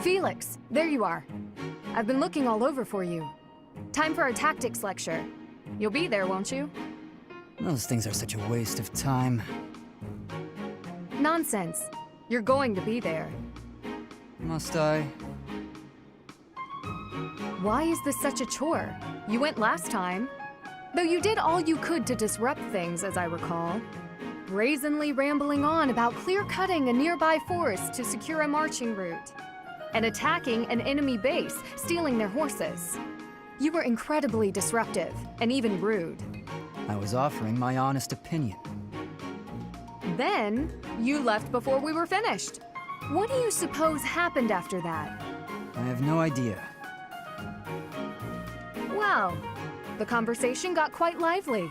Felix, there you are. I've been looking all over for you. Time for our tactics lecture. You'll be there, won't you? Those things are such a waste of time. Nonsense. You're going to be there. Must I? Why is this such a chore? You went last time. Though you did all you could to disrupt things, as I recall. Brazenly rambling on about clear-cutting a nearby forest to secure a marching route. And attacking an enemy base, stealing their horses. You were incredibly disruptive, and even rude. I was offering my honest opinion. Then, you left before we were finished. What do you suppose happened after that? I have no idea. Well, the conversation got quite lively.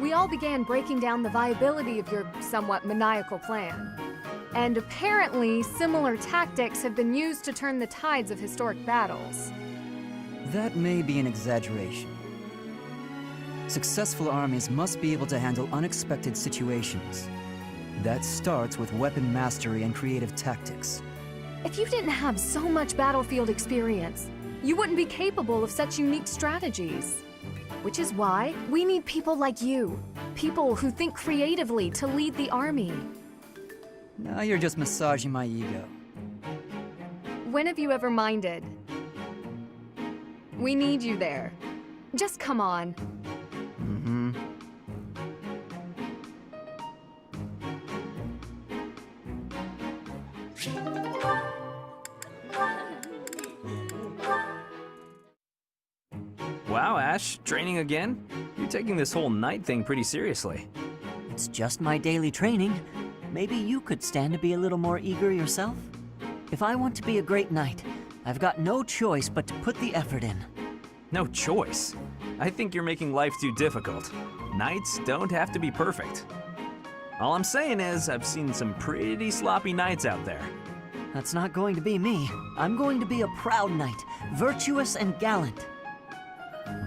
We all began breaking down the viability of your somewhat maniacal plan. And apparently, similar tactics have been used to turn the tides of historic battles. That may be an exaggeration. Successful armies must be able to handle unexpected situations. That starts with weapon mastery and creative tactics. If you didn't have so much battlefield experience, you wouldn't be capable of such unique strategies. Which is why we need people like you. People who think creatively to lead the army. Now you're just massaging my ego. When have you ever minded? We need you there. Just come on. Mm-hmm. Wow, Ash, training again? You're taking this whole knight thing pretty seriously. It's just my daily training. Maybe you could stand to be a little more eager yourself? If I want to be a great knight, I've got no choice but to put the effort in. No choice? I think you're making life too difficult. Knights don't have to be perfect. All I'm saying is, I've seen some pretty sloppy knights out there. That's not going to be me. I'm going to be a proud knight, virtuous and gallant.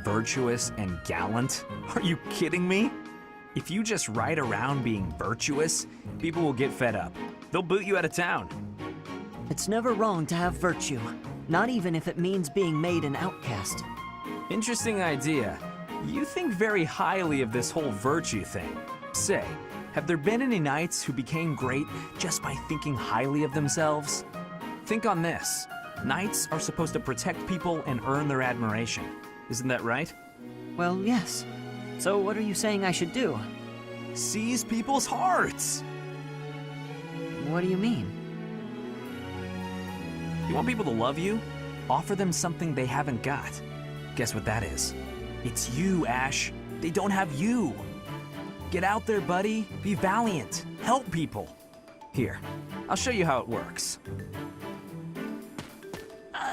Virtuous and gallant? Are you kidding me? If you just ride around being virtuous, people will get fed up. They'll boot you out of town. It's never wrong to have virtue, not even if it means being made an outcast. Interesting idea. You think very highly of this whole virtue thing. Say, have there been any knights who became great just by thinking highly of themselves? Think on this. Knights are supposed to protect people and earn their admiration. Isn't that right? Well, yes. So what are you saying I should do? Seize people's hearts! What do you mean? You want people to love you? Offer them something they haven't got. Guess what that is? It's you, Ash. They don't have you. Get out there, buddy. Be valiant. Help people. Here, I'll show you how it works.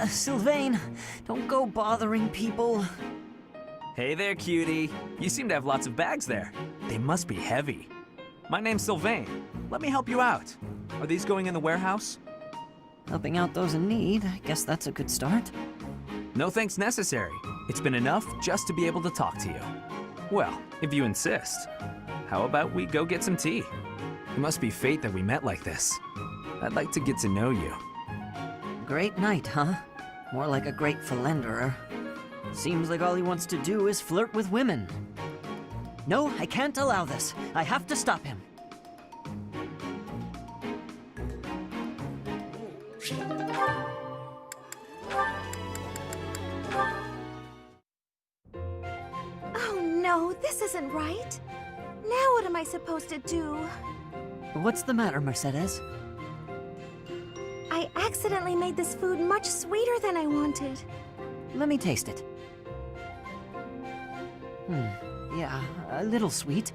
Sylvain, don't go bothering people. Hey there, cutie. You seem to have lots of bags there. They must be heavy. My name's Sylvain. Let me help you out. Are these going in the warehouse? Helping out those in need, I guess that's a good start. No thanks necessary. It's been enough just to be able to talk to you. Well, if you insist. How about we go get some tea? It must be fate that we met like this. I'd like to get to know you. Great knight, huh? More like a great philanderer. Seems like all he wants to do is flirt with women. No, I can't allow this. I have to stop him. This isn't right. Now what am I supposed to do? What's the matter, Mercedes? I accidentally made this food much sweeter than I wanted. Let me taste it. Yeah, a little sweet.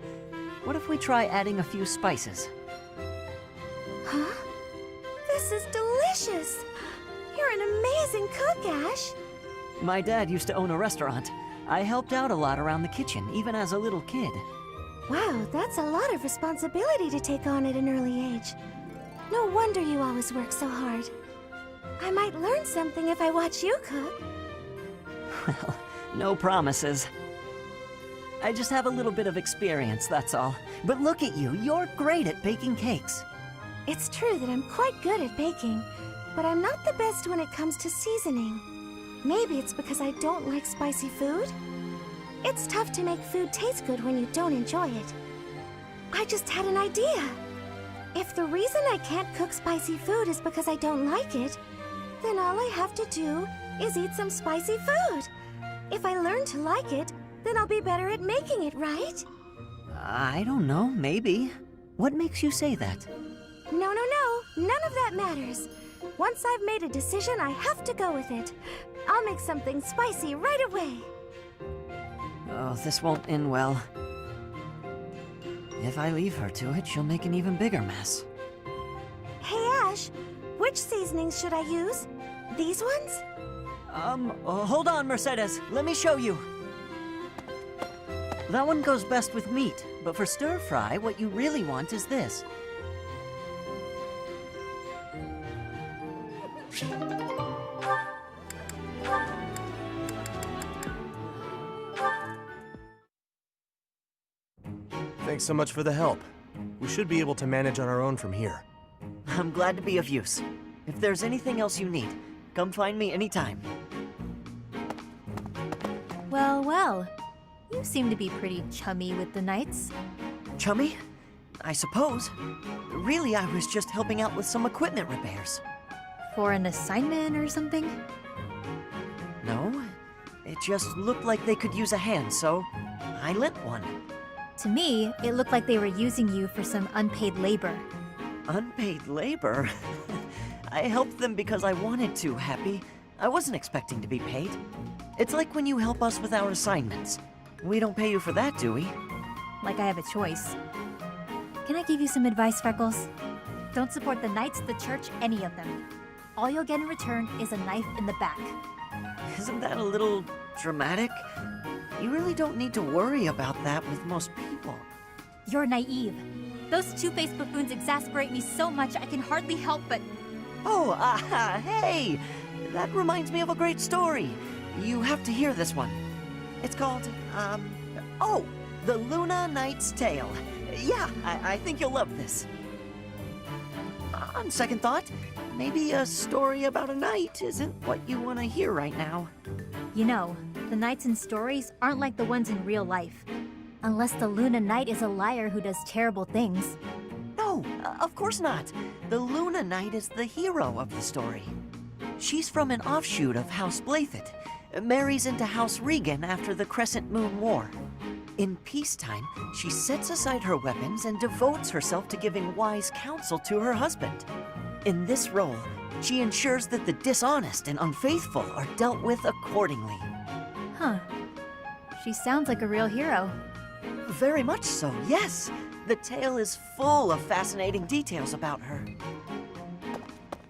What if we try adding a few spices? Huh? This is delicious! You're an amazing cook, Ash! My dad used to own a restaurant. I helped out a lot around the kitchen, even as a little kid. Wow, that's a lot of responsibility to take on at an early age. No wonder you always work so hard. I might learn something if I watch you cook. Well, no promises. I just have a little bit of experience, that's all. But look at you, you're great at baking cakes. It's true that I'm quite good at baking, but I'm not the best when it comes to seasoning. Maybe it's because I don't like spicy food? It's tough to make food taste good when you don't enjoy it. I just had an idea. If the reason I can't cook spicy food is because I don't like it, then all I have to do is eat some spicy food. If I learn to like it, then I'll be better at making it, right? I don't know, maybe. What makes you say that? No. None of that matters. Once I've made a decision, I have to go with it. I'll make something spicy right away. Oh, this won't end well. If I leave her to it, she'll make an even bigger mess. Hey, Ash, which seasonings should I use? These ones? Hold on, Mercedes. Let me show you. That one goes best with meat, but for stir-fry, what you really want is this. Thanks so much for the help. We should be able to manage on our own from here. I'm glad to be of use. If there's anything else you need, come find me anytime. Well, well. You seem to be pretty chummy with the knights. Chummy? I suppose. Really, I was just helping out with some equipment repairs. For an assignment or something? No, it just looked like they could use a hand, so I lent one. To me, it looked like they were using you for some unpaid labor. Unpaid labor? I helped them because I wanted to, Happy. I wasn't expecting to be paid. It's like when you help us with our assignments. We don't pay you for that, do we? Like I have a choice. Can I give you some advice, Freckles? Don't support the knights, the church, any of them. All you'll get in return is a knife in the back. Isn't that a little dramatic? You really don't need to worry about that with most people. You're naive. Those two-faced buffoons exasperate me so much I can hardly help but... Oh, hey! That reminds me of a great story. You have to hear this one. It's called, The Luna Knight's Tale. Yeah, I think you'll love this. On second thought, maybe a story about a knight isn't what you want to hear right now. You know, the knights in stories aren't like the ones in real life. Unless the Luna Knight is a liar who does terrible things. No, of course not. The Luna Knight is the hero of the story. She's from an offshoot of House Blaythet, marries into House Regan after the Crescent Moon War. In peacetime, she sets aside her weapons and devotes herself to giving wise counsel to her husband. In this role, she ensures that the dishonest and unfaithful are dealt with accordingly. Huh. She sounds like a real hero. Very much so, yes. The tale is full of fascinating details about her.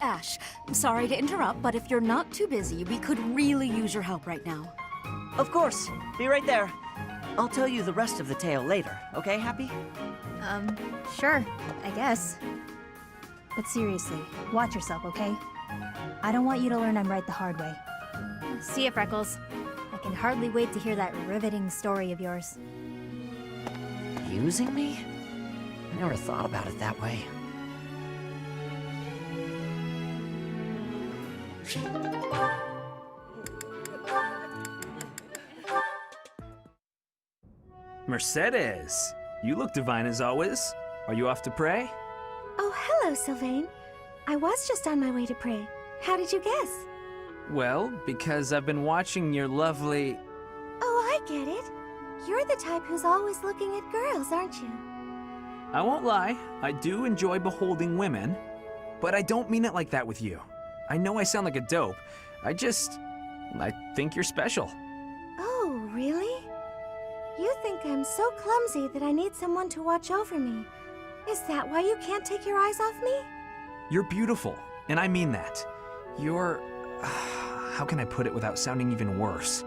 Ash, I'm sorry to interrupt, but if you're not too busy, we could really use your help right now. Of course. Be right there. I'll tell you the rest of the tale later, okay, Happy? Sure, I guess. But seriously, watch yourself, okay? I don't want you to learn I'm right the hard way. See ya, Freckles. I can hardly wait to hear that riveting story of yours. Using me? I never thought about it that way. Mercedes, you look divine as always. Are you off to pray? Oh, hello, Sylvain. I was just on my way to pray. How did you guess? Well, because I've been watching your lovely... Oh, I get it. You're the type who's always looking at girls, aren't you? I won't lie, I do enjoy beholding women, but I don't mean it like that with you. I know I sound like a dope. I think you're special. Oh, really? You think I'm so clumsy that I need someone to watch over me. Is that why you can't take your eyes off me? You're beautiful, and I mean that. You're... how can I put it without sounding even worse?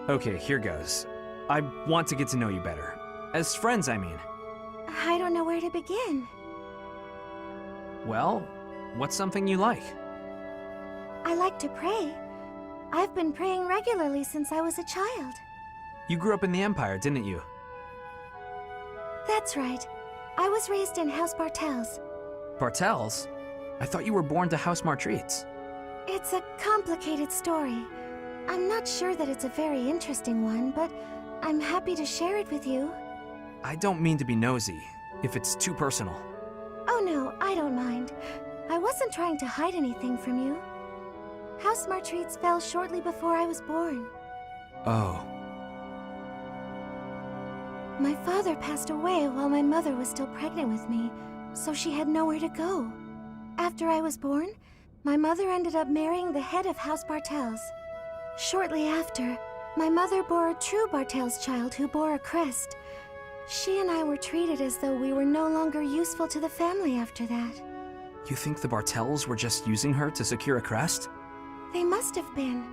Okay, here goes. I want to get to know you better. As friends, I mean. I don't know where to begin. Well, what's something you like? I like to pray. I've been praying regularly since I was a child. You grew up in the Empire, didn't you? That's right. I was raised in House Bartels. Bartels? I thought you were born to House Martreats. It's a complicated story. I'm not sure that it's a very interesting one, but I'm happy to share it with you. I don't mean to be nosy, if it's too personal. Oh no, I don't mind. I wasn't trying to hide anything from you. House Martreats fell shortly before I was born. Oh. My father passed away while my mother was still pregnant with me, so she had nowhere to go. After I was born, my mother ended up marrying the head of House Bartels. Shortly after, my mother bore a true Bartels child who bore a crest. She and I were treated as though we were no longer useful to the family after that. You think the Bartels were just using her to secure a crest? They must have been.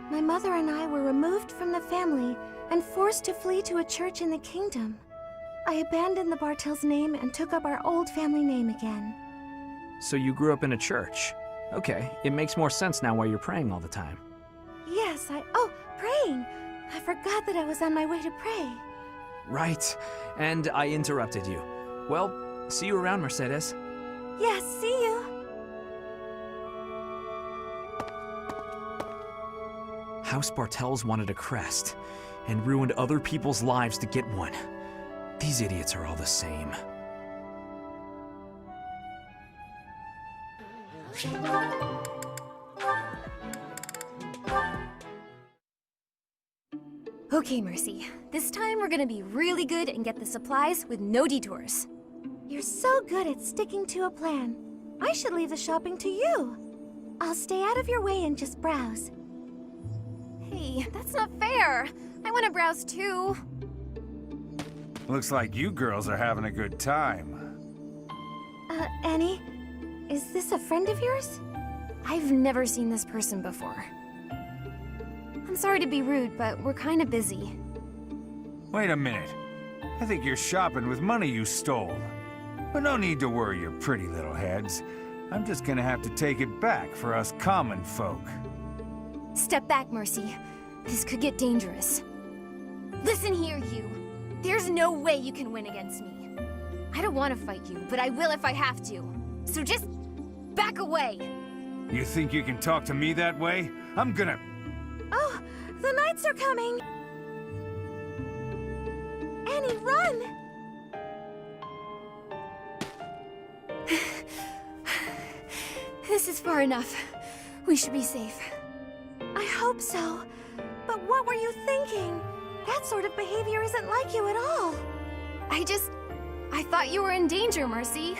My mother and I were removed from the family and forced to flee to a church in the kingdom. I abandoned the Bartels name and took up our old family name again. So you grew up in a church. Okay, it makes more sense now why you're praying all the time. Yes, Oh, praying! I forgot that I was on my way to pray. Right, and I interrupted you. Well, see you around, Mercedes. Yes, see you! House Bartels wanted a crest, and ruined other people's lives to get one. These idiots are all the same. Okay, Mercy. This time we're gonna be really good and get the supplies with no detours. You're so good at sticking to a plan. I should leave the shopping to you. I'll stay out of your way and just browse. Hey, that's not fair. I wanna browse too. Looks like you girls are having a good time. Annie? Is this a friend of yours? I've never seen this person before. I'm sorry to be rude, but we're kinda busy. Wait a minute. I think you're shopping with money you stole. But no need to worry your pretty little heads. I'm just gonna have to take it back for us common folk. Step back, Mercy. This could get dangerous. Listen here, you. There's no way you can win against me. I don't want to fight you, but I will if I have to. So just back away. You think you can talk to me that way? I'm gonna... Oh, the knights are coming! Annie, run! This is far enough. We should be safe. I hope so. But what were you thinking? That sort of behavior isn't like you at all. I thought you were in danger, Mercy.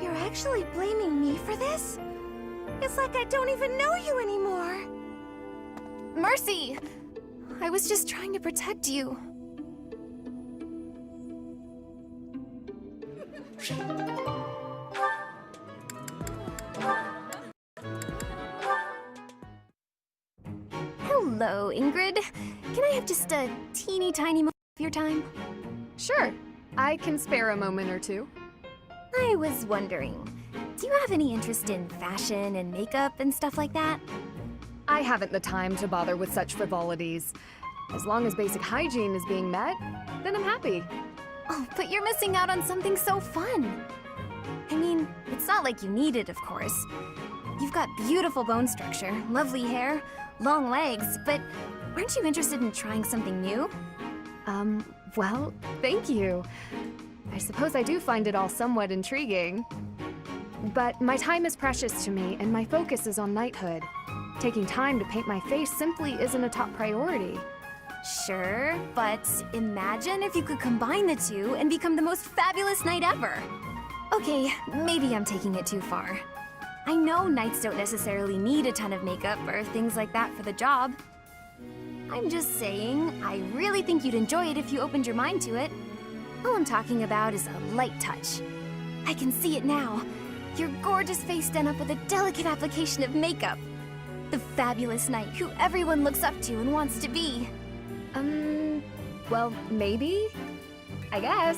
You're actually blaming me for this? It's like I don't even know you anymore. Mercy! I was just trying to protect you. Hello, Ingrid. Can I have just a teeny tiny moment of your time? Sure, I can spare a moment or two. I was wondering, do you have any interest in fashion and makeup and stuff like that? I haven't the time to bother with such frivolities. As long as basic hygiene is being met, then I'm happy. Oh, but you're missing out on something so fun. I mean, it's not like you need it, of course. You've got beautiful bone structure, lovely hair, long legs, but aren't you interested in trying something new? Well, thank you. I suppose I do find it all somewhat intriguing. But my time is precious to me, and my focus is on knighthood. Taking time to paint my face simply isn't a top priority. Sure, but imagine if you could combine the two and become the most fabulous knight ever. Okay, maybe I'm taking it too far. I know knights don't necessarily need a ton of makeup or things like that for the job. I'm just saying, I really think you'd enjoy it if you opened your mind to it. All I'm talking about is a light touch. I can see it now. Your gorgeous face done up with a delicate application of makeup. The fabulous knight who everyone looks up to and wants to be. Well, maybe? I guess.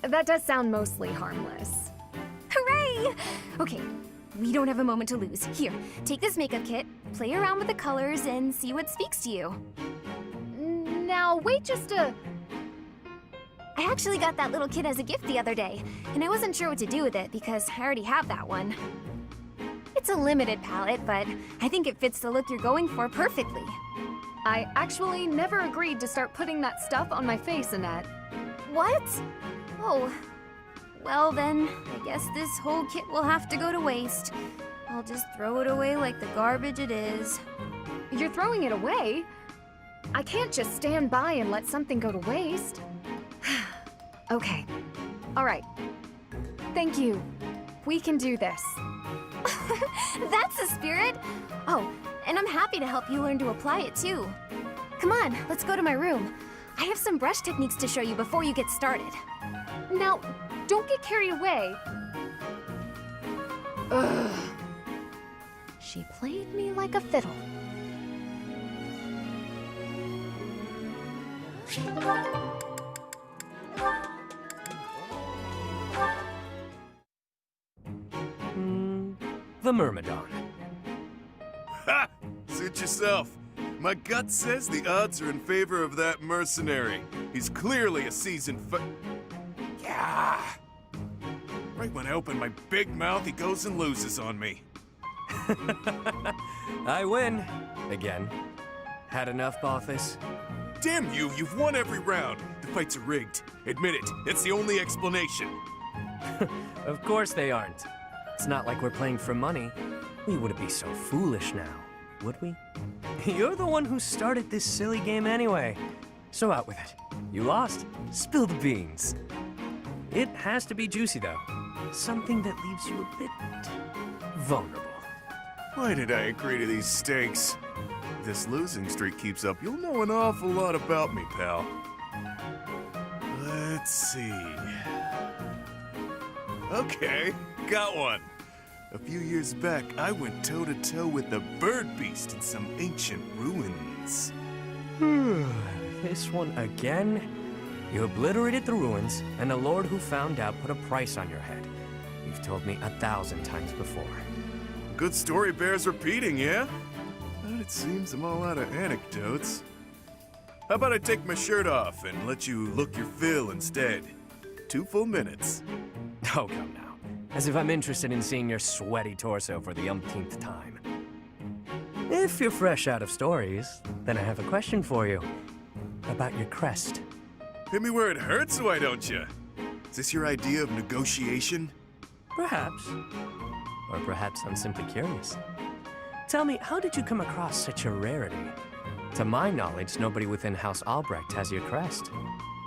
That does sound mostly harmless. Hooray! Okay, we don't have a moment to lose. Here, take this makeup kit, play around with the colors, and see what speaks to you. Now, wait just a... I actually got that little kit as a gift the other day, and I wasn't sure what to do with it because I already have that one. It's a limited palette, but I think it fits the look you're going for perfectly. I actually never agreed to start putting that stuff on my face, Annette. What? Oh, well then, I guess this whole kit will have to go to waste. I'll just throw it away like the garbage it is. You're throwing it away? I can't just stand by and let something go to waste. Okay. All right. Thank you. We can do this. That's the spirit! Oh, and I'm happy to help you learn to apply it too. Come on, let's go to my room. I have some brush techniques to show you before you get started. Now, don't get carried away. Ugh. She played me like a fiddle. The Myrmidon. Ha! Suit yourself. My gut says the odds are in favor of that mercenary. He's clearly a seasoned Yeah! Right when I open my big mouth, he goes and loses on me. I win. Again. Had enough, Balthus? Damn you, you've won every round. The fights are rigged. Admit it, it's the only explanation. Of course they aren't. It's not like we're playing for money. We wouldn't be so foolish now, would we? You're the one who started this silly game anyway. So out with it. You lost. Spill the beans. It has to be juicy, though. Something that leaves you a bit vulnerable. Why did I agree to these stakes? If this losing streak keeps up, you'll know an awful lot about me, pal. Let's see. Okay, got one. A few years back, I went toe-to-toe with the bird beast in some ancient ruins. This one again? You obliterated the ruins, and the Lord who found out put a price on your head. You've told me 1,000 times before. Good story bears repeating, yeah? But it seems I'm all out of anecdotes. How about I take my shirt off and let you look your fill instead? 2 full minutes. Oh, come now. As if I'm interested in seeing your sweaty torso for the umpteenth time. If you're fresh out of stories, then I have a question for you. About your crest. Hit me where it hurts, why don't you? Is this your idea of negotiation? Perhaps. Or perhaps I'm simply curious. Tell me, how did you come across such a rarity? To my knowledge, nobody within House Albrecht has your crest.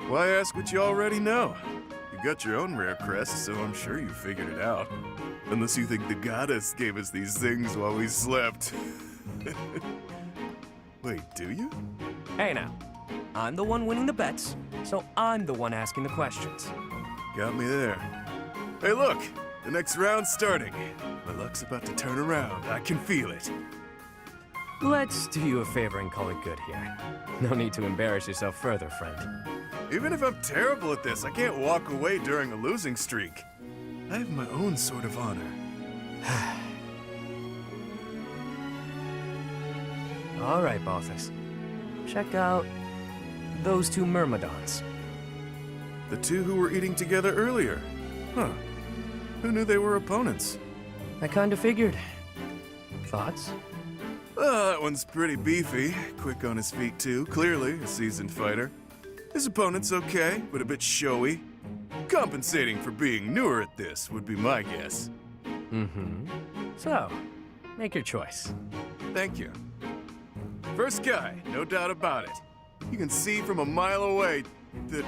Why ask what you already know? You got your own rare crest, so I'm sure you figured it out. Unless you think the goddess gave us these things while we slept. Wait, do you? Hey now, I'm the one winning the bets, so I'm the one asking the questions. Got me there. Hey look, the next round's starting. My luck's about to turn around, I can feel it. Let's do you a favor and call it good here. No need to embarrass yourself further, friend. Even if I'm terrible at this, I can't walk away during a losing streak. I have my own sort of honor. All right, Balthus. Check out those 2 Myrmidons. The 2 who were eating together earlier. Huh. Who knew they were opponents? I kinda figured. Thoughts? That one's pretty beefy. Quick on his feet, too. Clearly a seasoned fighter. His opponent's okay, but a bit showy. Compensating for being newer at this would be my guess. Mm-hmm. So, make your choice. Thank you. First guy, no doubt about it. You can see from a mile away that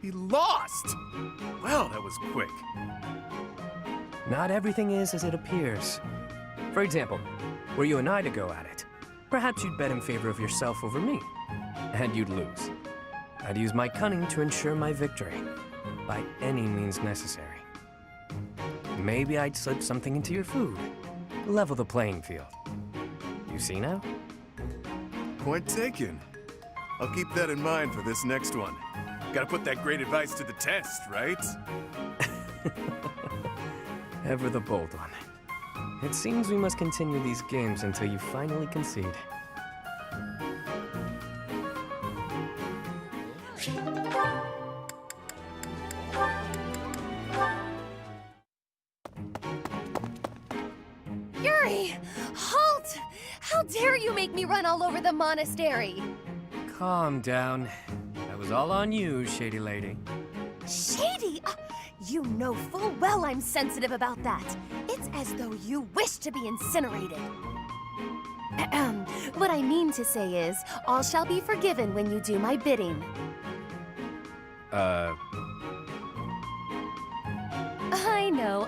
he lost. Well, that was quick. Not everything is as it appears. For example, were you and I to go at it, perhaps you'd bet in favor of yourself over me, and you'd lose. I'd use my cunning to ensure my victory, by any means necessary. Maybe I'd slip something into your food, level the playing field. You see now? Point taken. I'll keep that in mind for this next one. Gotta put that great advice to the test, right? Ever the bold one. It seems we must continue these games until you finally concede. Yuri! Halt! How dare you make me run all over the monastery? Calm down. That was all on you, Shady Lady. Shady? You know full well I'm sensitive about that. It's as though you wish to be incinerated. What I mean to say is, all shall be forgiven when you do my bidding.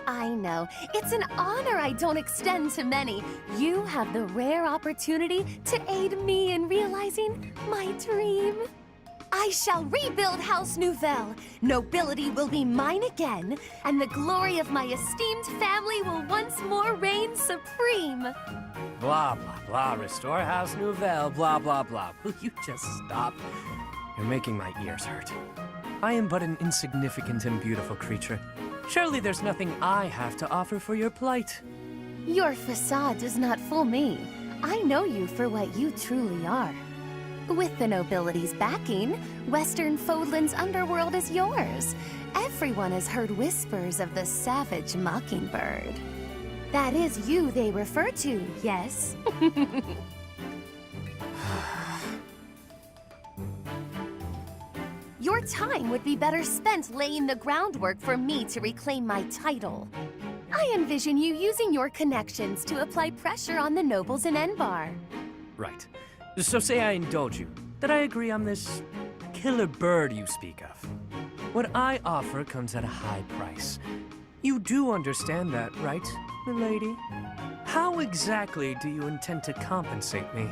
I know. It's an honor I don't extend to many. You have the rare opportunity to aid me in realizing my dream. I shall rebuild House Nouvelle. Nobility will be mine again, and the glory of my esteemed family will once more reign supreme. Blah, blah, blah. Restore House Nouvelle, blah, blah, blah. Will you just stop? You're making my ears hurt. I am but an insignificant and beautiful creature. Surely there's nothing I have to offer for your plight. Your facade does not fool me. I know you for what you truly are. With the nobility's backing, Western Fodlan's underworld is yours. Everyone has heard whispers of the savage mockingbird. That is you they refer to, yes? Your time would be better spent laying the groundwork for me to reclaim my title. I envision you using your connections to apply pressure on the nobles in Enbar. Right. So say I indulge you, that I agree on this killer bird you speak of. What I offer comes at a high price. You do understand that, right, milady? How exactly do you intend to compensate me?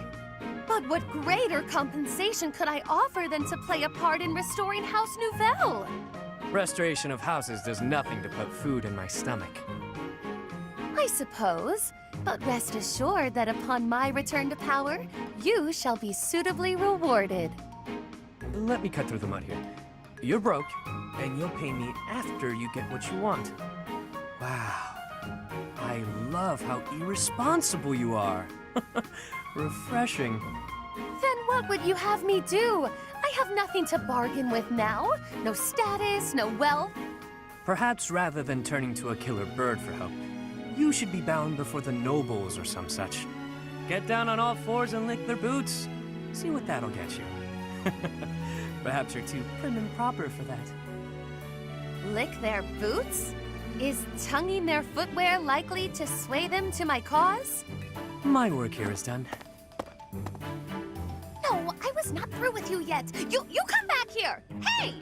But what greater compensation could I offer than to play a part in restoring House Nouvelle? Restoration of houses does nothing to put food in my stomach. I suppose, but rest assured that upon my return to power, you shall be suitably rewarded. Let me cut through the mud here. You're broke, and you'll pay me after you get what you want. Wow. I love how irresponsible you are. Refreshing. Then what would you have me do? I have nothing to bargain with now. No status, no wealth. Perhaps rather than turning to a killer bird for help, you should be bound before the nobles or some such. Get down on all fours and lick their boots. See what that'll get you. Perhaps you're too prim and proper for that. Lick their boots? Is tonguing their footwear likely to sway them to my cause? My work here is done. No, I was not through with you yet. You come back here! Hey!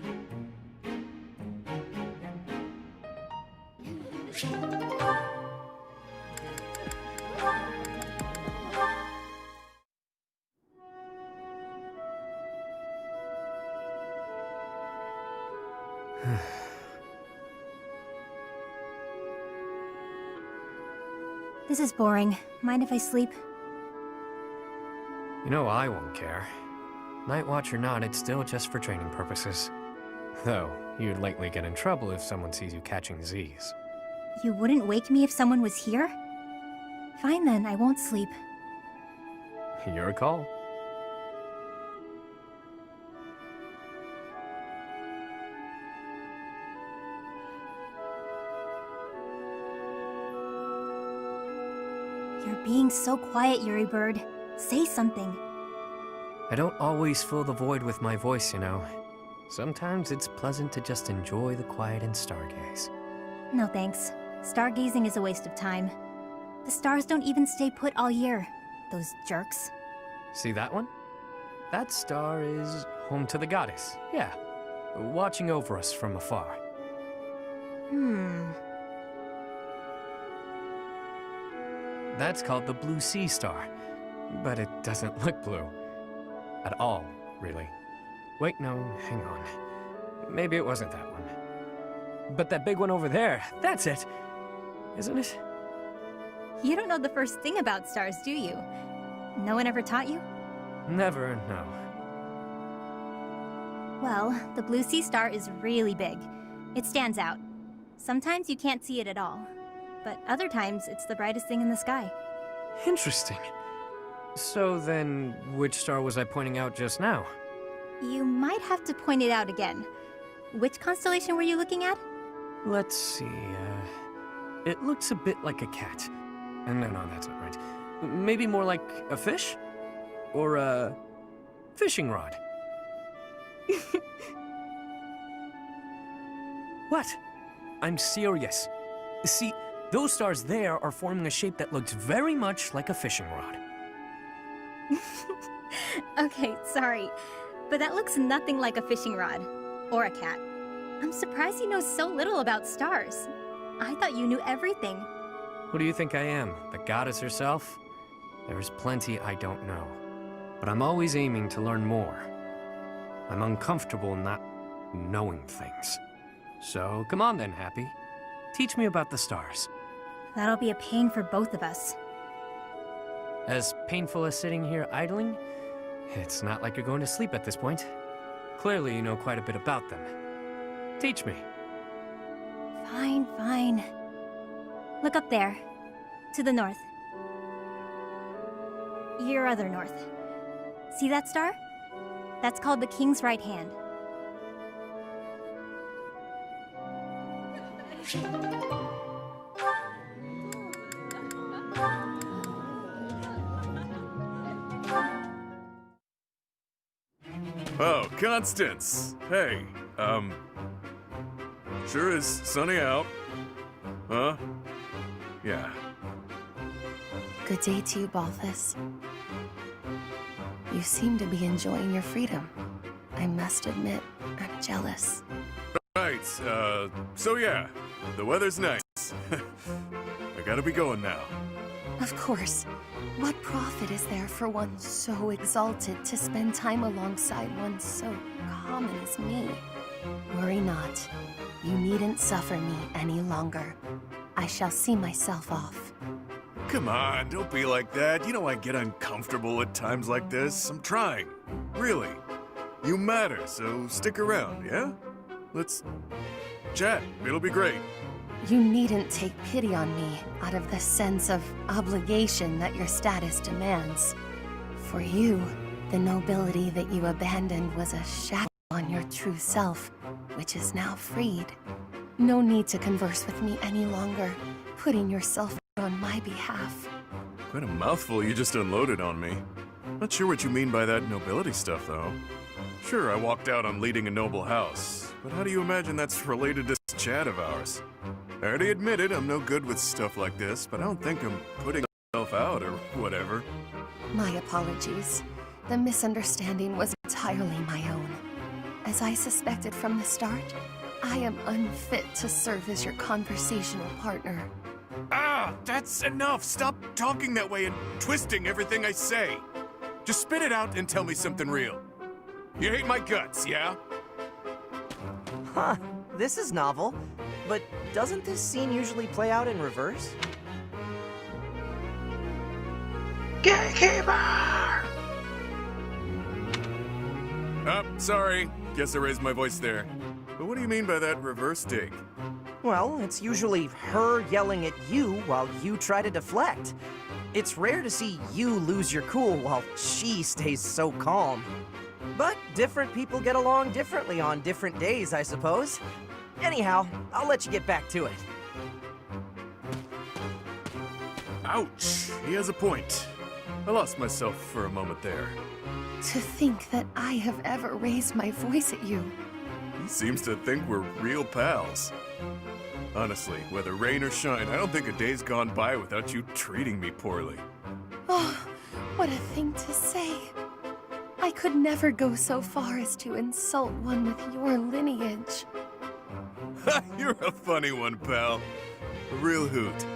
This is boring. Mind if I sleep? You know I won't care. Night watch or not, it's still just for training purposes. Though, you'd likely get in trouble if someone sees you catching Z's. You wouldn't wake me if someone was here? Fine then, I won't sleep. Your call. You're being so quiet, Yuri Bird. Say something. I don't always fill the void with my voice, you know. Sometimes it's pleasant to just enjoy the quiet and stargaze. No thanks. Stargazing is a waste of time. The stars don't even stay put all year. Those jerks. See that one? that star is home to the goddess. Yeah, watching over us from afar. That's called the Blue Sea Star, but it doesn't look blue. At all, really. Wait, no, hang on. Maybe it wasn't that one. But that big one over there, that's it, isn't it? You don't know the first thing about stars, do you? No one ever taught you? Never, no. Well, the Blue Sea Star is really big. It stands out. Sometimes you can't see it at all, but other times it's the brightest thing in the sky. Interesting. So then, which star was I pointing out just now? You might have to point it out again. Which constellation were you looking at? Let's see, it looks a bit like a cat. No, that's not right. Maybe more like a fish? Or a fishing rod? What? I'm serious. See, those stars there are forming a shape that looks very much like a fishing rod. Okay, sorry, but that looks nothing like a fishing rod. Or a cat. I'm surprised you know so little about stars. I thought you knew everything. Who do you think I am? The goddess herself? There's plenty I don't know. But I'm always aiming to learn more. I'm uncomfortable not knowing things. So come on then, Happy. Teach me about the stars. That'll be a pain for both of us. As painful as sitting here idling, it's not like you're going to sleep at this point. Clearly you know quite a bit about them. Teach me. Fine. Look up there. To the north. Your other north. See that star? That's called the King's Right Hand. Oh, Constance! Hey, sure is sunny out. Huh? Yeah. Good day to you, Balthus. You seem to be enjoying your freedom. I must admit, I'm jealous. Right, so yeah, the weather's nice. I gotta be going now. Of course. What profit is there for one so exalted to spend time alongside one so common as me? Worry not. You needn't suffer me any longer. I shall see myself off. Come on, don't be like that. You know I get uncomfortable at times like this. I'm trying. Really. You matter, so stick around, yeah? Let's chat. It'll be great. You needn't take pity on me out of the sense of obligation that your status demands. For you, the nobility that you abandoned was a shadow on your true self, which is now freed. No need to converse with me any longer, putting yourself on my behalf. Quite a mouthful you just unloaded on me. Not sure what you mean by that nobility stuff, though. Sure, I walked out on leading a noble house, but how do you imagine that's related to this chat of ours? I already admitted I'm no good with stuff like this, but I don't think I'm putting myself out or whatever. My apologies. The misunderstanding was entirely my own. As I suspected from the start, I am unfit to serve as your conversational partner. Ah, that's enough! Stop talking that way and twisting everything I say. Just spit it out and tell me something real. You hate my guts, yeah? Huh, this is novel. But doesn't this scene usually play out in reverse? Gatekeeper! Oh, sorry. Guess I raised my voice there. But what do you mean by that reverse dig? Well, it's usually her yelling at you while you try to deflect. It's rare to see you lose your cool while she stays so calm. But different people get along differently on different days, I suppose. Anyhow, I'll let you get back to it. Ouch, he has a point. I lost myself for a moment there. To think that I have ever raised my voice at you. He seems to think we're real pals. Honestly, whether rain or shine, I don't think a day's gone by without you treating me poorly. Oh, what a thing to say. I could never go so far as to insult one with your lineage. You're a funny one, pal. A real hoot.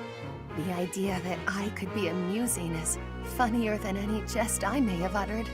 The idea that I could be amusing is funnier than any jest I may have uttered.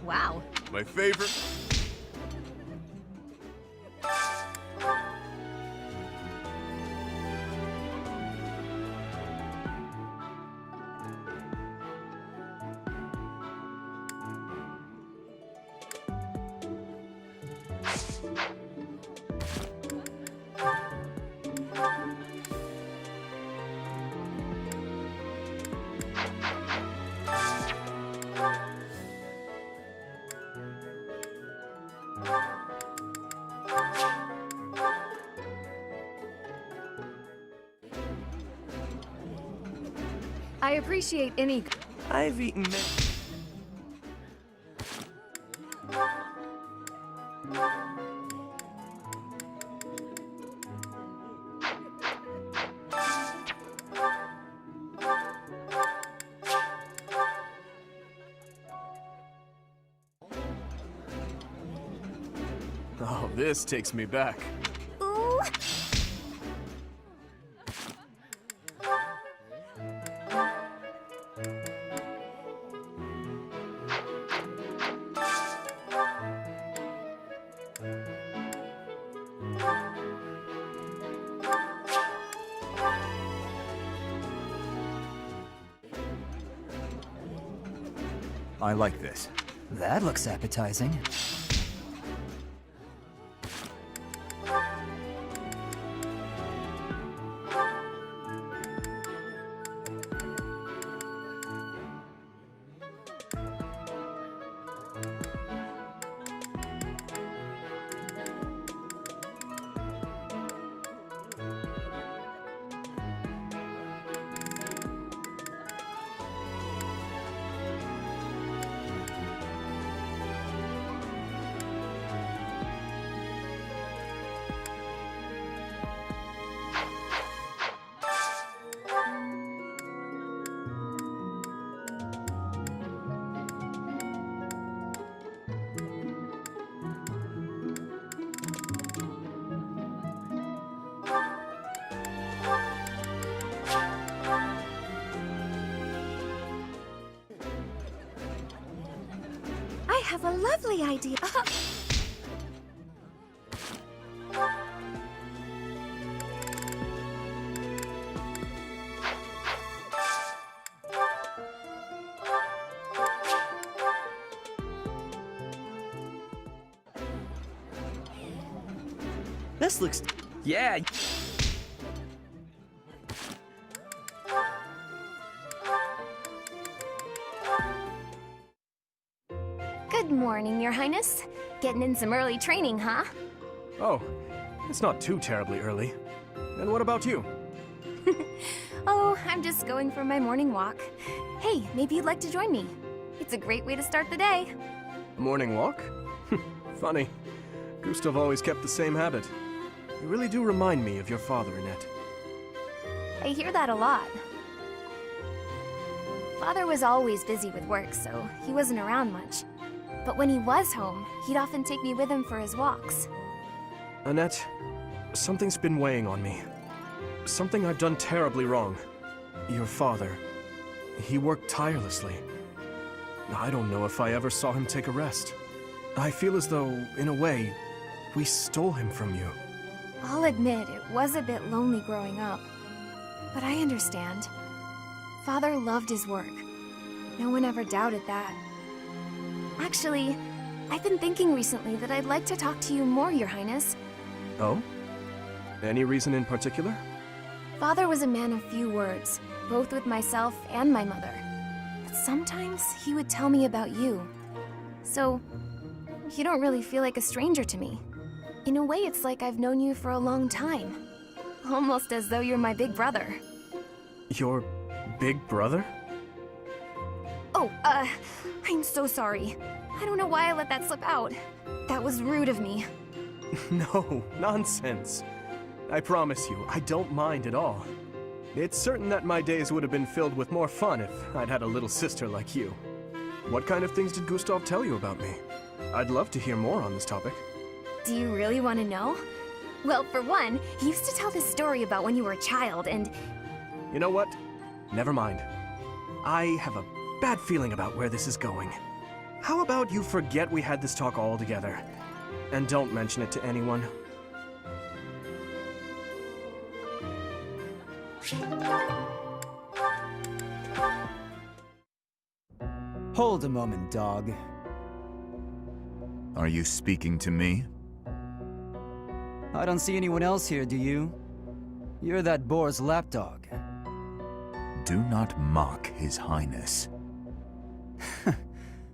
Wow. My favorite. I appreciate any... I've eaten Oh, this takes me back. Ooh. I like this. That looks appetizing. I have a lovely idea. This looks... Yeah. Good morning, Your Highness. Getting in some early training, huh? Oh, it's not too terribly early. And what about you? Oh, I'm just going for my morning walk. Hey, maybe you'd like to join me. It's a great way to start the day. Morning walk? Funny. Gustav always kept the same habit. You really do remind me of your father, Annette. I hear that a lot. Father was always busy with work, so he wasn't around much. But when he was home, he'd often take me with him for his walks. Annette, something's been weighing on me. Something I've done terribly wrong. Your father, he worked tirelessly. I don't know if I ever saw him take a rest. I feel as though, in a way, we stole him from you. I'll admit it was a bit lonely growing up, but I understand. Father loved his work. No one ever doubted that. Actually, I've been thinking recently that I'd like to talk to you more, Your Highness. Oh? Any reason in particular? Father was a man of few words, both with myself and my mother. But sometimes he would tell me about you. So, you don't really feel like a stranger to me. In a way, it's like I've known you for a long time. Almost as though you're my big brother. Your big brother? Oh, I'm so sorry. I don't know why I let that slip out. That was rude of me. No, nonsense. I promise you, I don't mind at all. It's certain that my days would have been filled with more fun if I'd had a little sister like you. What kind of things did Gustav tell you about me? I'd love to hear more on this topic. Do you really want to know? Well, for one, he used to tell this story about when you were a child and... You know what? Never mind. I have a bad feeling about where this is going. How about you forget we had this talk altogether? And don't mention it to anyone. Hold a moment, dog. Are you speaking to me? I don't see anyone else here, do you? You're that boar's lapdog. Do not mock His Highness.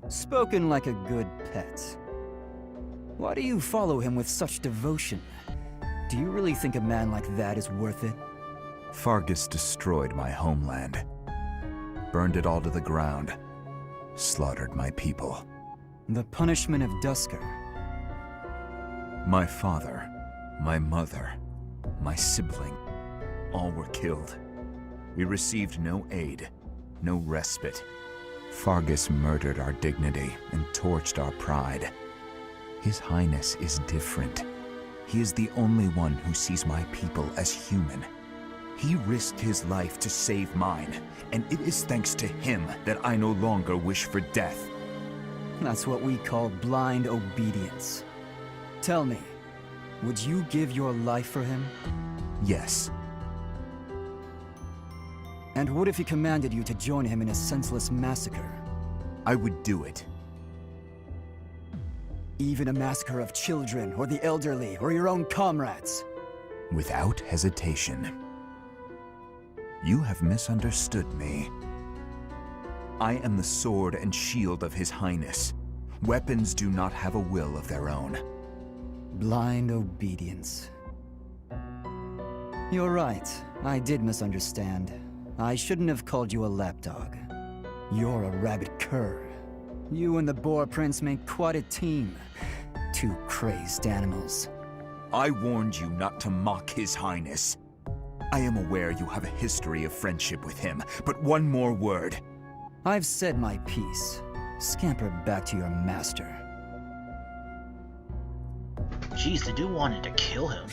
Spoken like a good pet. Why do you follow him with such devotion? Do you really think a man like that is worth it? Fargus destroyed my homeland. Burned it all to the ground. Slaughtered my people. The punishment of Dusker. My father, my mother, my sibling, all were killed. We received no aid, no respite. Fargus murdered our dignity and torched our pride. His Highness is different. He is the only one who sees my people as human. He risked his life to save mine, and it is thanks to him that I no longer wish for death. That's what we call blind obedience. Tell me, would you give your life for him? Yes. And what if he commanded you to join him in a senseless massacre? I would do it. Even a massacre of children, or the elderly, or your own comrades? Without hesitation. You have misunderstood me. I am the sword and shield of His Highness. Weapons do not have a will of their own. Blind obedience. You're right, I did misunderstand. I shouldn't have called you a lapdog. You're a rabid cur. You and the Boar Prince make quite a team. Two crazed animals. I warned you not to mock His Highness. I am aware you have a history of friendship with him, but one more word. I've said my piece. Scamper back to your master. Geez, the dude wanted to kill him.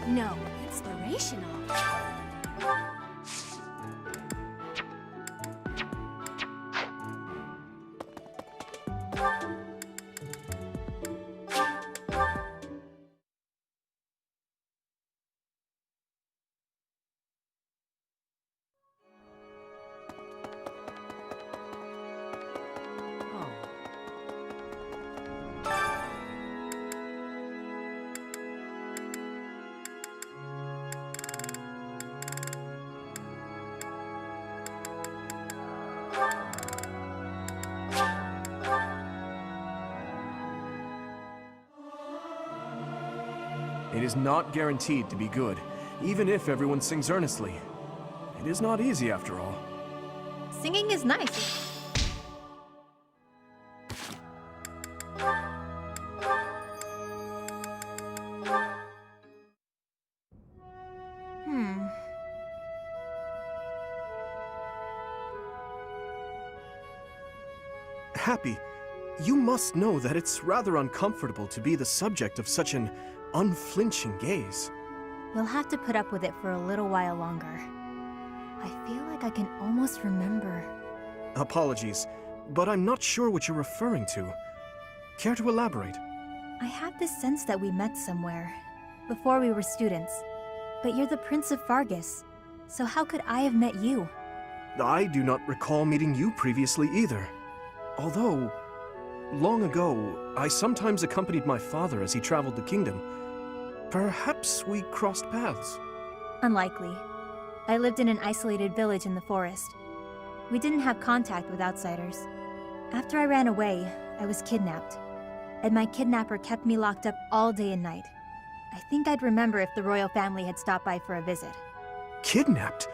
No, inspirational. It is not guaranteed to be good, even if everyone sings earnestly. It is not easy after all. Singing is nice. Happy, you must know that it's rather uncomfortable to be the subject of such an unflinching gaze. You'll have to put up with it for a little while longer. I feel like I can almost remember. Apologies, but I'm not sure what you're referring to. Care to elaborate? I have this sense that we met somewhere, before we were students. But you're the Prince of Fargus, so how could I have met you? I do not recall meeting you previously either. Although, long ago, I sometimes accompanied my father as he traveled the kingdom. Perhaps we crossed paths. Unlikely. I lived in an isolated village in the forest. We didn't have contact with outsiders. After I ran away, I was kidnapped. And my kidnapper kept me locked up all day and night. I think I'd remember if the royal family had stopped by for a visit. Kidnapped?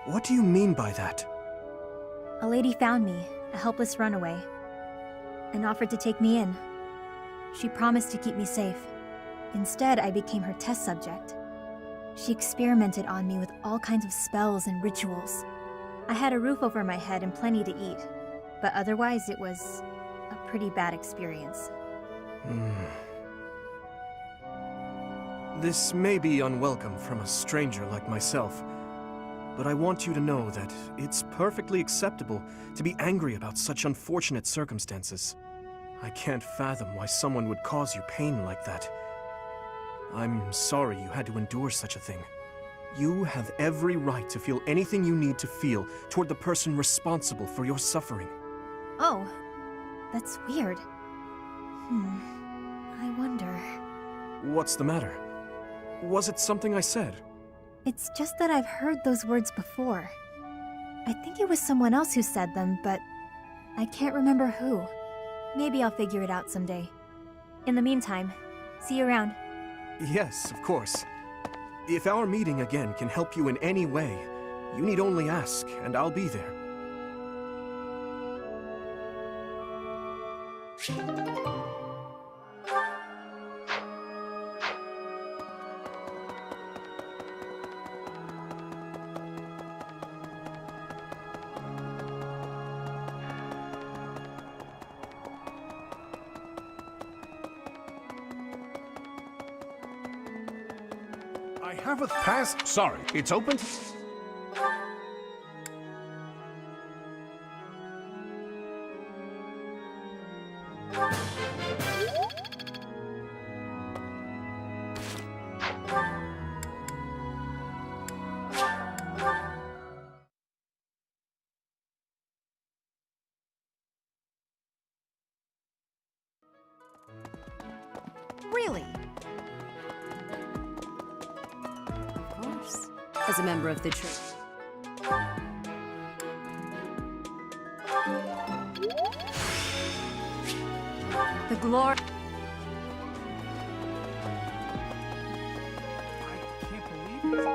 What do you mean by that? A lady found me, a helpless runaway, and offered to take me in. She promised to keep me safe. Instead, I became her test subject. She experimented on me with all kinds of spells and rituals. I had a roof over my head and plenty to eat, but otherwise it was a pretty bad experience. This may be unwelcome from a stranger like myself, but I want you to know that it's perfectly acceptable to be angry about such unfortunate circumstances. I can't fathom why someone would cause you pain like that. I'm sorry you had to endure such a thing. You have every right to feel anything you need to feel toward the person responsible for your suffering. Oh, that's weird. I wonder... What's the matter? Was it something I said? It's just that I've heard those words before. I think it was someone else who said them, but I can't remember who. Maybe I'll figure it out someday. In the meantime, see you around. Yes, of course. If our meeting again can help you in any way, you need only ask, and I'll be there. I have a pass. Sorry, it's open. Really? As a member of the tree. The glory. I can't believe it.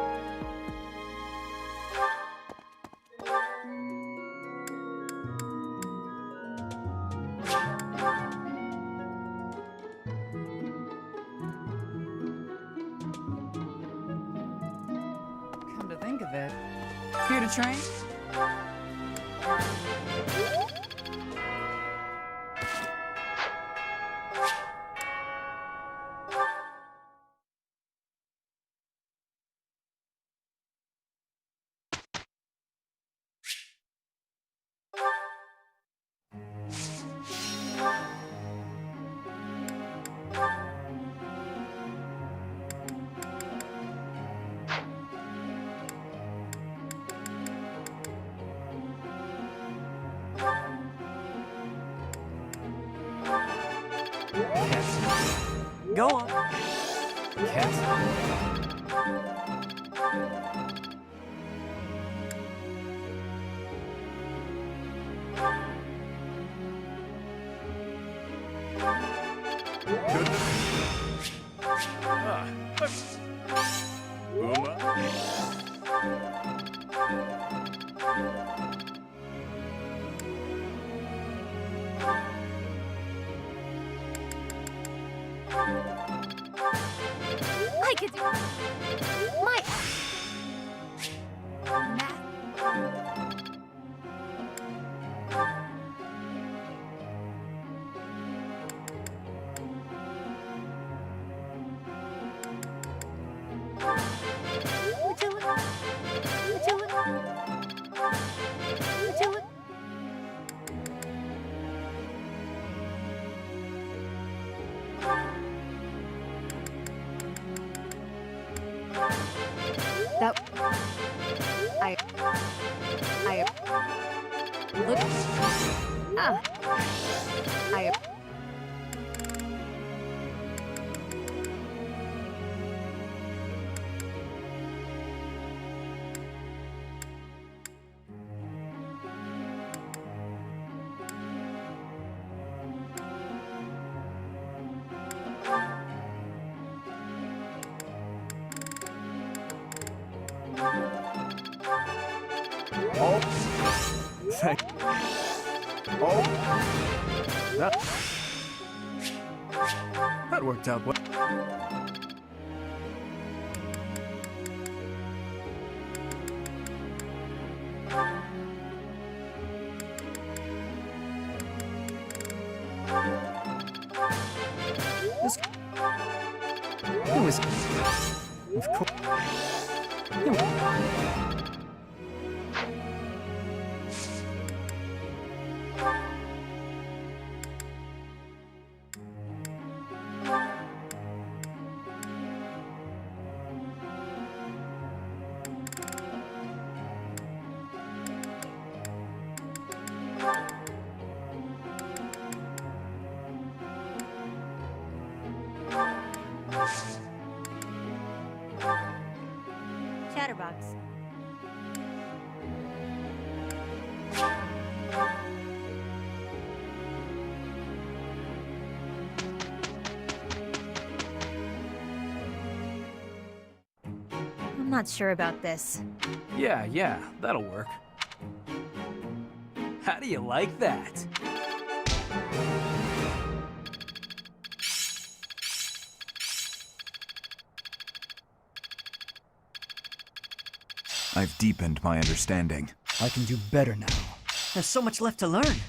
Come to think of it, here to train? Go on. I could do... My... Math. That... Look... Ah. Oh. Thank. Oh. That worked out well. This... It was... Of course... Chatterbox. I'm not sure about this. Yeah, that'll work. How do you like that? I've deepened my understanding. I can do better now. There's so much left to learn.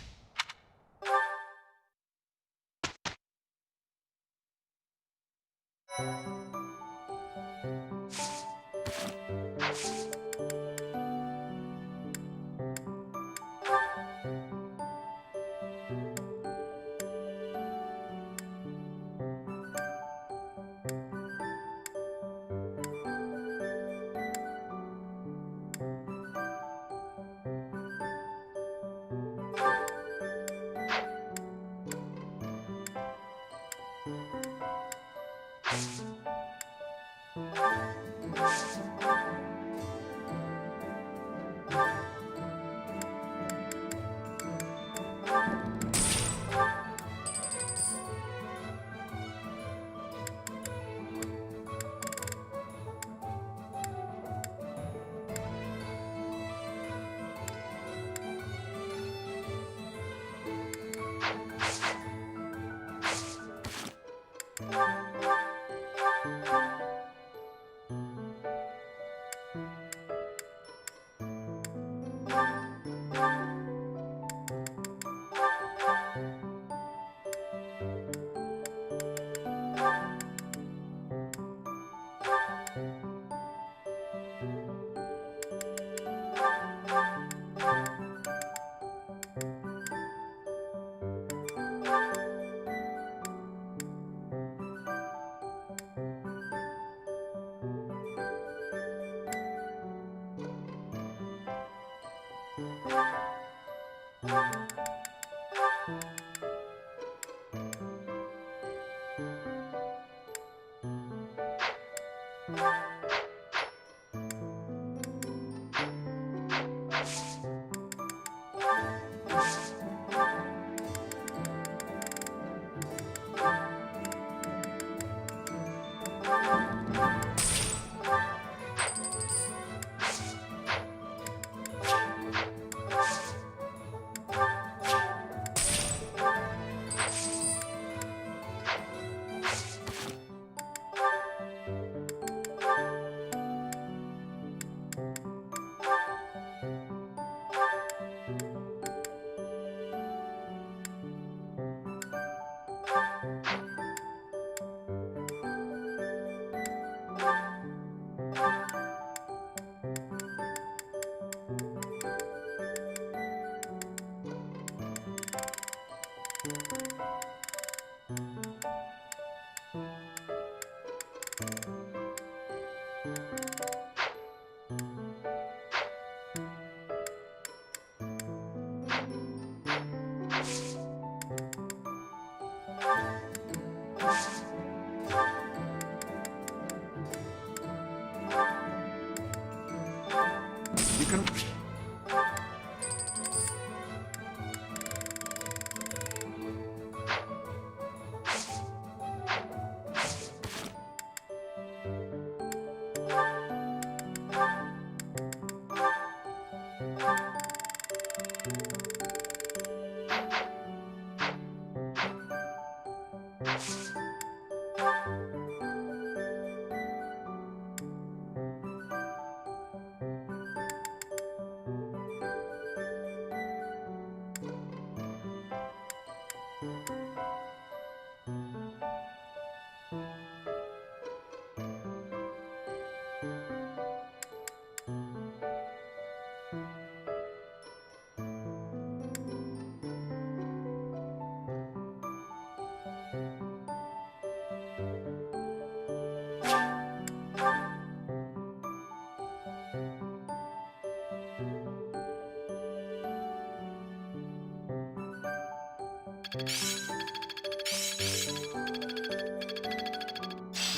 You can...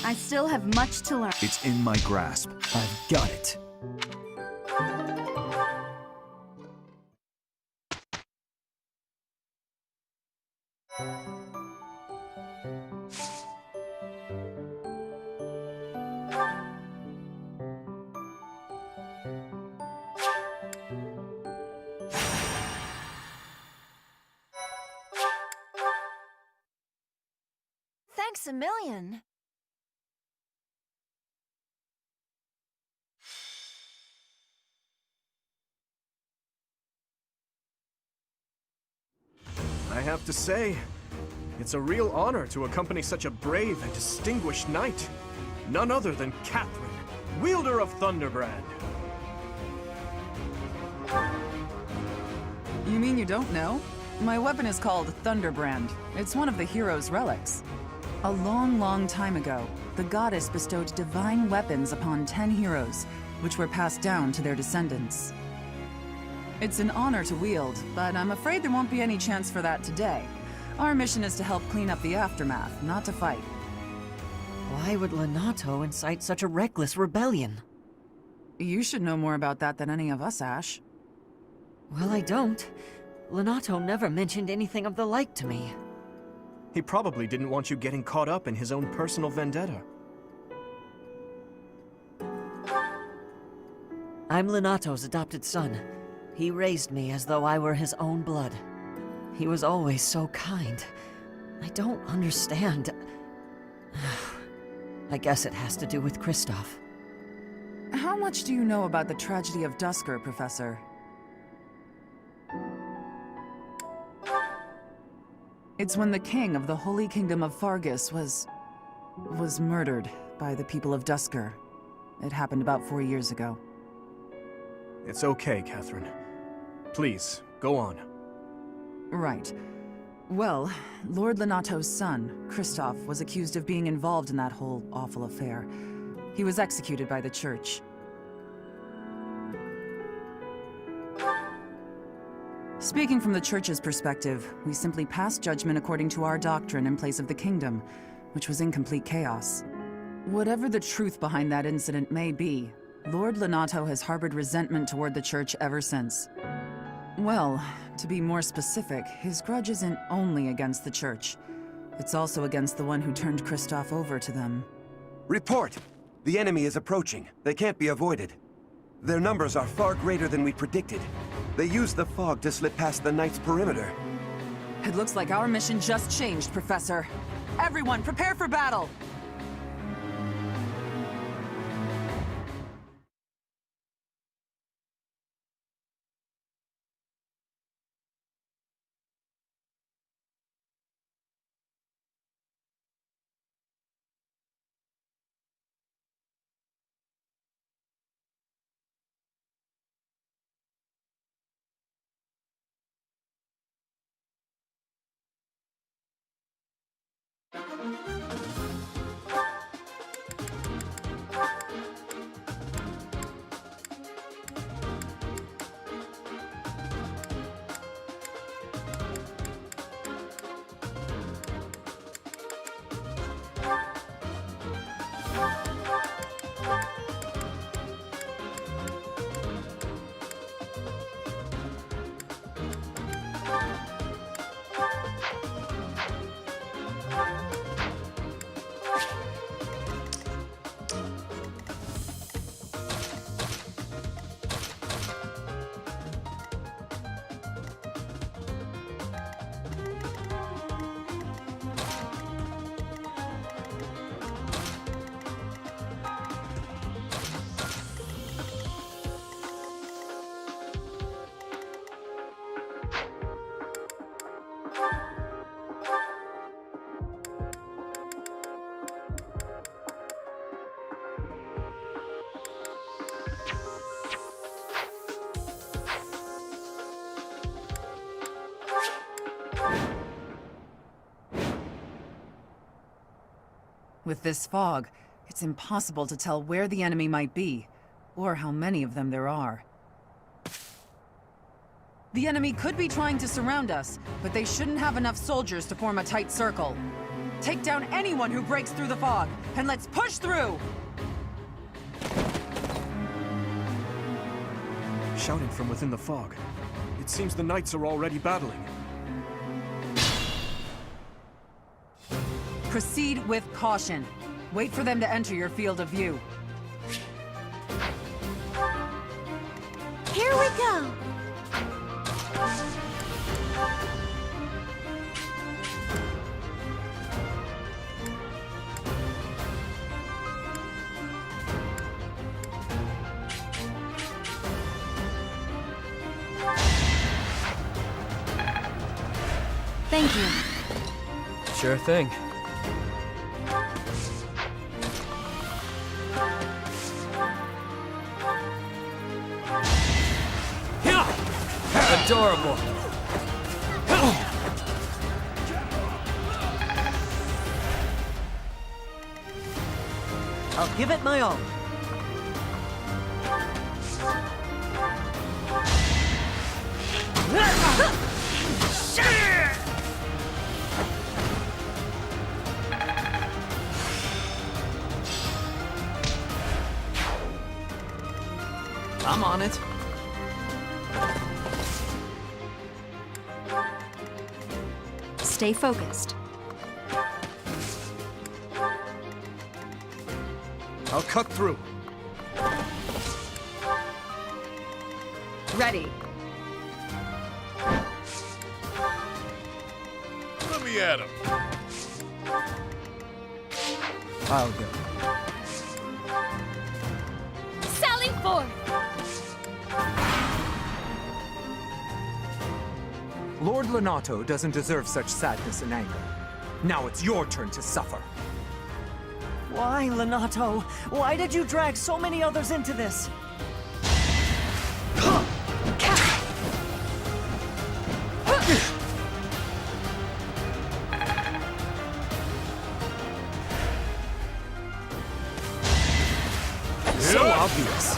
I still have much to learn. It's in my grasp. I've got it. Thanks a million. I have to say, it's a real honor to accompany such a brave and distinguished knight. None other than Catherine, wielder of Thunderbrand. You mean you don't know? My weapon is called Thunderbrand. It's one of the hero's relics. A long, long time ago, the goddess bestowed divine weapons upon 10 heroes, which were passed down to their descendants. It's an honor to wield, but I'm afraid there won't be any chance for that today. Our mission is to help clean up the aftermath, not to fight. Why would Lenato incite such a reckless rebellion? You should know more about that than any of us, Ash. Well, I don't. Lenato never mentioned anything of the like to me. He probably didn't want you getting caught up in his own personal vendetta. I'm Lenato's adopted son. He raised me as though I were his own blood. He was always so kind. I don't understand. I guess it has to do with Kristoff. How much do you know about the tragedy of Dusker, Professor? It's when the king of the Holy Kingdom of Fargus was murdered by the people of Dusker. It happened about 4 years ago. It's okay, Catherine. Please, go on. Right. Well, Lord Lenato's son, Kristoff, was accused of being involved in that whole awful affair. He was executed by the church. Speaking from the church's perspective, we simply passed judgment according to our doctrine in place of the kingdom, which was in complete chaos. Whatever the truth behind that incident may be, Lord Lenato has harbored resentment toward the church ever since. Well, to be more specific, his grudge isn't only against the church. It's also against the one who turned Kristoff over to them. Report! The enemy is approaching. They can't be avoided. Their numbers are far greater than we predicted. They used the fog to slip past the Knight's perimeter. It looks like our mission just changed, Professor. Everyone, prepare for battle! With this fog, it's impossible to tell where the enemy might be, or how many of them there are. The enemy could be trying to surround us, but they shouldn't have enough soldiers to form a tight circle. Take down anyone who breaks through the fog, and let's push through! Shouting from within the fog. It seems the knights are already battling. Proceed with caution. Wait for them to enter your field of view. Here we go! Thank you. Sure thing. Adorable. I'll give it my all. I'm on it. Stay focused. I'll cut through. Ready. Let me at him. I'll go. Sally forth! Lord Lenato doesn't deserve such sadness and anger. Now it's your turn to suffer. Why, Lenato? Why did you drag so many others into this? So obvious.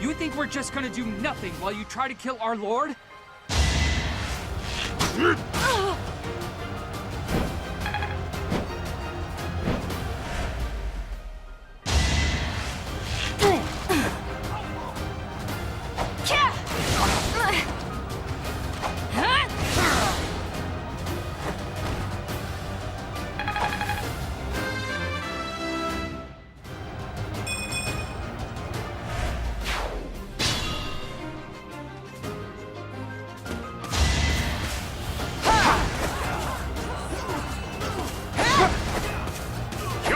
You think we're just gonna do nothing while you try to kill our lord?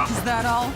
Is that all?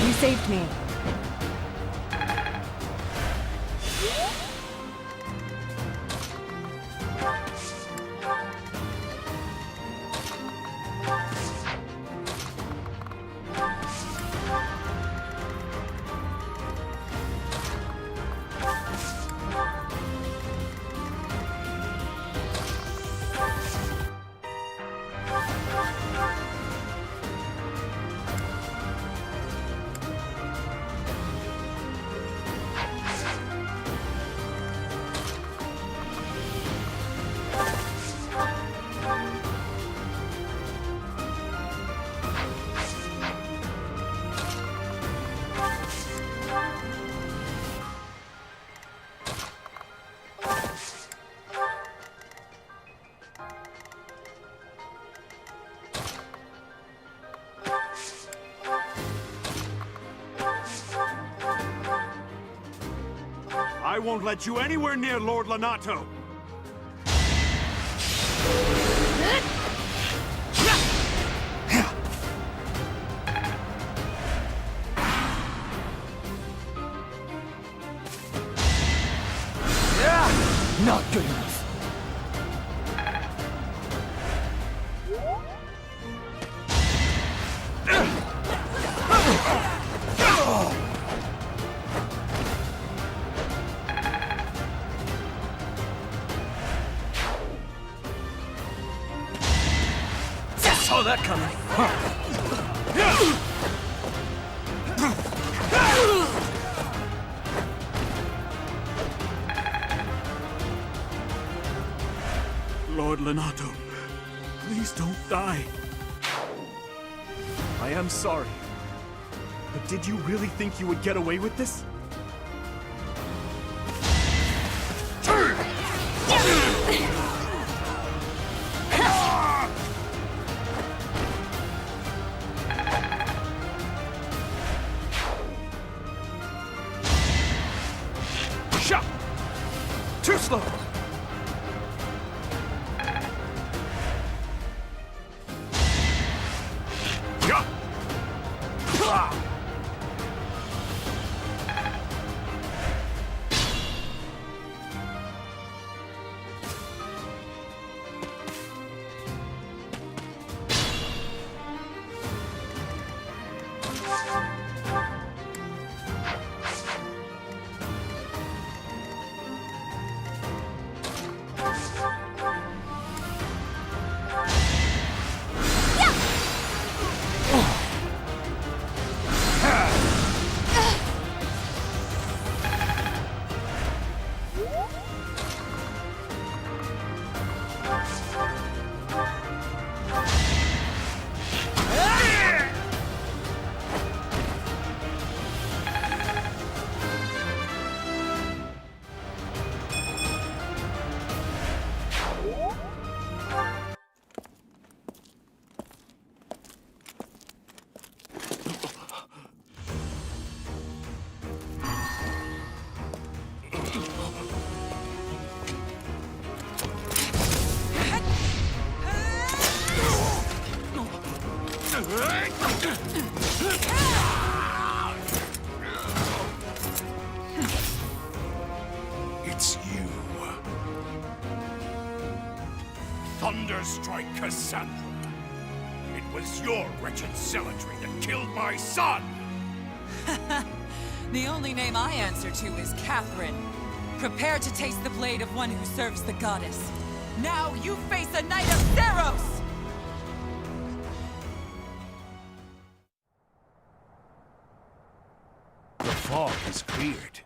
You saved me. I won't let you anywhere near Lord Lonato! Not good enough. Saw that coming. Lord Lonato, please don't die. I am sorry. But did you really think you would get away with this? Shot! Too slow! It's you. Thunderstrike Cassandra. It was your wretched zealotry that killed my son! The only name I answer to is Catherine. Prepare to taste the blade of one who serves the goddess. Now you face a Knight of Theros! The fog is cleared.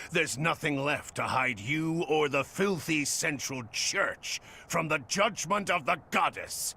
There's nothing left to hide you or the filthy Central Church from the judgment of the goddess.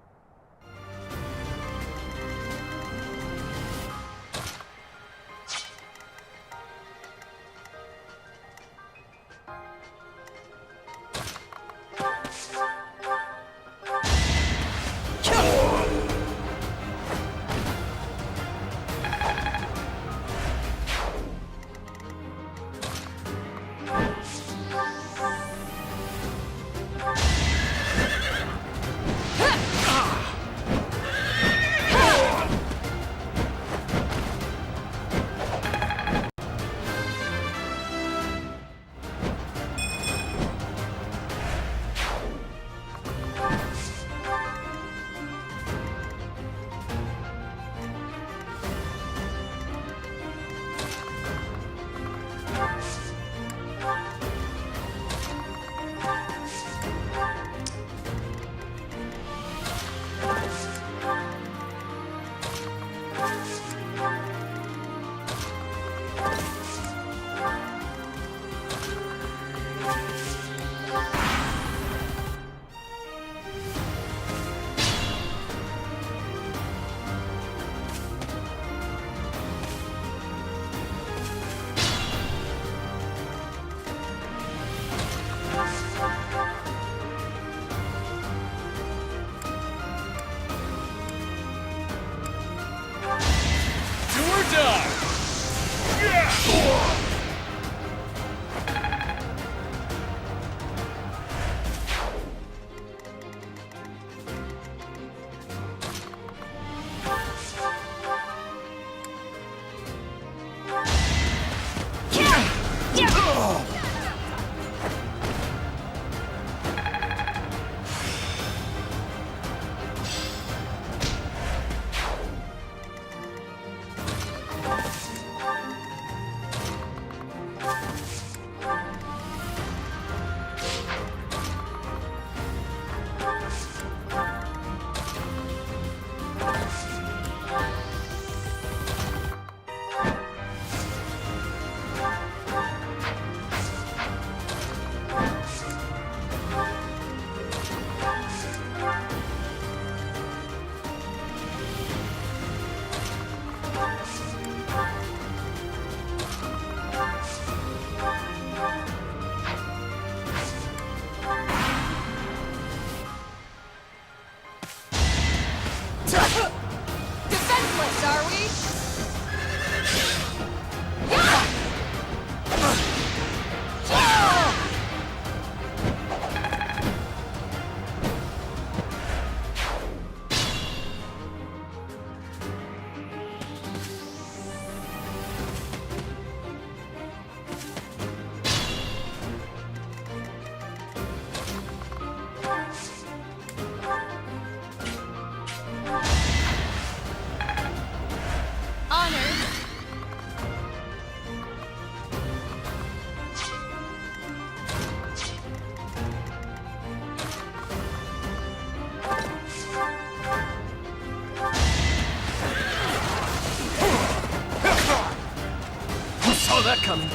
serious, are we? Who saw that coming?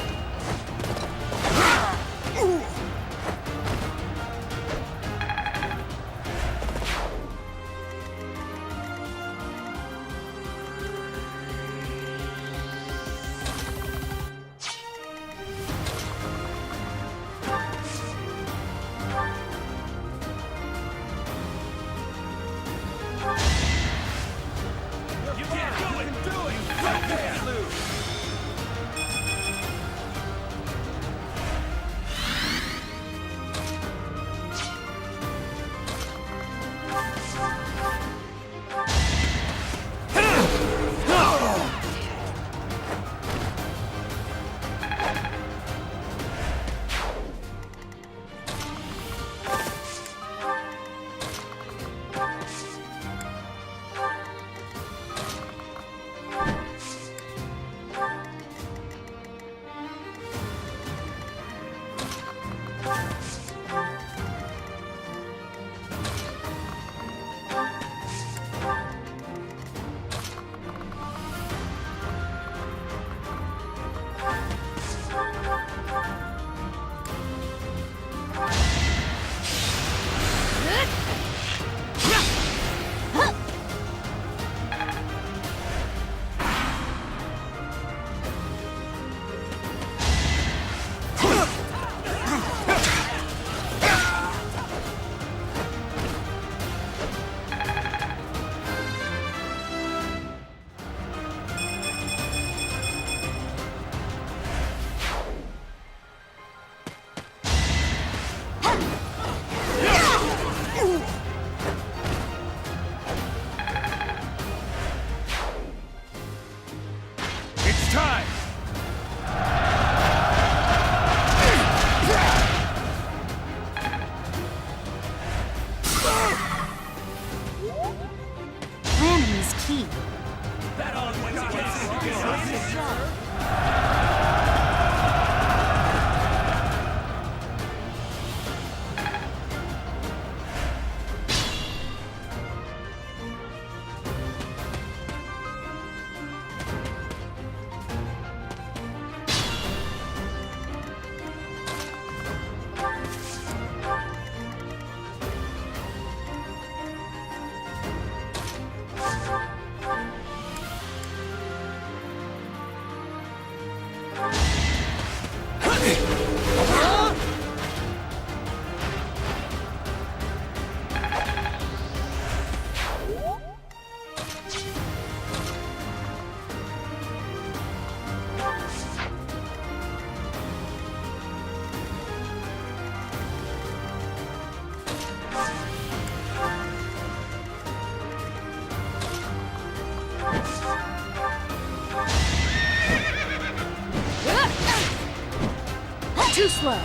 Too slow.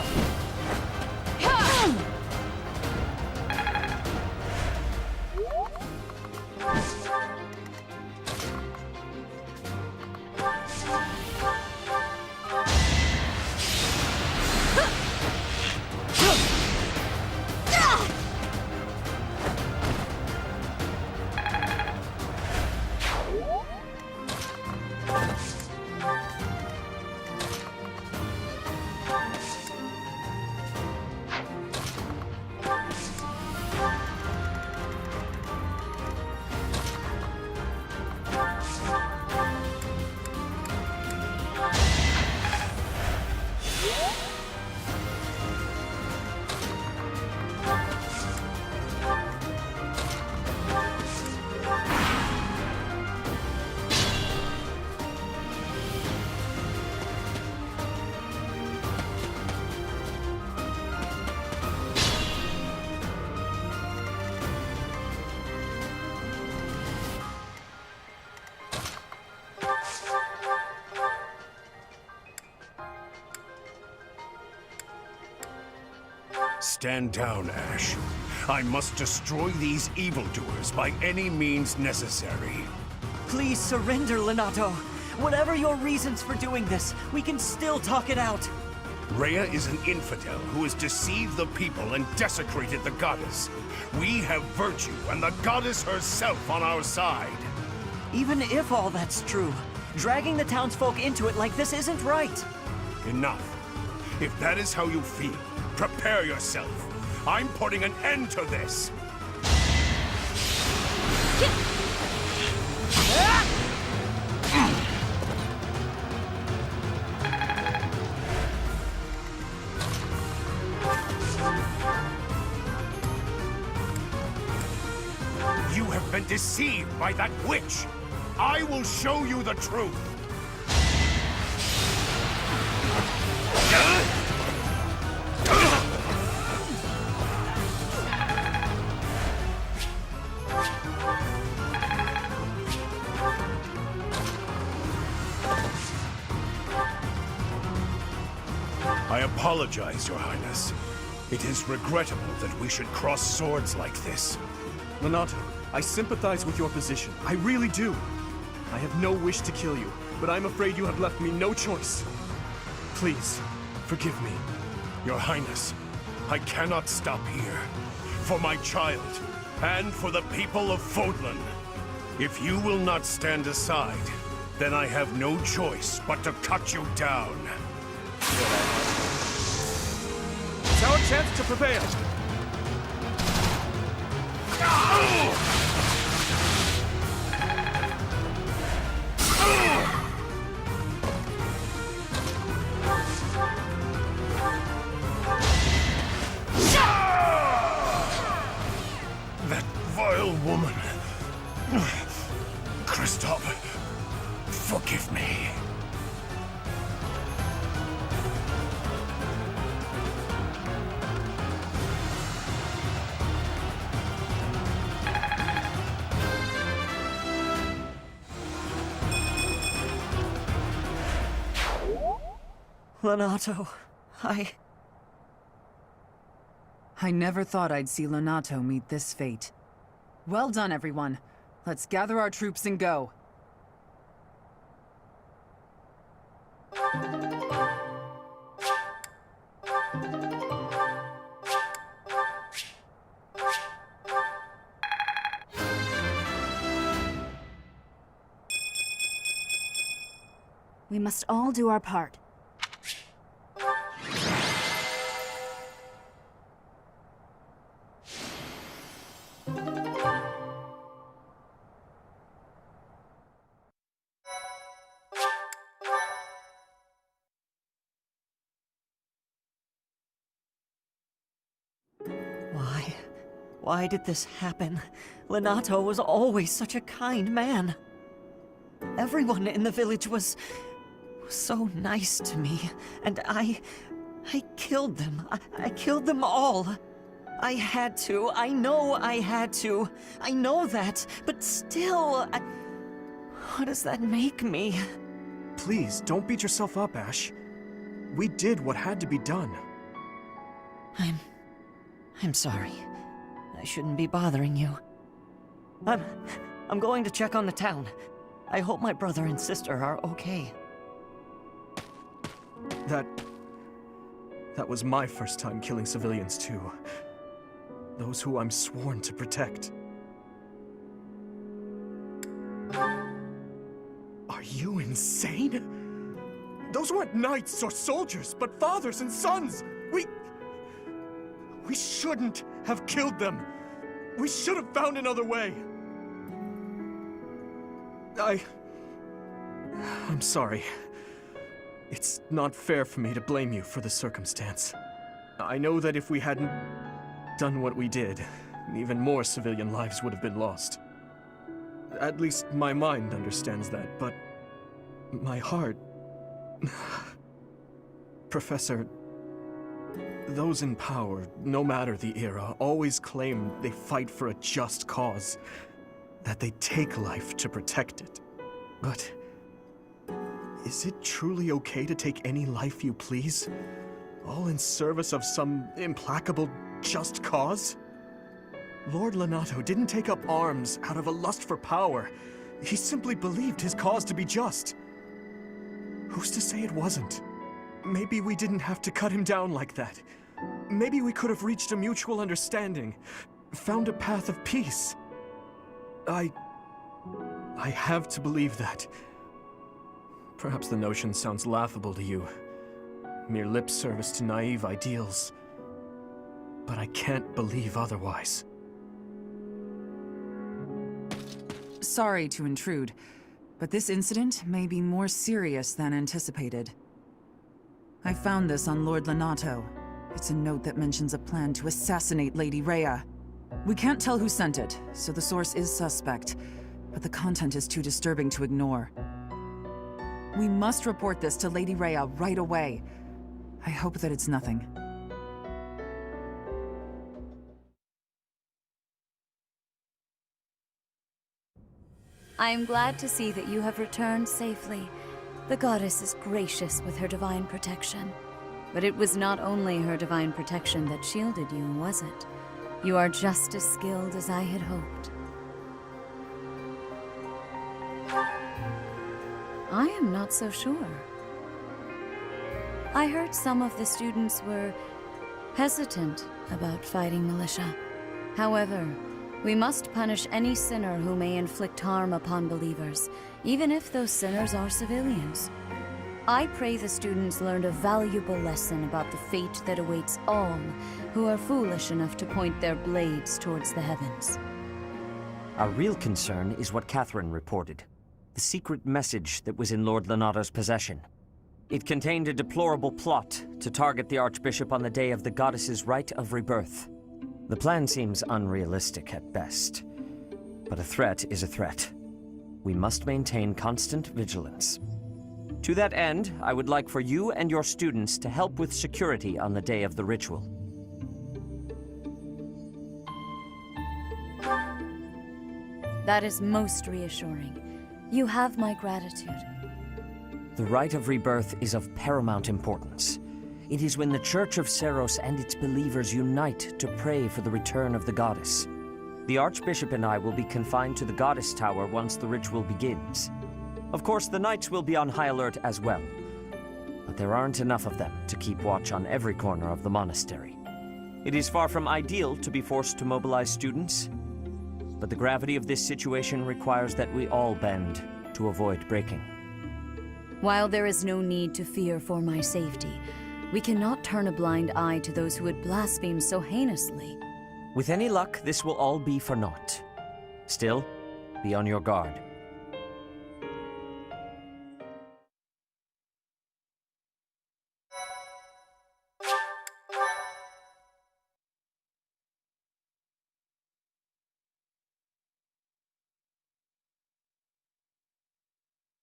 stand down, Ash. I must destroy these evildoers by any means necessary. Please surrender, Lenato. Whatever your reasons for doing this, we can still talk it out. Rhea is an infidel who has deceived the people and desecrated the goddess. We have virtue and the goddess herself on our side. Even if all that's true, dragging the townsfolk into it like this isn't right. Enough. If that is how you feel, prepare yourself. I'm putting an end to this. You have been deceived by that witch. I will show you the truth. I apologize, Your Highness. It is regrettable that we should cross swords like this. Lenato, I sympathize with your position. I really do. I have no wish to kill you, but I'm afraid you have left me no choice. Please, forgive me. Your Highness, I cannot stop here. For my child, and for the people of Fodlan. If you will not stand aside, then I have no choice but to cut you down. It's our chance to prevail. That vile woman. Kristoff, forgive me. Lenato, I never thought I'd see Lenato meet this fate. Well done, everyone. Let's gather our troops and go. We must all do our part. Why did this happen? Lenato was always such a kind man. Everyone in the village was so nice to me, and I killed them. I killed them all. I had to. I know I had to. I know that, but still, what does that make me? Please, don't beat yourself up, Ash. We did what had to be done. I'm sorry. I shouldn't be bothering you. I'm going to check on the town. I hope my brother and sister are okay. That was my first time killing civilians, too. Those who I'm sworn to protect. Are you insane? Those weren't knights or soldiers, but fathers and sons! We shouldn't have killed them! We should have found another way! I'm sorry. It's not fair for me to blame you for the circumstance. I know that if we hadn't done what we did, even more civilian lives would have been lost. At least my mind understands that, but my heart... Professor, those in power, no matter the era, always claim they fight for a just cause, that they take life to protect it. But is it truly okay to take any life you please? All in service of some implacable, just cause? Lord Lenato didn't take up arms out of a lust for power. He simply believed his cause to be just. Who's to say it wasn't? Maybe we didn't have to cut him down like that. Maybe we could have reached a mutual understanding, found a path of peace. I have to believe that. Perhaps the notion sounds laughable to you. Mere lip service to naive ideals. But I can't believe otherwise. Sorry to intrude, but this incident may be more serious than anticipated. I found this on Lord Lenato. It's a note that mentions a plan to assassinate Lady Rhea. We can't tell who sent it, so the source is suspect, but the content is too disturbing to ignore. We must report this to Lady Rhea right away. I hope that it's nothing. I am glad to see that you have returned safely. The goddess is gracious with her divine protection. But it was not only her divine protection that shielded you, was it? You are just as skilled as I had hoped. I am not so sure. I heard some of the students were hesitant about fighting militia. However, we must punish any sinner who may inflict harm upon believers, even if those sinners are civilians. I pray the students learned a valuable lesson about the fate that awaits all who are foolish enough to point their blades towards the heavens. Our real concern is what Catherine reported. The secret message that was in Lord Lenato's possession. It contained a deplorable plot to target the Archbishop on the day of the goddess's rite of rebirth. The plan seems unrealistic at best, but a threat is a threat. We must maintain constant vigilance. To that end, I would like for you and your students to help with security on the day of the ritual. That is most reassuring. You have my gratitude. The rite of rebirth is of paramount importance. It is when the Church of Seros and its believers unite to pray for the return of the goddess. The Archbishop and I will be confined to the Goddess Tower once the ritual begins. Of course, the Knights will be on high alert as well, but there aren't enough of them to keep watch on every corner of the monastery. It is far from ideal to be forced to mobilize students, but the gravity of this situation requires that we all bend to avoid breaking. While there is no need to fear for my safety, we cannot turn a blind eye to those who would blaspheme so heinously. With any luck, this will all be for naught. Still, be on your guard.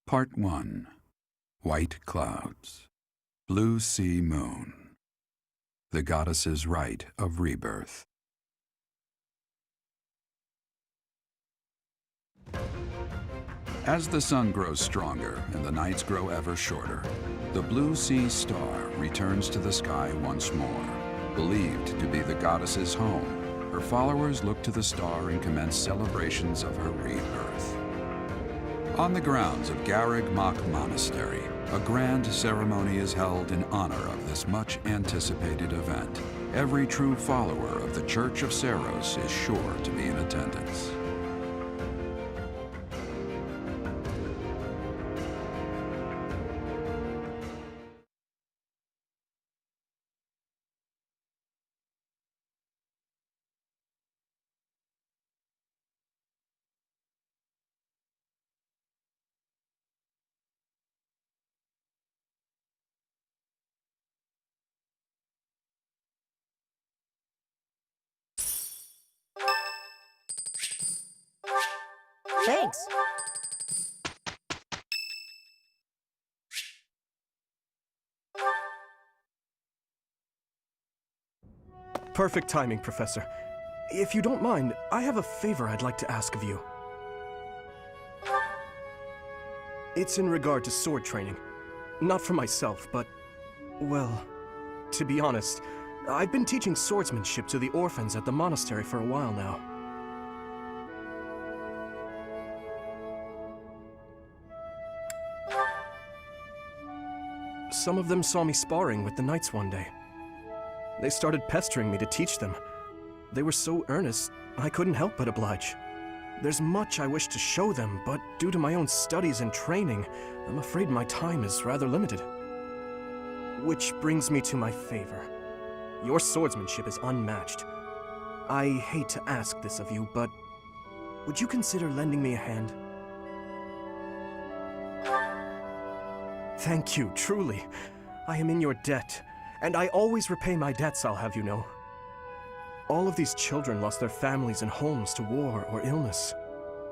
Part 1. White Clouds. Blue Sea Moon. The Goddess's Rite of Rebirth. As the sun grows stronger and the nights grow ever shorter, the Blue Sea Star returns to the sky once more. Believed to be the goddess's home, her followers look to the star and commence celebrations of her rebirth. On the grounds of Garreg Mach Monastery, a grand ceremony is held in honor of this much-anticipated event. Every true follower of the Church of Seros is sure to be in attendance. Thanks. Perfect timing, Professor. If you don't mind, I have a favor I'd like to ask of you. It's in regard to sword training. Not for myself, but, well, To be honest, I've been teaching swordsmanship to the orphans at the monastery for a while now. Some of them saw me sparring with the knights one day. They started pestering me to teach them. They were so earnest, I couldn't help but oblige. There's much I wish to show them, but due to my own studies and training, I'm afraid my time is rather limited. Which brings me to my favor. Your swordsmanship is unmatched. I hate to ask this of you, but would you consider lending me a hand? Thank you, truly. I am in your debt, and I always repay my debts, I'll have you know. All of these children lost their families and homes to war or illness.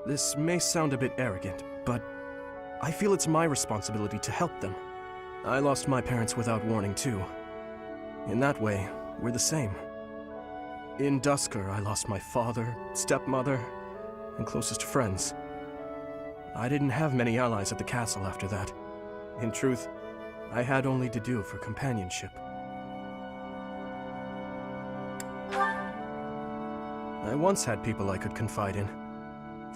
This may sound a bit arrogant, but I feel it's my responsibility to help them. I lost my parents without warning, too. In that way, we're the same. In Dusker, I lost my father, stepmother, and closest friends. I didn't have many allies at the castle after that. In truth, I had only to do for companionship. I once had people I could confide in.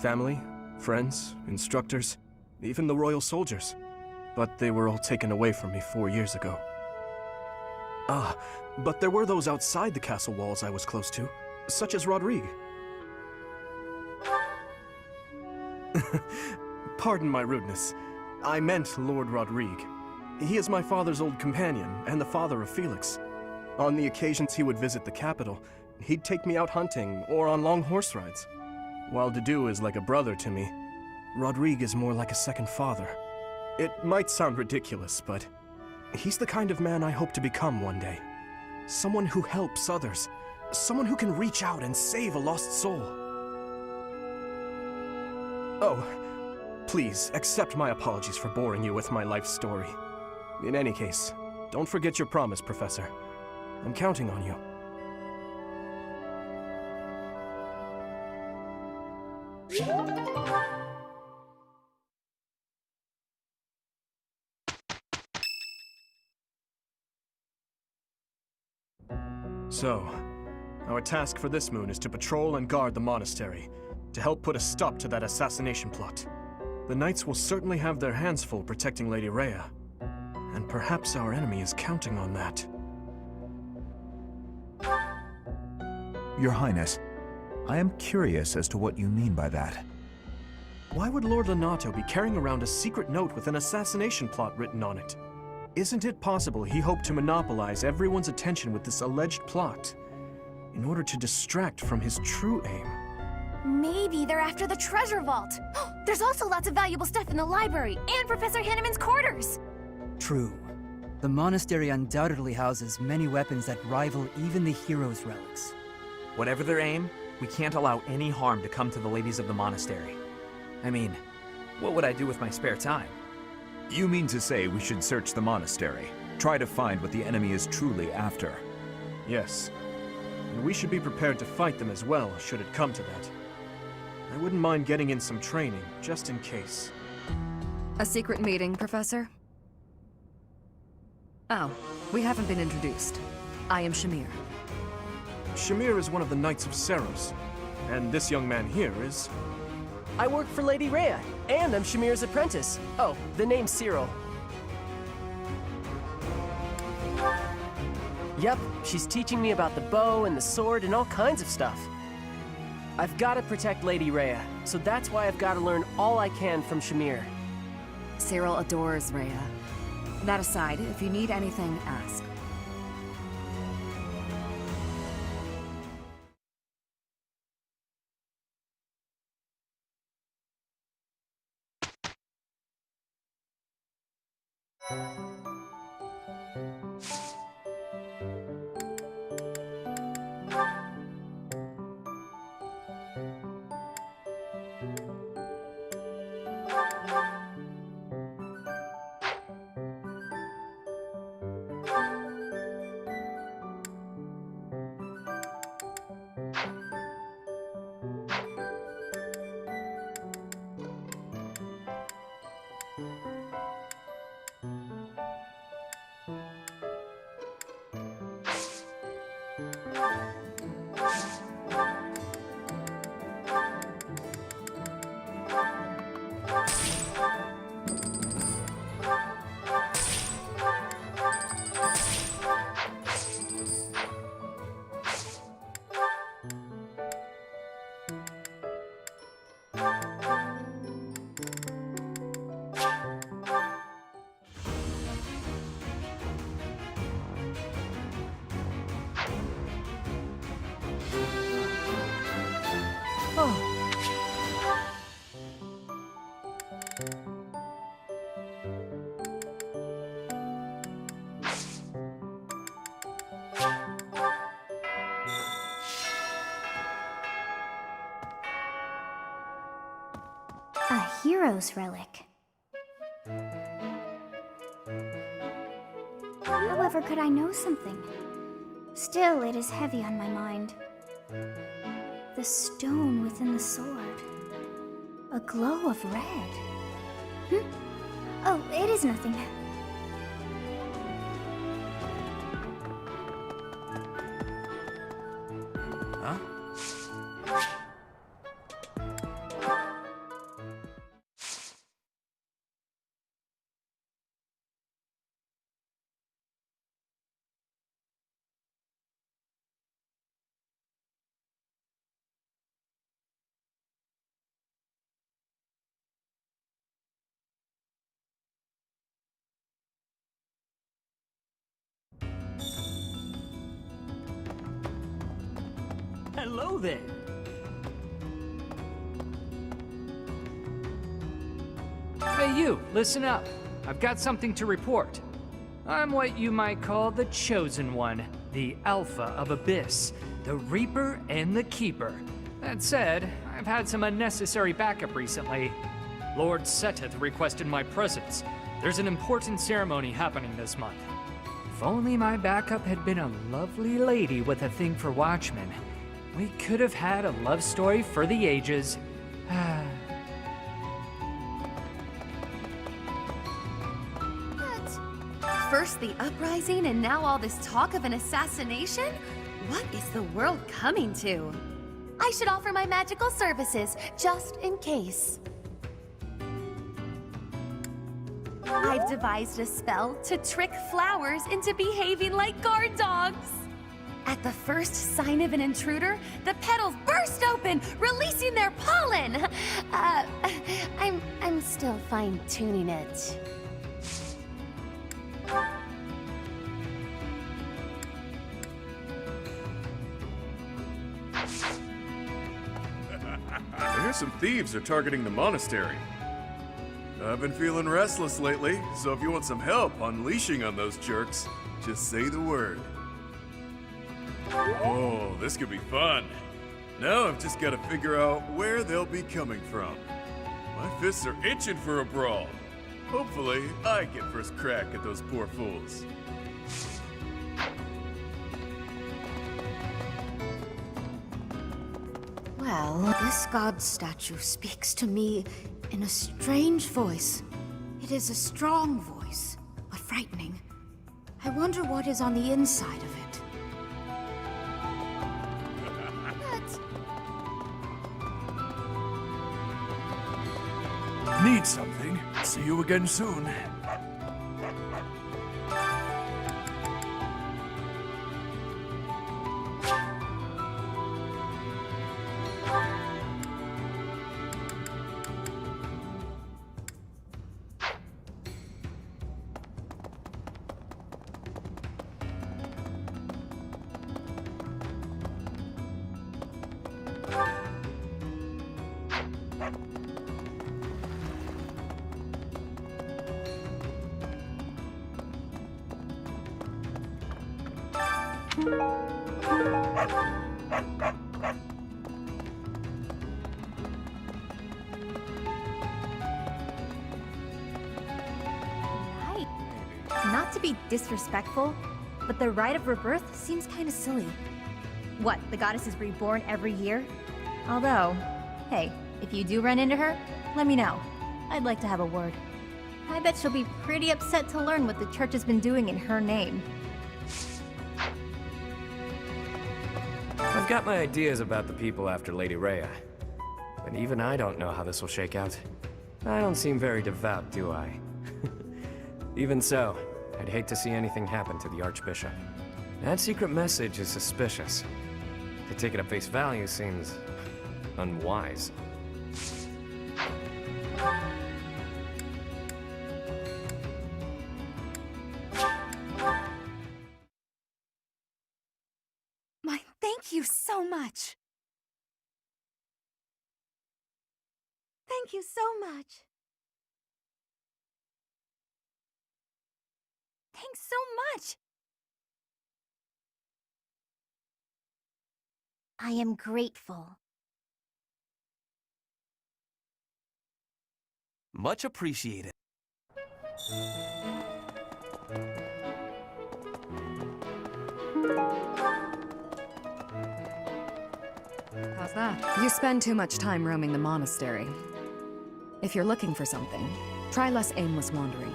Family, friends, instructors, even the royal soldiers. But they were all taken away from me 4 years ago. Ah, but there were those outside the castle walls I was close to, such as Rodrigue. Pardon my rudeness. I meant Lord Rodrigue. He is my father's old companion, and the father of Felix. On the occasions he would visit the capital, he'd take me out hunting or on long horse rides. While Dedu is like a brother to me, Rodrigue is more like a second father. It might sound ridiculous, but he's the kind of man I hope to become one day. Someone who helps others. Someone who can reach out and save a lost soul. Oh, please accept my apologies for boring you with my life story. In any case, don't forget your promise, Professor. I'm counting on you. So, our task for this moon is to patrol and guard the monastery, to help put a stop to that assassination plot. The knights will certainly have their hands full protecting Lady Rhea, and perhaps our enemy is counting on that. Your Highness, I am curious as to what you mean by that. Why would Lord Lonato be carrying around a secret note with an assassination plot written on it? Isn't it possible he hoped to monopolize everyone's attention with this alleged plot in order to distract from his true aim? Maybe they're after the treasure vault. There's also lots of valuable stuff in the library and Professor Hanneman's quarters. True. The monastery undoubtedly houses many weapons that rival even the hero's relics. Whatever their aim, we can't allow any harm to come to the ladies of the monastery. I mean, what would I do with my spare time? You mean to say we should search the monastery, try to find what the enemy is truly after? Yes. And we should be prepared to fight them as well, should it come to that. I wouldn't mind getting in some training, just in case. A secret meeting, Professor? Oh, we haven't been introduced. I am Shamir. Shamir is one of the Knights of Seros, and this young man here is... I work for Lady Rhea, and I'm Shamir's apprentice. Oh, the name's Cyril. Yep, she's teaching me about the bow and the sword and all kinds of stuff. I've got to protect Lady Rhea, so that's why I've got to learn all I can from Shamir. Cyril adores Rhea. That aside, if you need anything, ask. Seros relic. However could I know something? Still, it is heavy on my mind. The stone within the sword. A glow of red. Oh, it is nothing. Huh? Hello there. Hey you, listen up. I've got something to report. I'm what you might call the Chosen One, the Alpha of Abyss, the Reaper and the Keeper. That said, I've had some unnecessary backup recently. Lord Seteth requested my presence. There's an important ceremony happening this month. If only my backup had been a lovely lady with a thing for watchmen, we could have had a love story for the ages. First the uprising and now all this talk of an assassination? What is the world coming to? I should offer my magical services, just in case. I've devised a spell to trick flowers into behaving like guard dogs. At the first sign of an intruder, the petals burst open, releasing their pollen. I'm still fine-tuning it. I hear some thieves are targeting the monastery. I've been feeling restless lately, so if you want some help unleashing on those jerks, just say the word. Oh, this could be fun. Now I've just got to figure out where they'll be coming from. My fists are itching for a brawl. Hopefully, I get first crack at those poor fools. Well, this god statue speaks to me in a strange voice. It is a strong voice, but frightening. I wonder what is on the inside of it. Need something? See you again soon. Not to be disrespectful, but the rite of rebirth seems kind of silly. What, the goddess is reborn every year? Although, hey, if you do run into her, let me know. I'd like to have a word. I bet she'll be pretty upset to learn what the church has been doing in her name. I've got my ideas about the people after Lady Rhea, but even I don't know how this will shake out. I don't seem very devout, do I? Even so, I'd hate to see anything happen to the Archbishop. That secret message is suspicious. To take it at face value seems unwise. Thank you so much. Thank you so much. Thanks so much. I am grateful. Much appreciated. How's that? You spend too much time roaming the monastery. If you're looking for something, try less aimless wandering.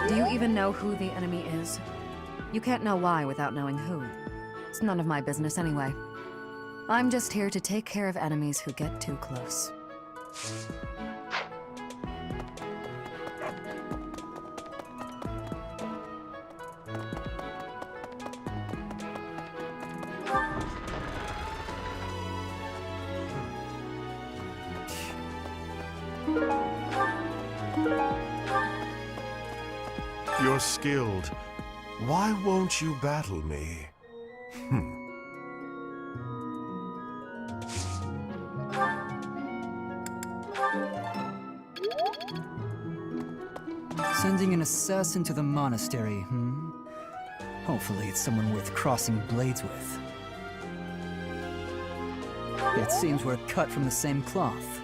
Do you even know who the enemy is? You can't know why without knowing who. It's none of my business anyway. I'm just here to take care of enemies who get too close. You're skilled. Why won't you battle me? Sending an assassin to the monastery, Hopefully it's someone worth crossing blades with. It seems we're cut from the same cloth.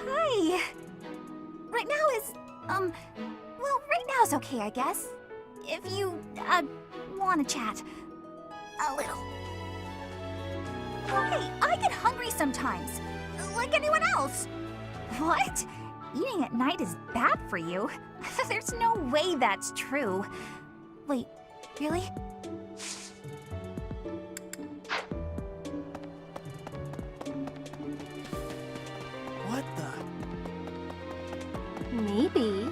Hi. Right now is, well, right now is okay, I guess. If you, want to chat. A little. Hey, I get hungry sometimes. Like anyone else. What? Eating at night is bad for you? There's no way that's true. Wait, really? What the? Maybe.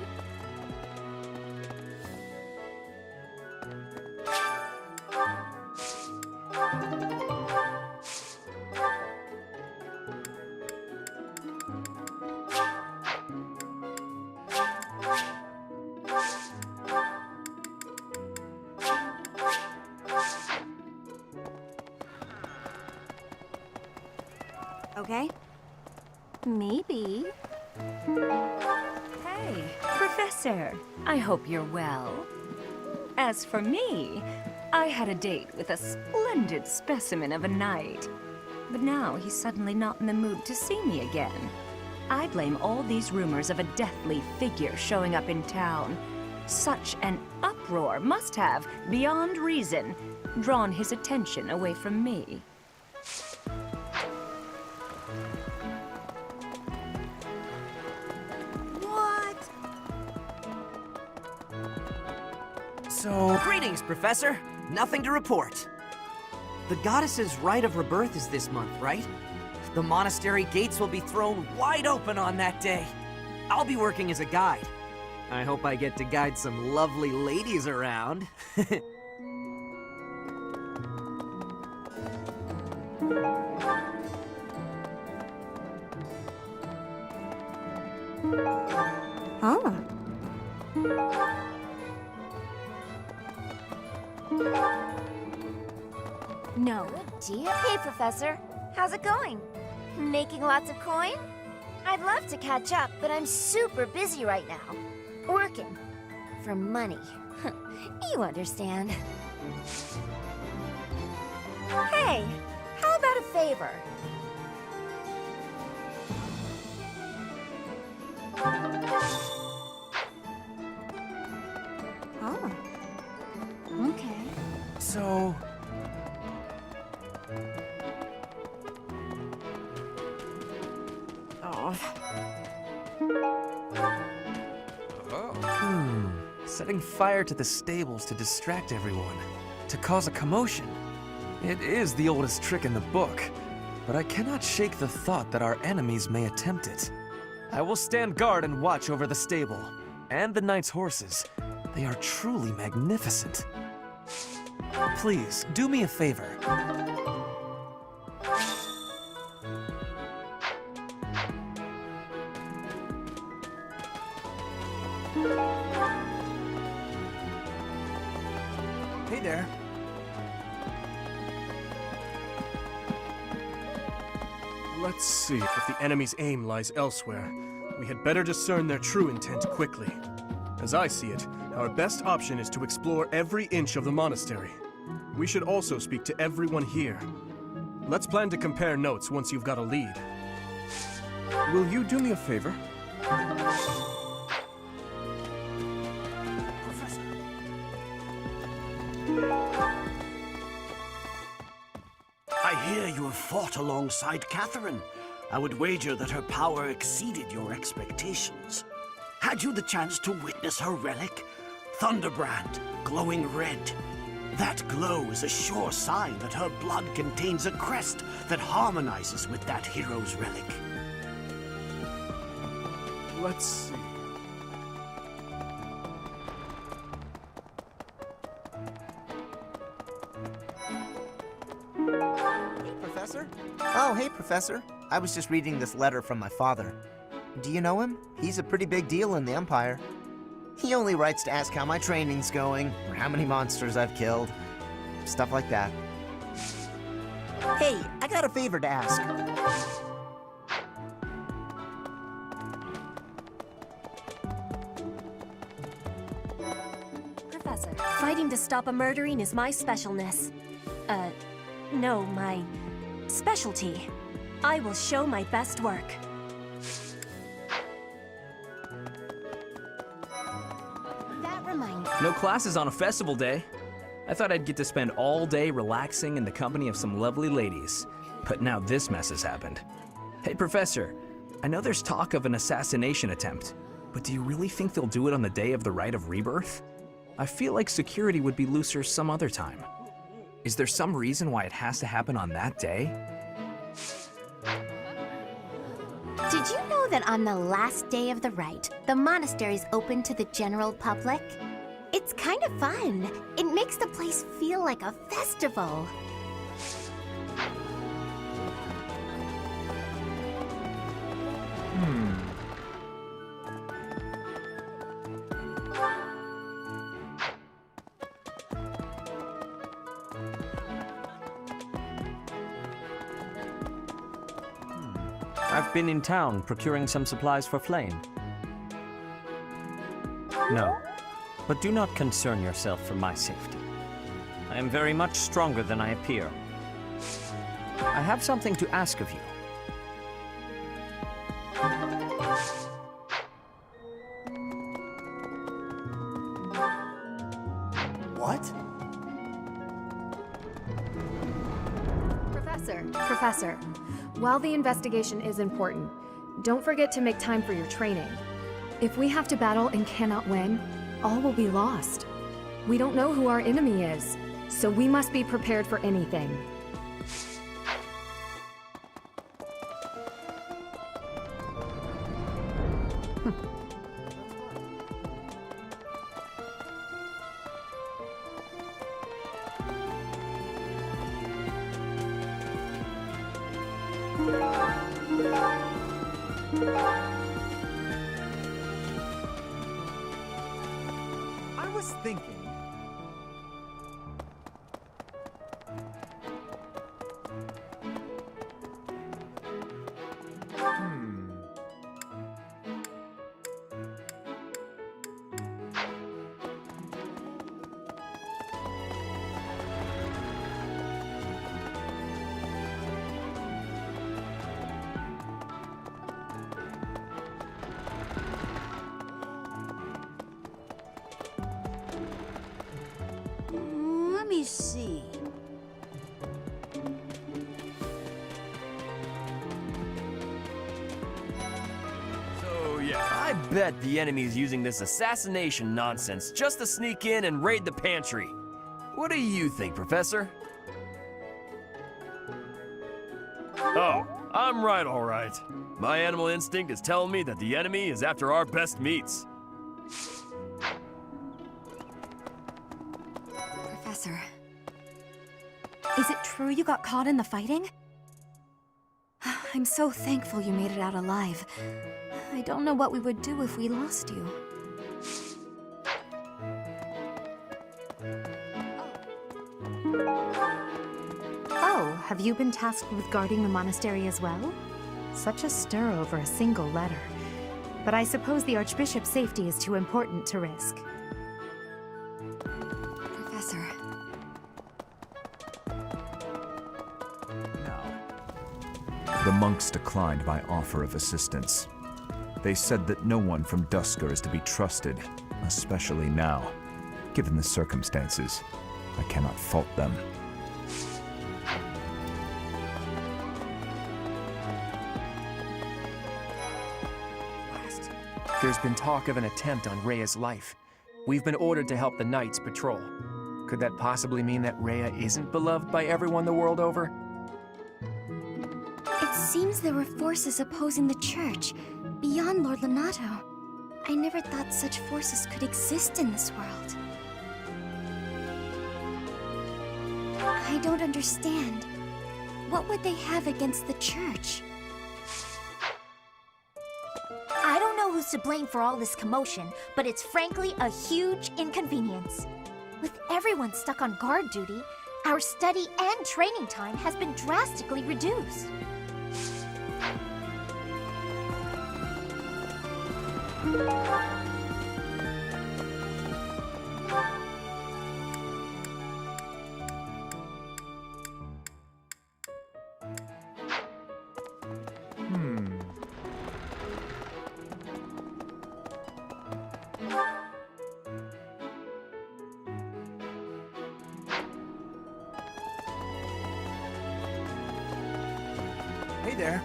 Okay? Maybe. Hey, Professor. I hope you're well. As for me, I had a date with a splendid specimen of a knight. But now he's suddenly not in the mood to see me again. I blame all these rumors of a deathly figure showing up in town. Such an uproar must have, beyond reason, drawn his attention away from me. So, greetings, Professor. Nothing to report. The goddess's rite of rebirth is this month, right? The monastery gates will be thrown wide open on that day. I'll be working as a guide. I hope I get to guide some lovely ladies around. Oh. No. Dear. Hey, Professor. How's it going? Making lots of coin? I'd love to catch up, but I'm super busy right now. Working. For money. You understand. Hey, how about a favor? Oh. Okay. So... Setting fire to the stables to distract everyone, to cause a commotion. It is the oldest trick in the book, but I cannot shake the thought that our enemies may attempt it. I will stand guard and watch over the stable, and the knight's horses. They are truly magnificent. Please, do me a favor. Hey there. Let's see. If the enemy's aim lies elsewhere, we had better discern their true intent quickly. As I see it, our best option is to explore every inch of the monastery. We should also speak to everyone here. Let's plan to compare notes once you've got a lead. Will you do me a favor? I hear you have fought alongside Catherine. I would wager that her power exceeded your expectations. Had you the chance to witness her relic? Thunderbrand, glowing red. That glow is a sure sign that her blood contains a crest that harmonizes with that hero's relic. Let's see. Professor? Oh, hey, Professor. I was just reading this letter from my father. Do you know him? He's a pretty big deal in the Empire. He only writes to ask how my training's going, or how many monsters I've killed. Stuff like that. Hey, I got a favor to ask. Professor, fighting to stop a murdering is my specialness. No, my specialty. I will show my best work. That reminds No classes on a festival day. I thought I'd get to spend all day relaxing in the company of some lovely ladies. But now this mess has happened. Hey, Professor, I know there's talk of an assassination attempt, but do you really think they'll do it on the day of the Rite of Rebirth? I feel like security would be looser some other time. Is there some reason why it has to happen on that day? Did you know that on the last day of the rite, the monastery's open to the general public? It's kind of fun. It makes the place feel like a festival. I've been in town procuring some supplies for Flame. No, but do not concern yourself for my safety. I am very much stronger than I appear. I have something to ask of you. What? Professor, while the investigation is important, don't forget to make time for your training. If we have to battle and cannot win, all will be lost. We don't know who our enemy is, so we must be prepared for anything. I was thinking. Let me see. So yeah, I bet the enemy's using this assassination nonsense just to sneak in and raid the pantry. What do you think, Professor? Oh, I'm right, all right. My animal instinct is telling me that the enemy is after our best meats. Professor, is it true you got caught in the fighting? I'm so thankful you made it out alive. I don't know what we would do if we lost you. have you been tasked with guarding the monastery as well? Such a stir over a single letter. But I suppose the Archbishop's safety is too important to risk. Professor. The monks declined my offer of assistance. They said that no one from Dusker is to be trusted, especially now. Given the circumstances, I cannot fault them. There's been talk of an attempt on Rhea's life. We've been ordered to help the Knights patrol. Could that possibly mean that Rhea isn't beloved by everyone the world over? It seems there were forces opposing the church, beyond Lord Lonato. I never thought such forces could exist in this world. I don't understand. What would they have against the church? I don't know who's to blame for all this commotion, but it's frankly a huge inconvenience. With everyone stuck on guard duty, our study and training time has been drastically reduced. Hey there.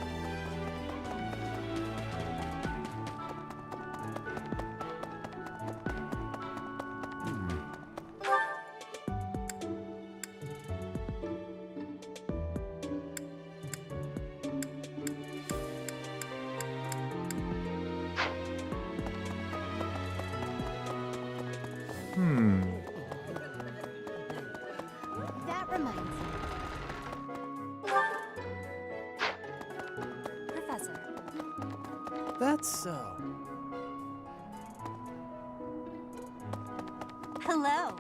That reminds me. Professor. That's so. Hello.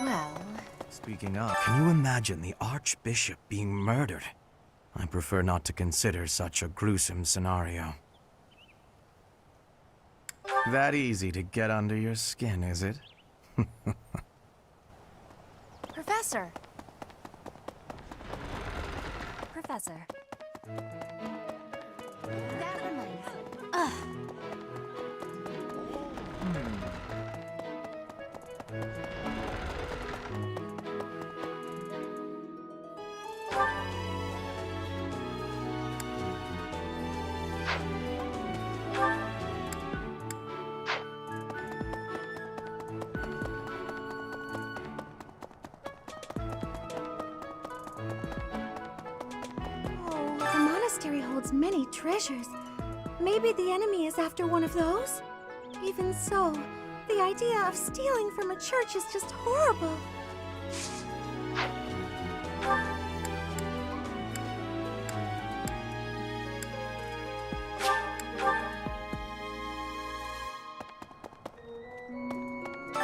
Well... Speaking of, can you imagine the Archbishop being murdered? I prefer not to consider such a gruesome scenario. That easy to get under your skin, is it? Professor. Professor. That reminds me. Ugh. The monastery holds many treasures. Maybe the enemy is after one of those? Even so, the idea of stealing from a church is just horrible.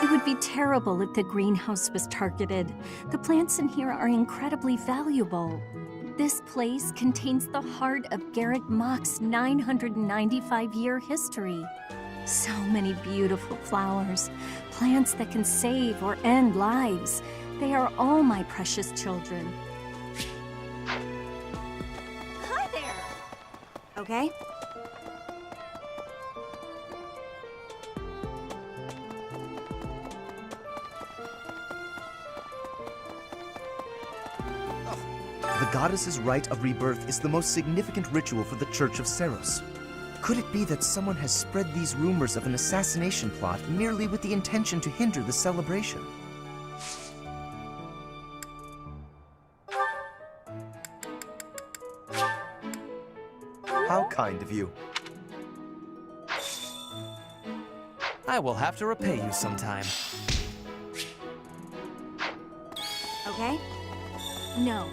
It would be terrible if the greenhouse was targeted. The plants in here are incredibly valuable. This place contains the heart of Garrick Mock's 995-year history. So many beautiful flowers, plants that can save or end lives. They are all my precious children. Hi there! Okay. The goddess's rite of rebirth is the most significant ritual for the Church of Seros. Could it be that someone has spread these rumors of an assassination plot merely with the intention to hinder the celebration? How kind of you. I will have to repay you sometime. Okay? No.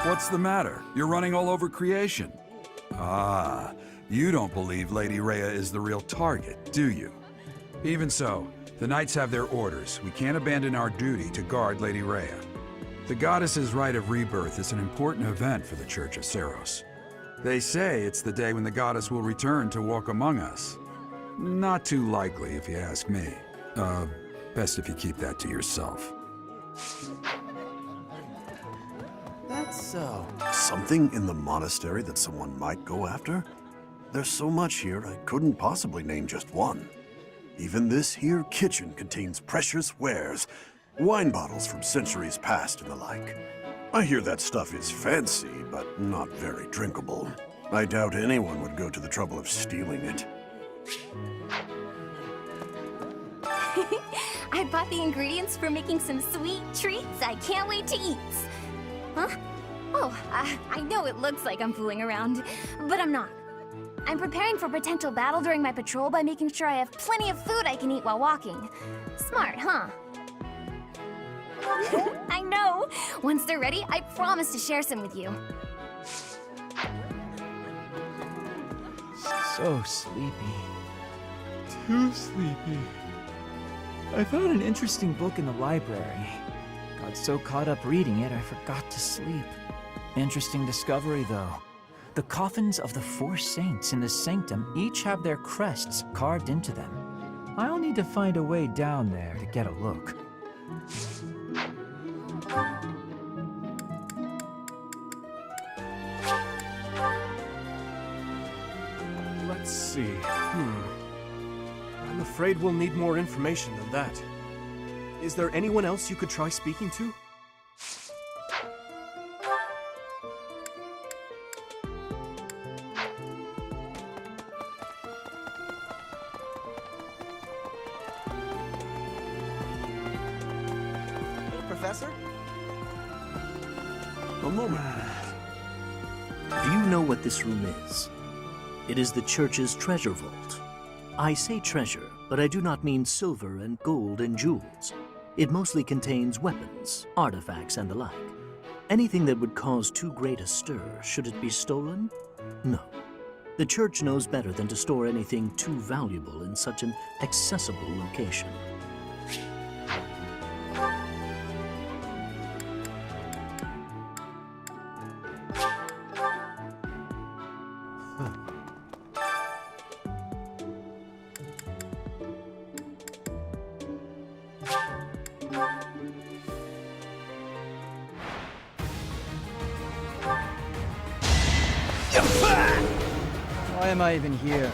What's the matter? You're running all over creation. Ah, You don't believe Lady Rhea is the real target, do you? Even so, the Knights have their orders. We can't abandon our duty to guard Lady Rhea. The Goddess's Rite of Rebirth is an important event for the Church of Seros. They say it's the day when the Goddess will return to walk among us. Not too likely, if you ask me. Best if you keep that to yourself. That's so. Something in the monastery that someone might go after? There's so much here, I couldn't possibly name just one. Even this here kitchen contains precious wares, wine bottles from centuries past and the like. I hear that stuff is fancy, but not very drinkable. I doubt anyone would go to the trouble of stealing it. I bought the ingredients for making some sweet treats I can't wait to eat. Huh? Oh, I know it looks like I'm fooling around, but I'm not. I'm preparing for potential battle during my patrol by making sure I have plenty of food I can eat while walking. Smart, huh? I know! Once they're ready, I promise to share some with you. So sleepy. Too sleepy. I found an interesting book in the library. Got so caught up reading it, I forgot to sleep. Interesting discovery, though. The coffins of the 4 saints in the sanctum each have their crests carved into them. I'll need to find a way down there to get a look. Let's see. I'm afraid we'll need more information than that. Is there anyone else you could try speaking to? Professor? A moment. Do you know what this room is? It is the church's treasure vault. I say treasure, but I do not mean silver and gold and jewels. It mostly contains weapons, artifacts, and the like. Anything that would cause too great a stir, should it be stolen? No. The church knows better than to store anything too valuable in such an accessible location. Why am I even here?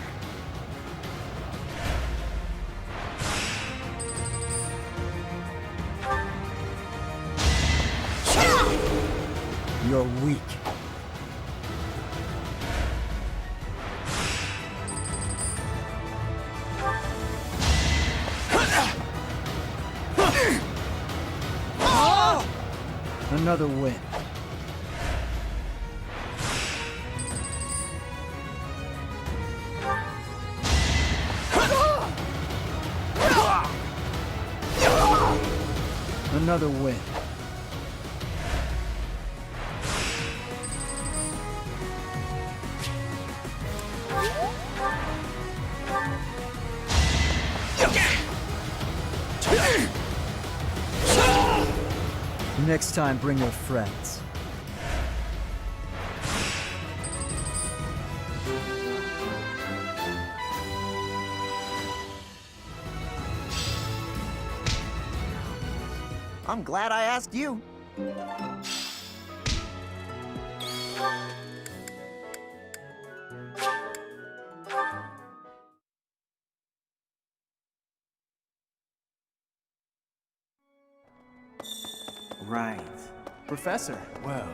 You're weak. Another win. Another win. Next time, bring your friends. I'm glad I asked you. Right. Professor. Well...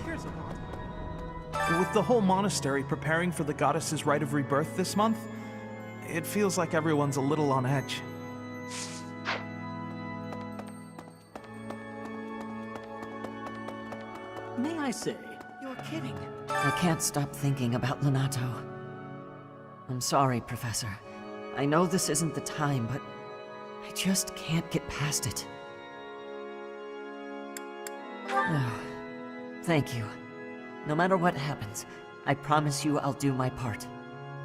Here's a thought. With the whole monastery preparing for the Goddess's Rite of Rebirth this month, it feels like everyone's a little on edge. May I say, you're kidding. I can't stop thinking about Lenato. I'm sorry, Professor. I know this isn't the time, but I just can't get past it. Thank you. No matter what happens, I promise you I'll do my part.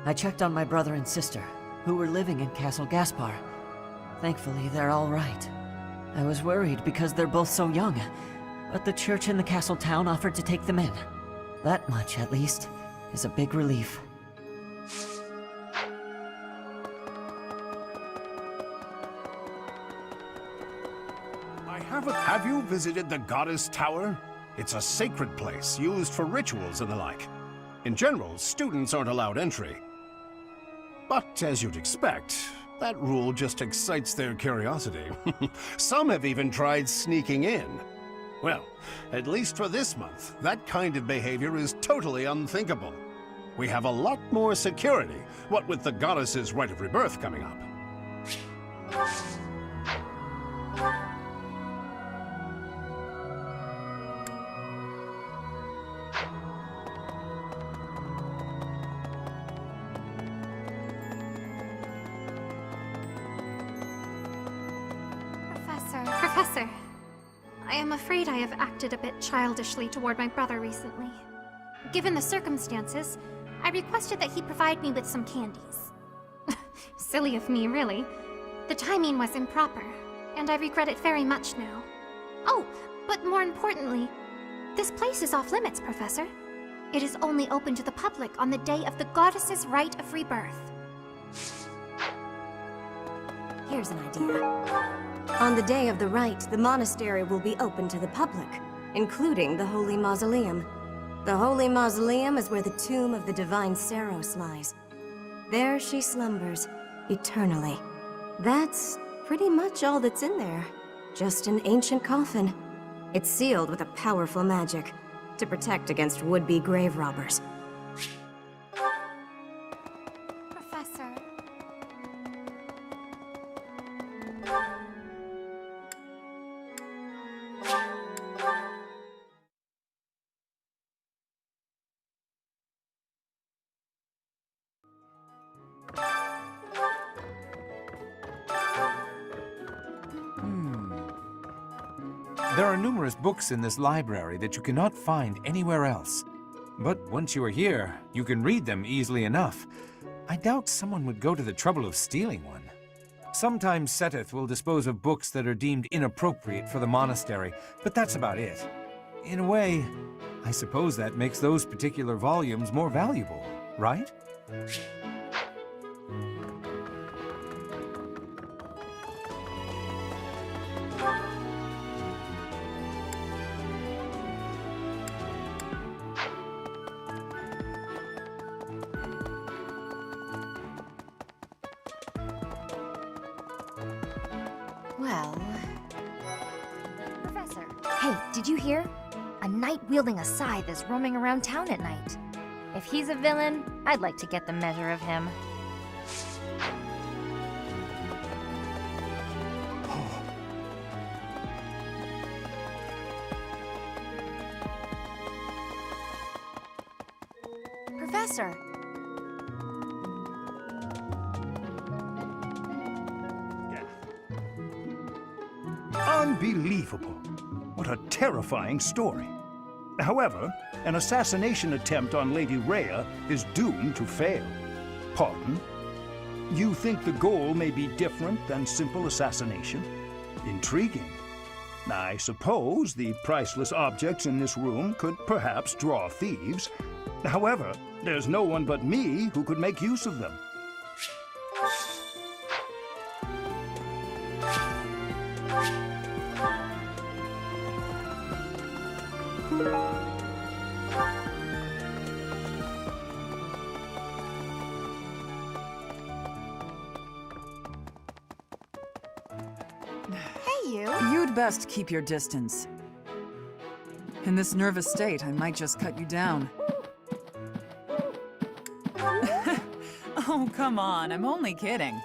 I checked on my brother and sister, who were living in Castle Gaspar. Thankfully, they're all right. I was worried because they're both so young, but the church in the castle town offered to take them in. That much, at least, is a big relief. Have you visited the Goddess Tower? It's a sacred place used for rituals and the like. In general, students aren't allowed entry. But as you'd expect, that rule just excites their curiosity. Some have even tried sneaking in. Well, at least for this month, that kind of behavior is totally unthinkable. We have a lot more security, what with the Goddess's Rite of Rebirth coming up. Professor, I am afraid I have acted a bit childishly toward my brother recently. Given the circumstances, I requested that he provide me with some candies. Silly of me, really. The timing was improper, and I regret it very much now. Oh, but more importantly, this place is off limits, Professor. It is only open to the public on the day of the Goddess's Rite of Rebirth. Here's an idea. On the day of the rite, the monastery will be open to the public, including the Holy Mausoleum. The Holy Mausoleum is where the tomb of the Divine Saros lies. There she slumbers, eternally. That's pretty much all that's in there. Just an ancient coffin. It's sealed with a powerful magic to protect against would-be grave robbers. Professor. There are numerous books in this library that you cannot find anywhere else. But once you are here, you can read them easily enough. I doubt someone would go to the trouble of stealing one. Sometimes Seteth will dispose of books that are deemed inappropriate for the monastery, but that's about it. In a way, I suppose that makes those particular volumes more valuable, right? Well... Professor. Hey, did you hear? A knight wielding a scythe is roaming around town at night. If he's a villain, I'd like to get the measure of him. Professor! Unbelievable. What a terrifying story. However, an assassination attempt on Lady Rhea is doomed to fail. Pardon? You think the goal may be different than simple assassination? Intriguing. I suppose the priceless objects in this room could perhaps draw thieves. However, there's no one but me who could make use of them. Hey, you! You'd best keep your distance. In this nervous state, I might just cut you down. Oh, come on, I'm only kidding.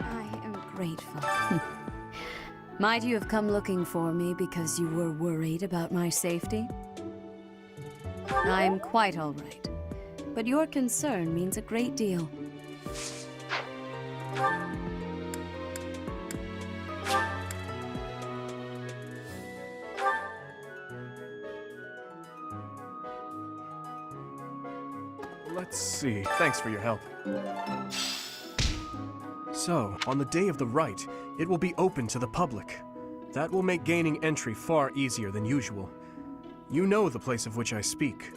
I am grateful. Might you have come looking for me because you were worried about my safety? I'm quite all right, but your concern means a great deal. Let's see. Thanks for your help. So, on the day of the rite, it will be open to the public. That will make gaining entry far easier than usual. You know the place of which I speak.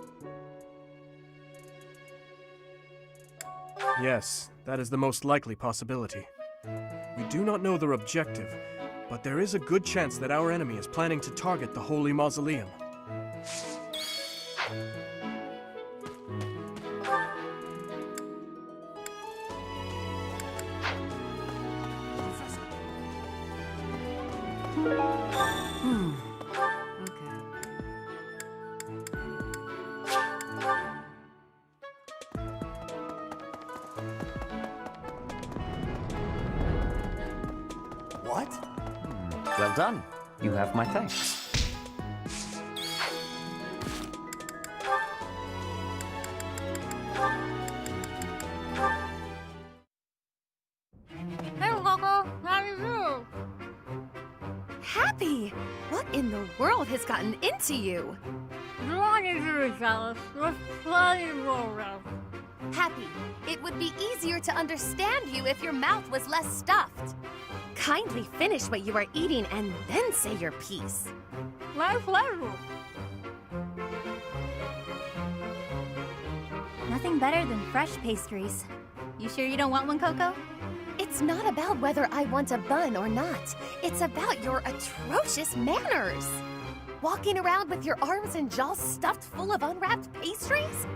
Yes, that is the most likely possibility. We do not know their objective, but there is a good chance that our enemy is planning to target the Holy Mausoleum. What? Well done. You have my thanks. Hey, Coco, how do you do? Happy! What in the world has gotten into you? You don't need to be jealous. There's plenty more around. Happy, it would be easier to understand you if your mouth was less stuffed. Kindly finish what you are eating and then say your piece. My pleasure. Nothing better than fresh pastries. You sure you don't want one, Coco? It's not about whether I want a bun or not. It's about your atrocious manners. Walking around with your arms and jaws stuffed full of unwrapped pastries?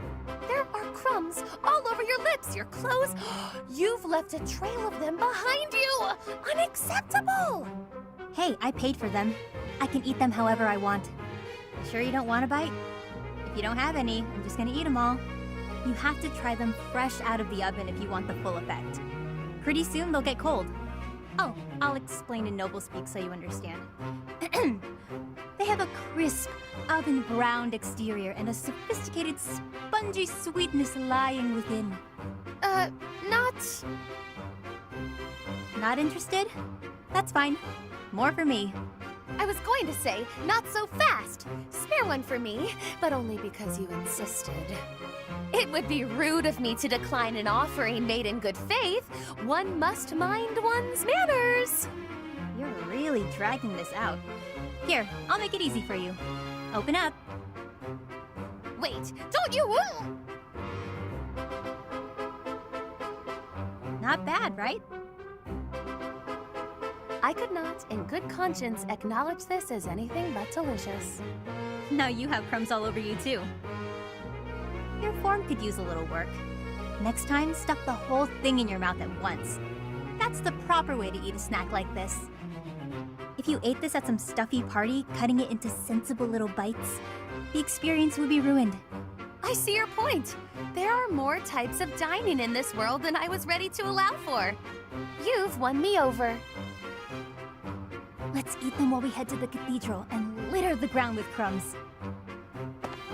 There are crumbs all over your lips, your clothes. You've left a trail of them behind you. Unacceptable! Hey, I paid for them. I can eat them however I want. You sure you don't want a bite? If you don't have any, I'm just gonna eat them all. You have to try them fresh out of the oven if you want the full effect. Pretty soon they'll get cold. Oh, I'll explain in noble speak so you understand. They have a crisp, oven-browned exterior and a sophisticated, spongy sweetness lying within. Not... Not interested? That's fine. More for me. I was going to say, not so fast. Spare one for me, but only because you insisted. It would be rude of me to decline an offering made in good faith. One must mind one's manners. You're really dragging this out. Here, I'll make it easy for you. Open up. Wait, don't you... Not bad, right? I could not, in good conscience, acknowledge this as anything but delicious. Now you have crumbs all over you, too. Your form could use a little work. Next time, stuff the whole thing in your mouth at once. That's the proper way to eat a snack like this. If you ate this at some stuffy party, cutting it into sensible little bites, the experience would be ruined. I see your point. There are more types of dining in this world than I was ready to allow for. You've won me over. Let's eat them while we head to the cathedral and litter the ground with crumbs.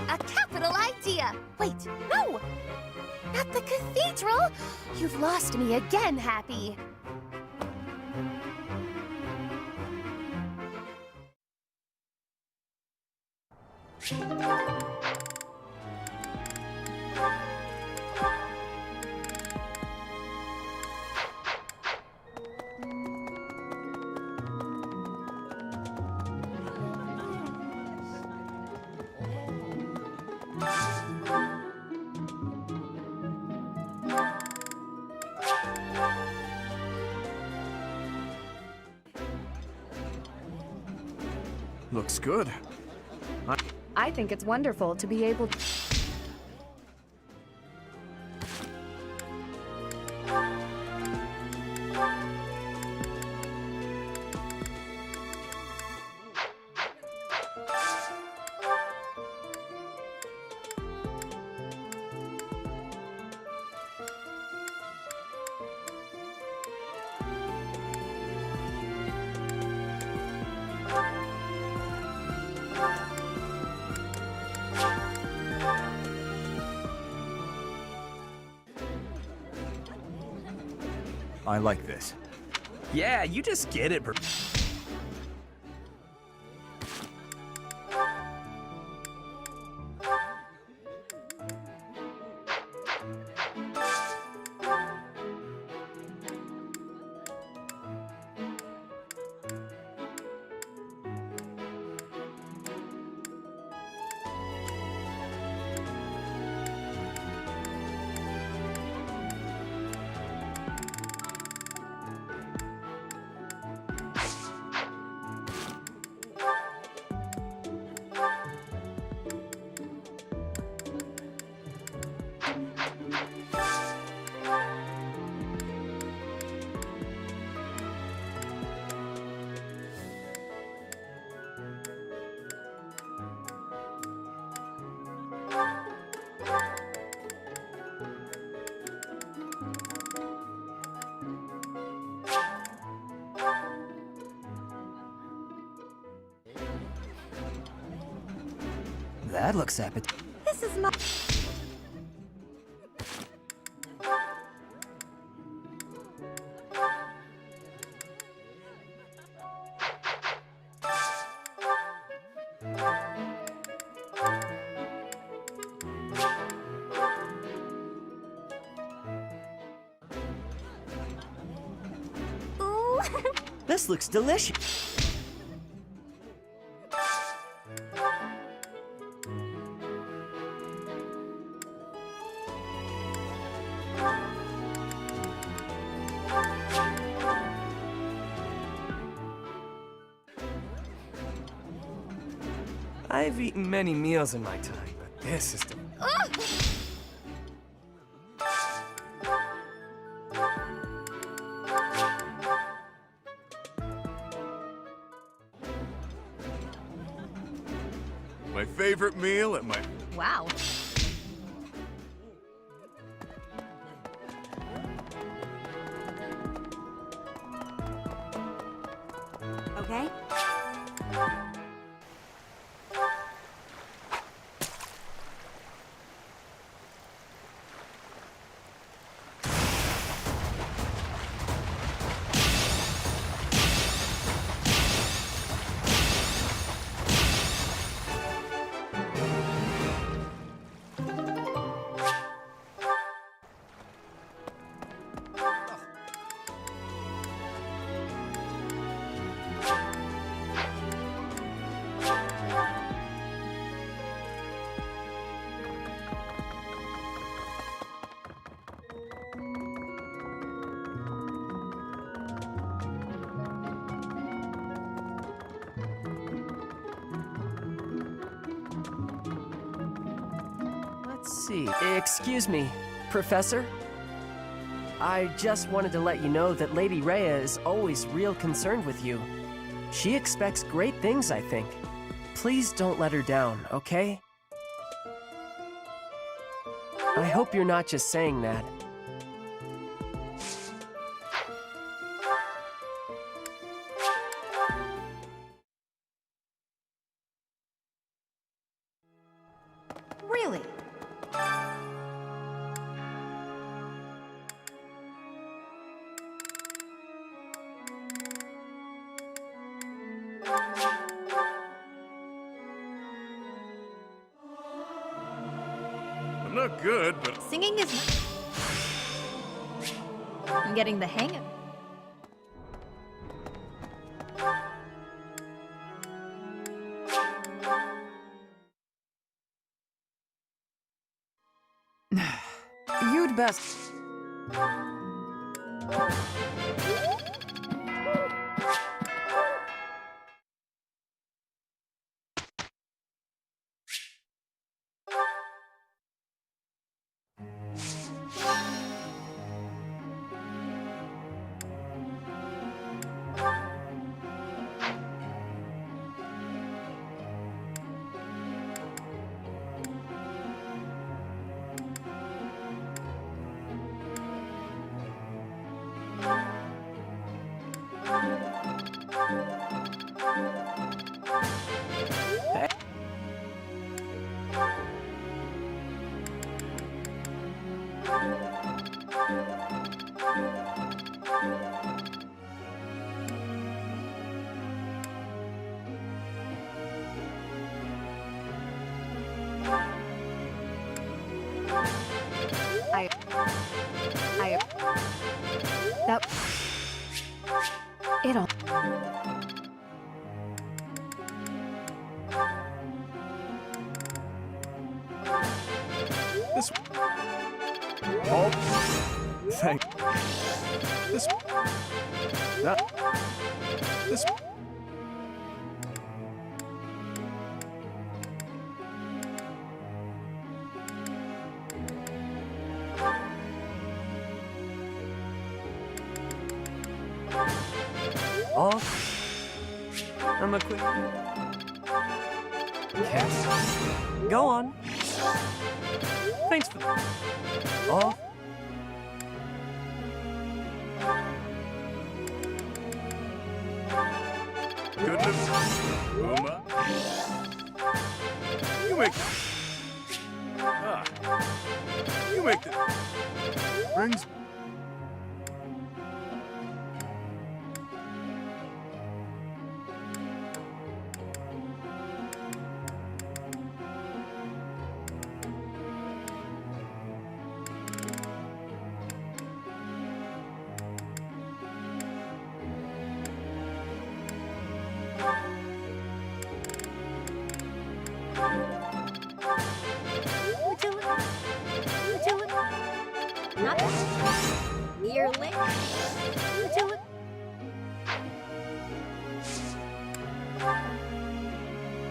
A capital idea! Wait, no! Not the cathedral! You've lost me again, Happy. Looks good. I think it's wonderful to be able to... I like this. Yeah, you just get it, bro. That looks appetizing. This is my... Ooh. This looks delicious. I've eaten many meals in my time, but this is My favorite meal at my... Wow. Okay? Let's see. Excuse me, Professor? I just wanted to let you know that Lady Rhea is always real concerned with you. She expects great things, I think. Please don't let her down, okay? I hope you're not just saying that. Really? I'm not good, but... Singing is... I'm getting the hang of it. You'd best... That... It'll... This... Oh. Thank... This... That... This... Off. I'm a quick... Yes. Go on. Thanks for... Off. Goodness. Uma. You make... Ah. You make the... Brings... You're late.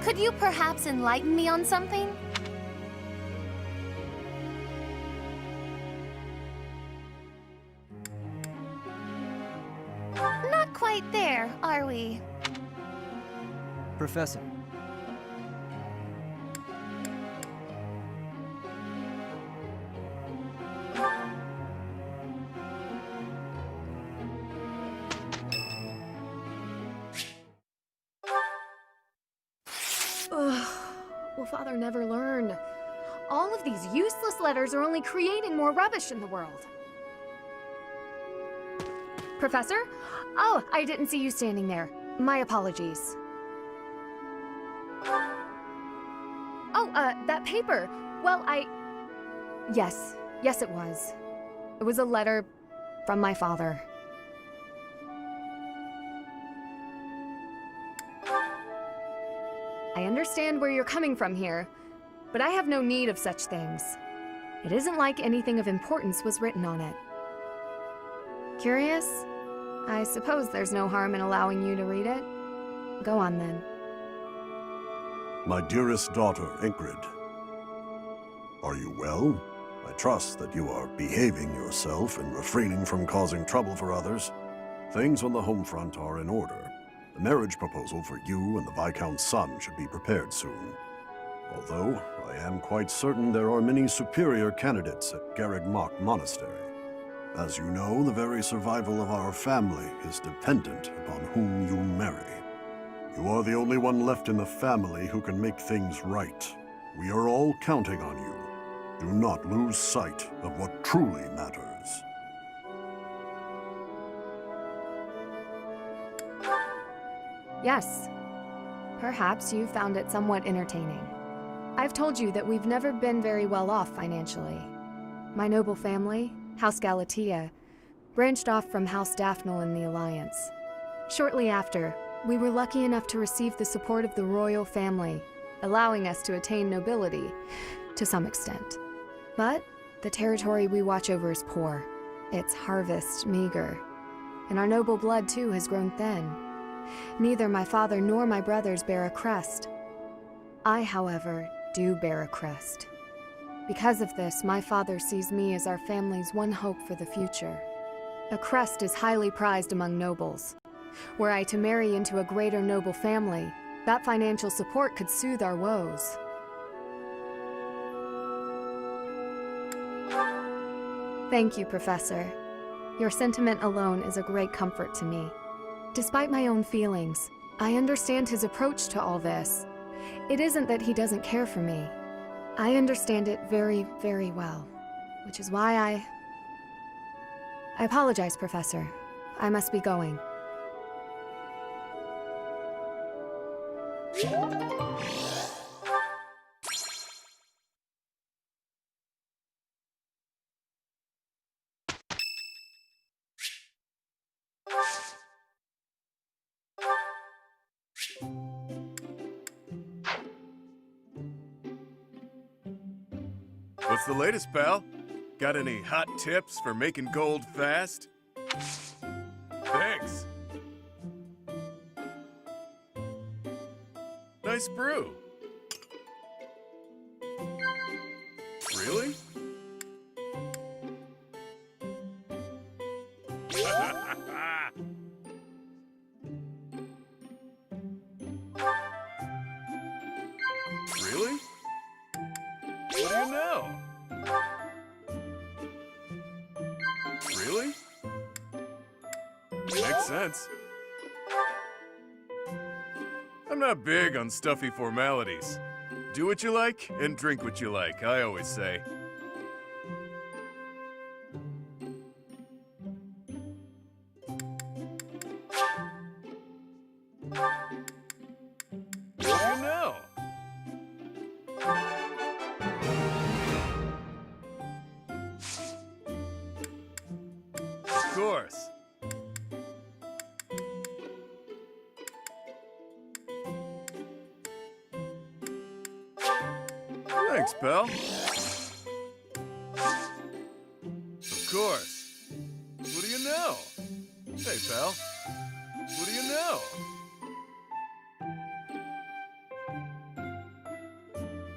Could you perhaps enlighten me on something? Not quite there, are we? Professor. Ugh. Will Father never learn? All of these useless letters are only creating more rubbish in the world. Professor? Oh, I didn't see you standing there. My apologies. Oh, that paper. Well, Yes. Yes, it was. It was a letter from my father. I understand where you're coming from here, but I have no need of such things. It isn't like anything of importance was written on it. Curious? I suppose there's no harm in allowing you to read it. Go on, then. My dearest daughter, Ingrid. Are you well? I trust that you are behaving yourself and refraining from causing trouble for others. Things on the home front are in order. The marriage proposal for you and the Viscount's son should be prepared soon. Although, I am quite certain there are many superior candidates at Garreg Mach Monastery. As you know, the very survival of our family is dependent upon whom you marry. You are the only one left in the family who can make things right. We are all counting on you. Do not lose sight of what truly matters. Yes. Perhaps you found it somewhat entertaining. I've told you that we've never been very well off financially. My noble family, House Galatea, branched off from House Daphne in the Alliance. Shortly after, we were lucky enough to receive the support of the royal family, allowing us to attain nobility, to some extent. But the territory we watch over is poor, its harvest meager, and our noble blood too has grown thin. Neither my father nor my brothers bear a crest. I, however, do bear a crest. Because of this, my father sees me as our family's one hope for the future. A crest is highly prized among nobles. Were I to marry into a greater noble family, that financial support could soothe our woes. Thank you, Professor. Your sentiment alone is a great comfort to me. Despite my own feelings, I understand his approach to all this. It isn't that he doesn't care for me. I understand it very, very well, which is why I apologize, Professor. I must be going. What's the latest, pal? Got any hot tips for making gold fast? Thanks. Nice brew. Really? Really? What do you know? Really? Makes sense. I'm not big on stuffy formalities. Do what you like and drink what you like, I always say. What do you know? Of course. Thanks, pal. Of course. What do you know? Hey, pal. What do you know?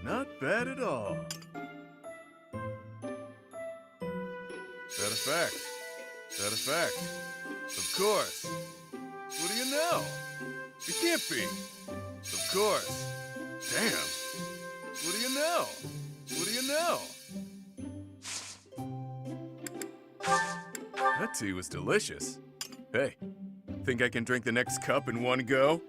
Not bad at all. That a fact? That a fact? Of course. What do you know? It can't be. Of course. Damn. What do you know? What do you know? That tea was delicious. Hey, think I can drink the next cup in one go?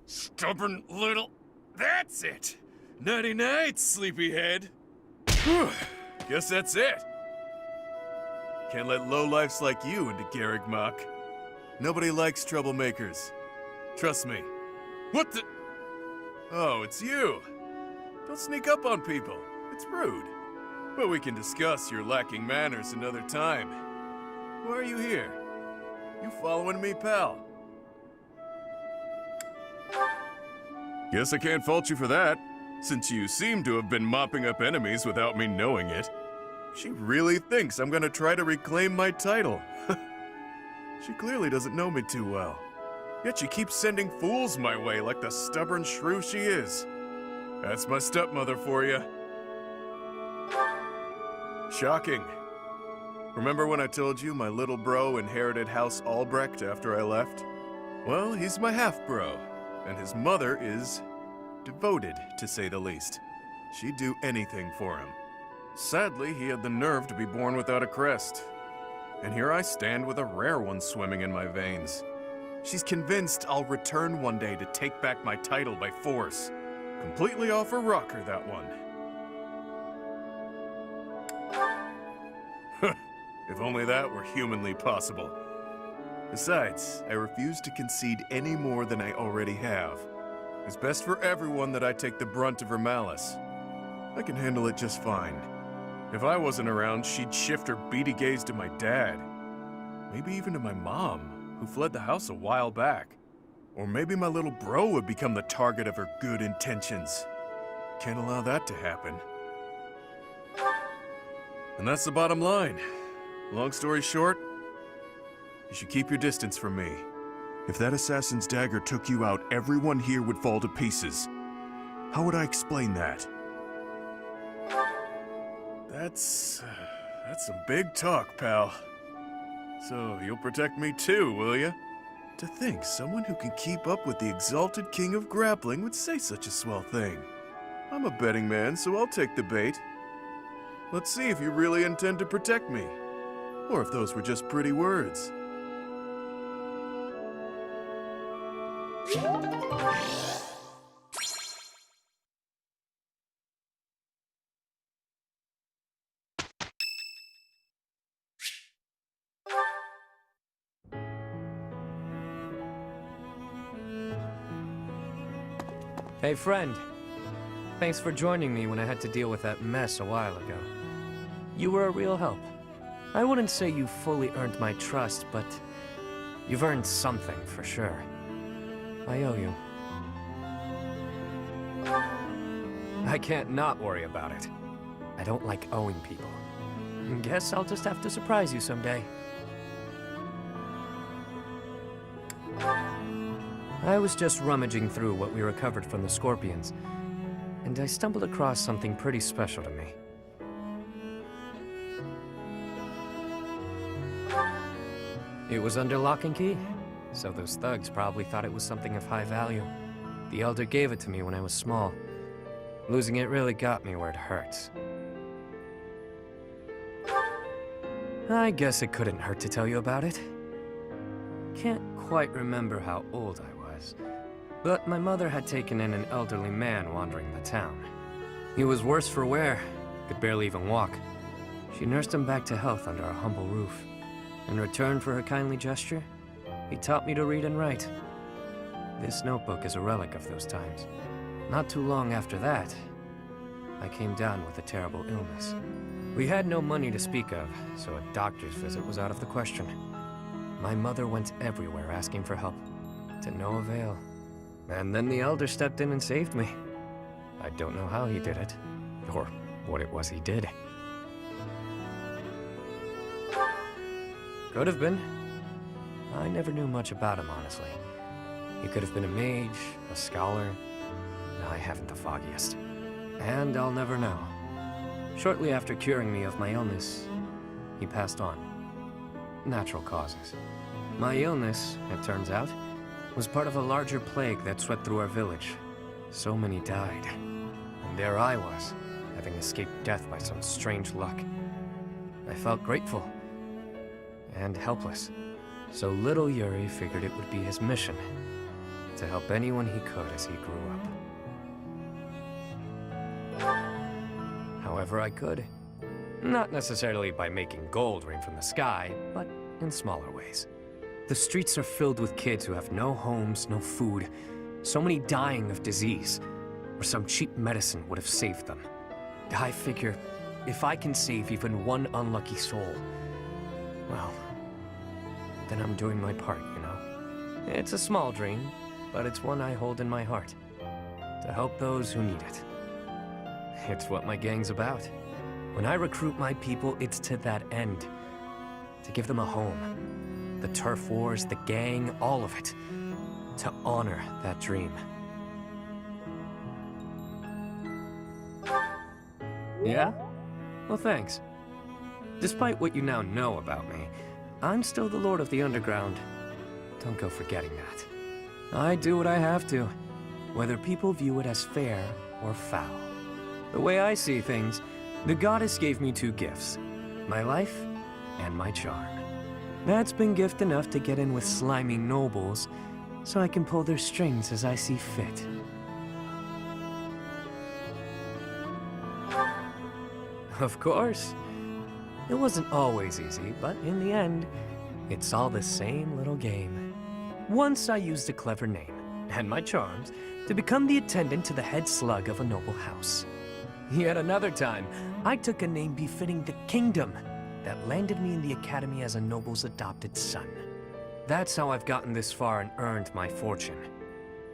Stubborn little... That's it! Nighty-night, sleepyhead. Guess that's it. Can't let lowlifes like you into Garrick Mach. Nobody likes troublemakers. Trust me. What the... Oh, it's you. Don't sneak up on people. It's rude. But we can discuss your lacking manners another time. Why are you here? You following me, pal? Guess I can't fault you for that, since you seem to have been mopping up enemies without me knowing it. She really thinks I'm gonna try to reclaim my title. She clearly doesn't know me too well. Yet she keeps sending fools my way like the stubborn shrew she is. That's my stepmother for you. Shocking. Remember when I told you my little bro inherited House Albrecht after I left? Well, he's my half-bro, and his mother is devoted, to say the least. She'd do anything for him. Sadly, he had the nerve to be born without a crest. And here I stand with a rare one swimming in my veins. She's convinced I'll return one day to take back my title by force. Completely off her rocker, that one. If only that were humanly possible. Besides, I refuse to concede any more than I already have. It's best for everyone that I take the brunt of her malice. I can handle it just fine. If I wasn't around, she'd shift her beady gaze to my dad. Maybe even to my mom, who fled the house a while back. Or maybe my little bro would become the target of her good intentions. Can't allow that to happen. And that's the bottom line. Long story short, you should keep your distance from me. If that assassin's dagger took you out, everyone here would fall to pieces. How would I explain that? That's some big talk, pal. So you'll protect me too, will ya? To think someone who can keep up with the exalted king of grappling would say such a swell thing. I'm a betting man, so I'll take the bait. Let's see if you really intend to protect me. Or if those were just pretty words. Hey, friend. Thanks for joining me when I had to deal with that mess a while ago. You were a real help. I wouldn't say you fully earned my trust, but you've earned something for sure. I owe you. I can't not worry about it. I don't like owing people. Guess I'll just have to surprise you someday. I was just rummaging through what we recovered from the Scorpions, and I stumbled across something pretty special to me. It was under lock and key, so those thugs probably thought it was something of high value. The Elder gave it to me when I was small. Losing it really got me where it hurts. I guess it couldn't hurt to tell you about it. Can't quite remember how old I was, but my mother had taken in an elderly man wandering the town. He was worse for wear, could barely even walk. She nursed him back to health under our humble roof. In return for her kindly gesture, he taught me to read and write. This notebook is a relic of those times. Not too long after that, I came down with a terrible illness. We had no money to speak of, so a doctor's visit was out of the question. My mother went everywhere asking for help, to no avail. And then the Elder stepped in and saved me. I don't know how he did it, or what it was he did. Could have been. I never knew much about him, honestly. He could have been a mage, a scholar. I haven't the foggiest. And I'll never know. Shortly after curing me of my illness, he passed on. Natural causes. My illness, it turns out, was part of a larger plague that swept through our village. So many died. And there I was, having escaped death by some strange luck. I felt grateful. And helpless. So little Yuri figured it would be his mission to help anyone he could as he grew up. However I could. Not necessarily by making gold rain from the sky, but in smaller ways. The streets are filled with kids who have no homes, no food, so many dying of disease, or some cheap medicine would have saved them. I figure, if I can save even one unlucky soul, well, then I'm doing my part, you know? It's a small dream, but it's one I hold in my heart. To help those who need it. It's what my gang's about. When I recruit my people, it's to that end. To give them a home. The turf wars, the gang, all of it. To honor that dream. Yeah? Well, thanks. Despite what you now know about me, I'm still the Lord of the Underground. Don't go forgetting that. I do what I have to, whether people view it as fair or foul. The way I see things, the goddess gave me two gifts, my life and my charm. That's been gift enough to get in with slimy nobles, so I can pull their strings as I see fit. Of course. It wasn't always easy, but in the end, it's all the same little game. Once I used a clever name, and my charms, to become the attendant to the head slug of a noble house. Yet another time, I took a name befitting the kingdom that landed me in the academy as a noble's adopted son. That's how I've gotten this far and earned my fortune.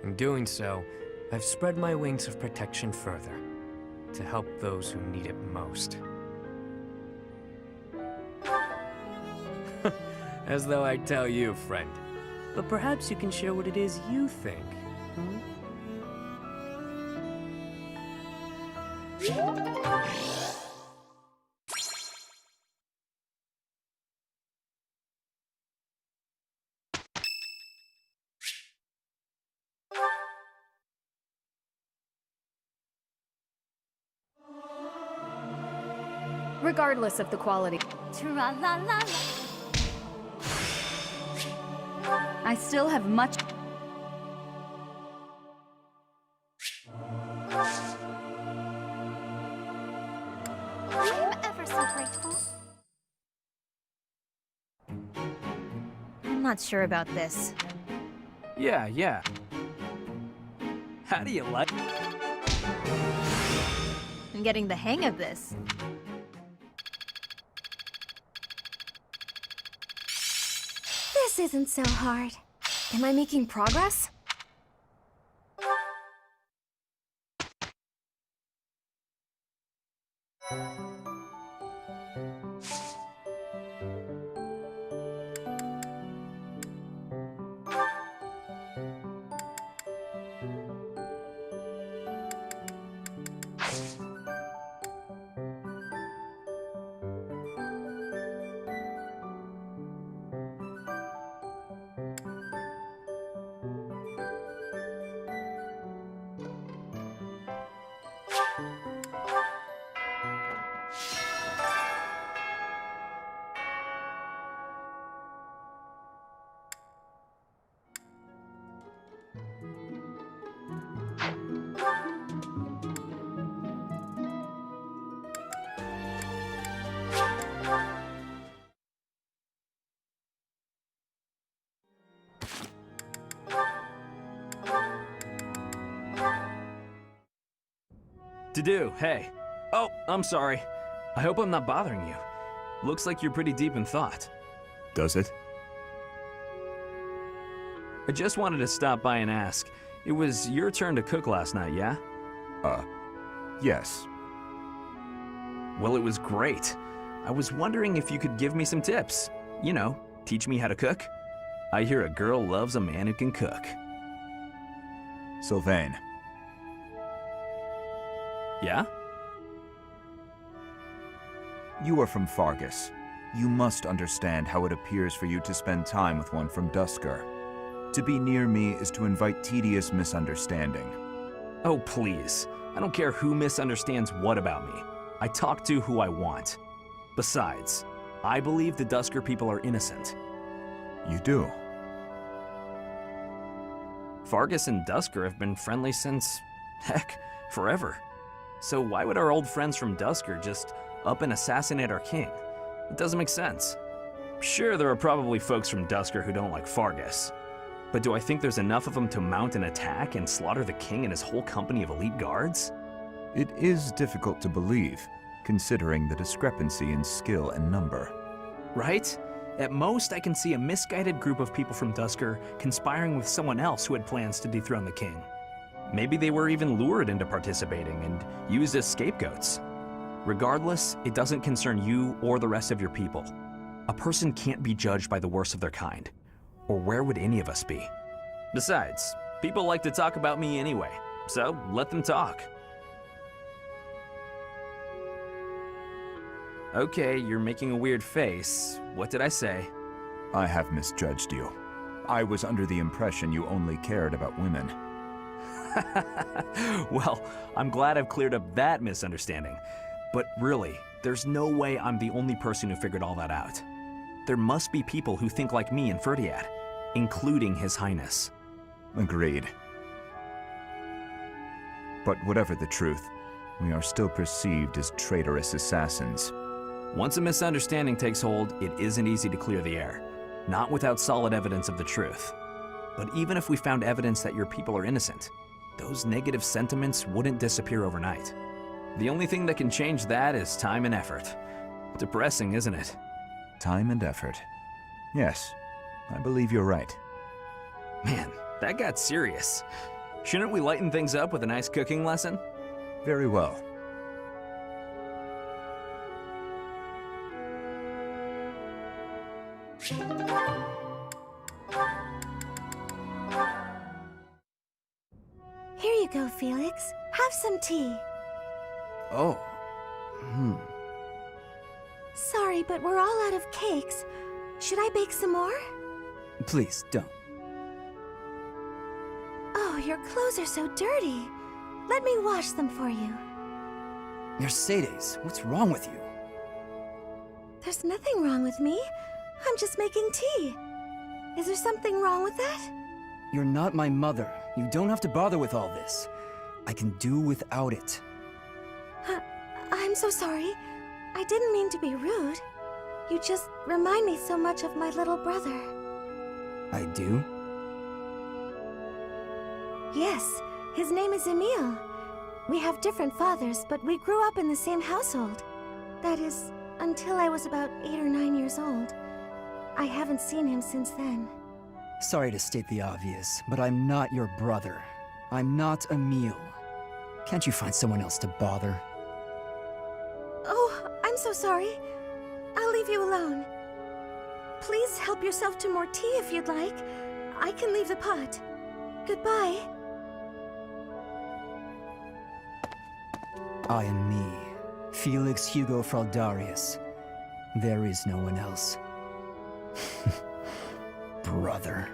In doing so, I've spread my wings of protection further, to help those who need it most. As though I'd tell you, friend. But perhaps you can share what it is you think, hmm? Regardless of the quality. Tra-la-la-la. I still have much... I'm ever so grateful. I'm not sure about this. Yeah. How do you like... I'm getting the hang of this. This isn't so hard. Am I making progress? To do, hey. Oh, I'm sorry. I hope I'm not bothering you. Looks like you're pretty deep in thought. Does it? I just wanted to stop by and ask. It was your turn to cook last night, yeah? Yes. Well, it was great. I was wondering if you could give me some tips. You know, teach me how to cook. I hear a girl loves a man who can cook. Sylvain. Yeah? You are from Fargus. You must understand how it appears for you to spend time with one from Duscur. To be near me is to invite tedious misunderstanding. Oh, please. I don't care who misunderstands what about me. I talk to who I want. Besides, I believe the Duscur people are innocent. You do? Fargus and Duscur have been friendly since, heck, forever. So why would our old friends from Duscur just up and assassinate our king? It doesn't make sense. Sure, there are probably folks from Duscur who don't like Fargus. But do I think there's enough of them to mount an attack and slaughter the king and his whole company of elite guards? It is difficult to believe, considering the discrepancy in skill and number. Right? At most, I can see a misguided group of people from Duscur conspiring with someone else who had plans to dethrone the king. Maybe they were even lured into participating and used as scapegoats. Regardless, it doesn't concern you or the rest of your people. A person can't be judged by the worst of their kind. Or where would any of us be? Besides, people like to talk about me anyway, so let them talk. Okay, you're making a weird face. What did I say? I have misjudged you. I was under the impression you only cared about women. Well, I'm glad I've cleared up that misunderstanding. But really, there's no way I'm the only person who figured all that out. There must be people who think like me in Ferdiad, including His Highness. Agreed. But whatever the truth, we are still perceived as traitorous assassins. Once a misunderstanding takes hold, it isn't easy to clear the air. Not without solid evidence of the truth. But even if we found evidence that your people are innocent, those negative sentiments wouldn't disappear overnight. The only thing that can change that is time and effort. Depressing, isn't it? Time and effort. Yes, I believe you're right. Man, that got serious. Shouldn't we lighten things up with a nice cooking lesson? Very well. Here you go, Felix. Have some tea. Oh. Sorry, but we're all out of cakes. Should I bake some more? Please, don't. Oh, your clothes are so dirty. Let me wash them for you. Mercedes, what's wrong with you? There's nothing wrong with me. I'm just making tea. Is there something wrong with that? You're not my mother. You don't have to bother with all this. I can do without it. I'm so sorry. I didn't mean to be rude. You just remind me so much of my little brother. I do? Yes, his name is Emile. We have different fathers, but we grew up in the same household. That is, until I was about 8 or 9 years old. I haven't seen him since then. Sorry to state the obvious, but I'm not your brother. I'm not Emil. Can't you find someone else to bother? Oh, I'm so sorry. I'll leave you alone. Please help yourself to more tea if you'd like. I can leave the pot. Goodbye. I am me, Felix Hugo Fraldarius. There is no one else. Brother.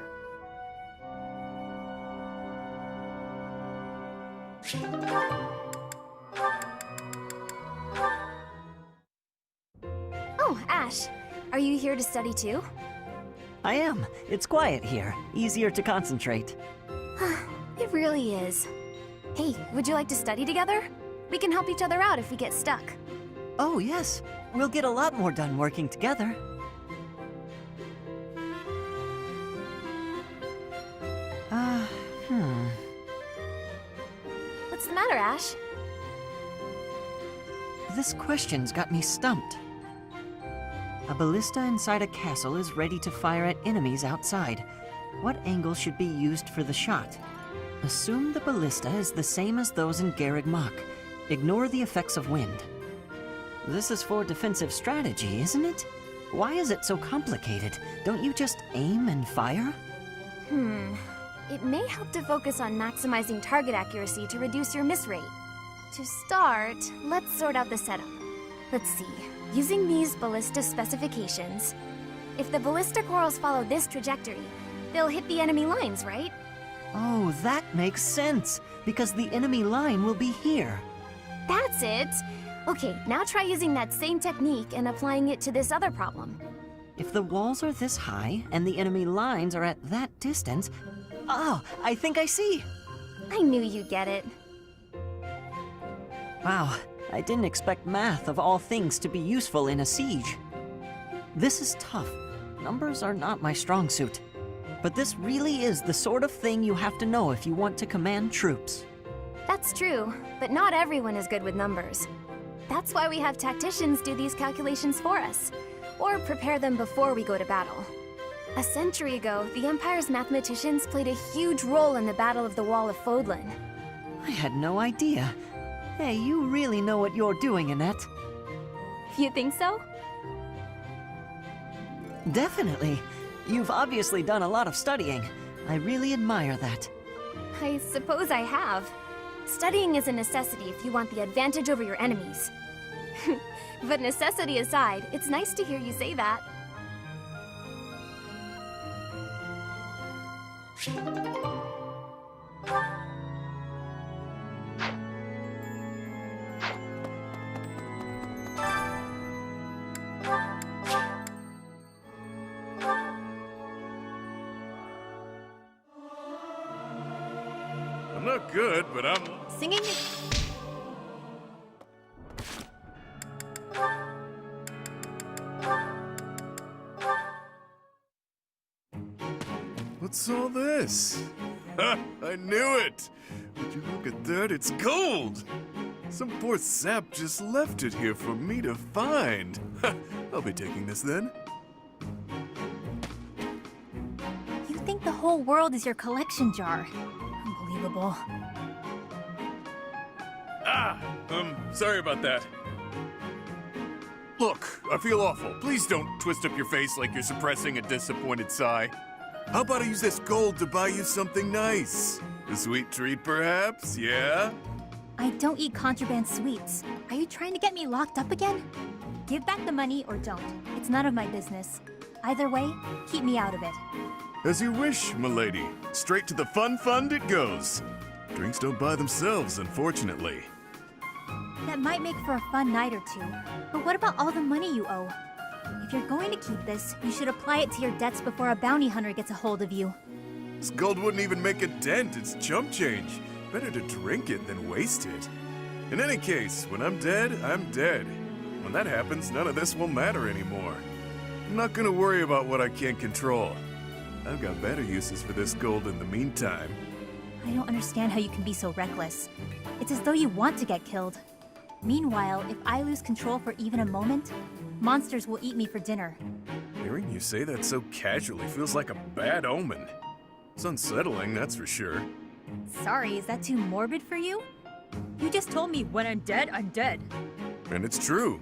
Oh, Ash. Are you here to study too? I am. It's quiet here. Easier to concentrate. It really is. Hey, would you like to study together? We can help each other out if we get stuck. Oh, yes. We'll get a lot more done working together. What's the matter, Ash? This question's got me stumped. A ballista inside a castle is ready to fire at enemies outside. What angle should be used for the shot? Assume the ballista is the same as those in Garreg Mach. Ignore the effects of wind. This is for defensive strategy, isn't it? Why is it so complicated? Don't you just aim and fire? It may help to focus on maximizing target accuracy to reduce your miss rate. To start, let's sort out the setup. Let's see. Using these ballista specifications, if the ballistic whirls follow this trajectory, they'll hit the enemy lines, right? Oh, that makes sense, because the enemy line will be here. That's it! Okay, now try using that same technique and applying it to this other problem. If the walls are this high and the enemy lines are at that distance... Oh, I think I see! I knew you'd get it. Wow, I didn't expect math of all things to be useful in a siege. This is tough. Numbers are not my strong suit. But this really is the sort of thing you have to know if you want to command troops. That's true, but not everyone is good with numbers. That's why we have tacticians do these calculations for us, or prepare them before we go to battle. A century ago, the Empire's mathematicians played a huge role in the Battle of the Wall of Fodlan. I had no idea. Hey, you really know what you're doing, Annette. You think so? Definitely. You've obviously done a lot of studying. I really admire that. I suppose I have. Studying is a necessity if you want the advantage over your enemies. But necessity aside, it's nice to hear you say that. I'm not good, but I'm... Singing? What's all this? Ha! I knew it! Would you look at that? It's gold! Some poor sap just left it here for me to find. Ha! I'll be taking this then. You think the whole world is your collection jar. Unbelievable. Sorry about that. Look, I feel awful. Please don't twist up your face like you're suppressing a disappointed sigh. How about I use this gold to buy you something nice? A sweet treat, perhaps? Yeah? I don't eat contraband sweets. Are you trying to get me locked up again? Give back the money or don't. It's none of my business. Either way, keep me out of it. As you wish, milady. Straight to the fun fund it goes. Drinks don't buy themselves, unfortunately. That might make for a fun night or two. But what about all the money you owe? If you're going to keep this, you should apply it to your debts before a bounty hunter gets a hold of you. This gold wouldn't even make a dent. It's chump change. Better to drink it than waste it. In any case, when I'm dead, I'm dead. When that happens, none of this will matter anymore. I'm not gonna worry about what I can't control. I've got better uses for this gold in the meantime. I don't understand how you can be so reckless. It's as though you want to get killed. Meanwhile, if I lose control for even a moment, monsters will eat me for dinner. Hearing you say that so casually feels like a bad omen. It's unsettling, that's for sure. Sorry, is that too morbid for you? You just told me when I'm dead, I'm dead. And it's true.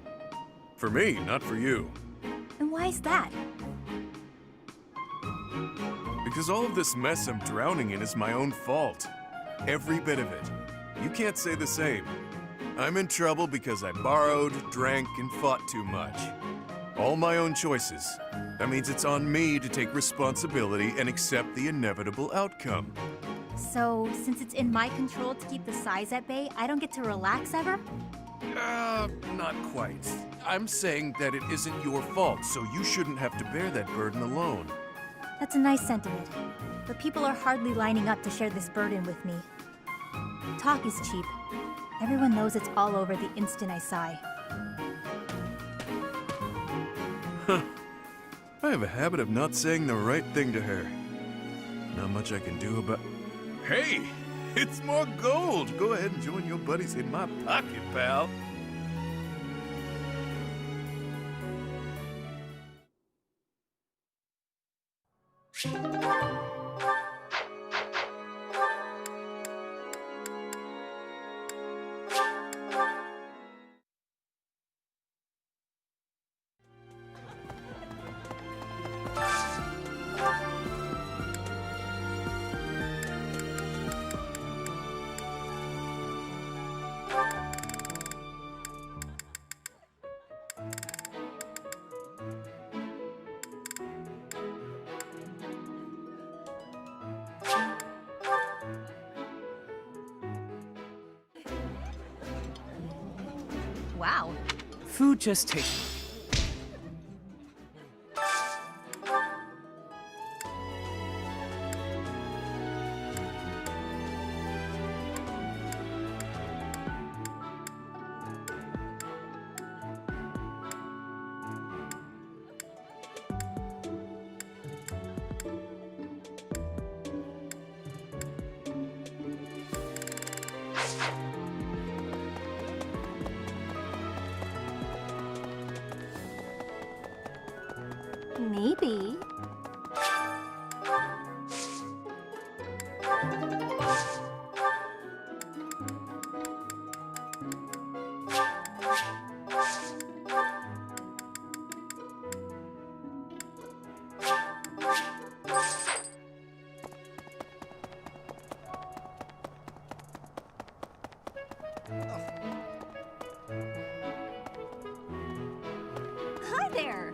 For me, not for you. And why is that? Because all of this mess I'm drowning in is my own fault. Every bit of it. You can't say the same. I'm in trouble because I borrowed, drank, and fought too much. All my own choices. That means it's on me to take responsibility and accept the inevitable outcome. So, since it's in my control to keep the size at bay, I don't get to relax ever? Not quite. I'm saying that it isn't your fault, so you shouldn't have to bear that burden alone. That's a nice sentiment, but people are hardly lining up to share this burden with me. Talk is cheap. Everyone knows it's all over the instant I sigh. I have a habit of not saying the right thing to her. Not much I can do about... Hey! It's more gold! Go ahead and join your buddies in my pocket, pal. Wow. Food just tastes... Maybe. Hi there!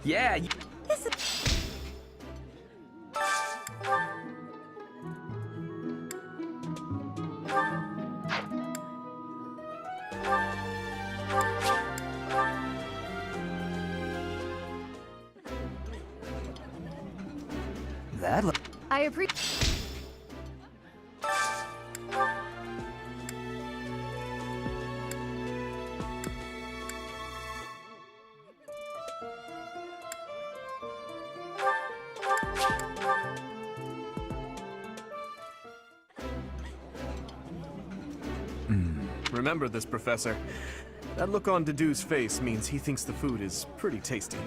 Yeah, That I appreciate. Remember this, Professor. That look on Dedue's face means he thinks the food is pretty tasty.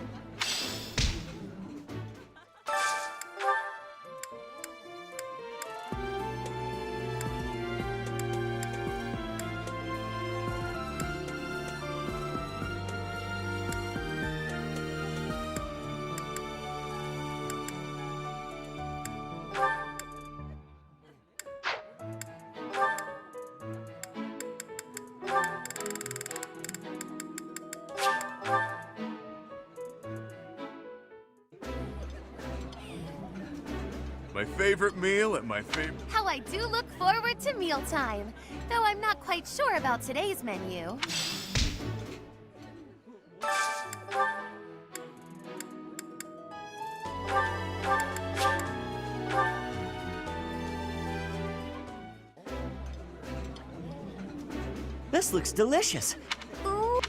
My favorite meal at my favorite... How I do look forward to mealtime, though I'm not quite sure about today's menu. This looks delicious. Ooh.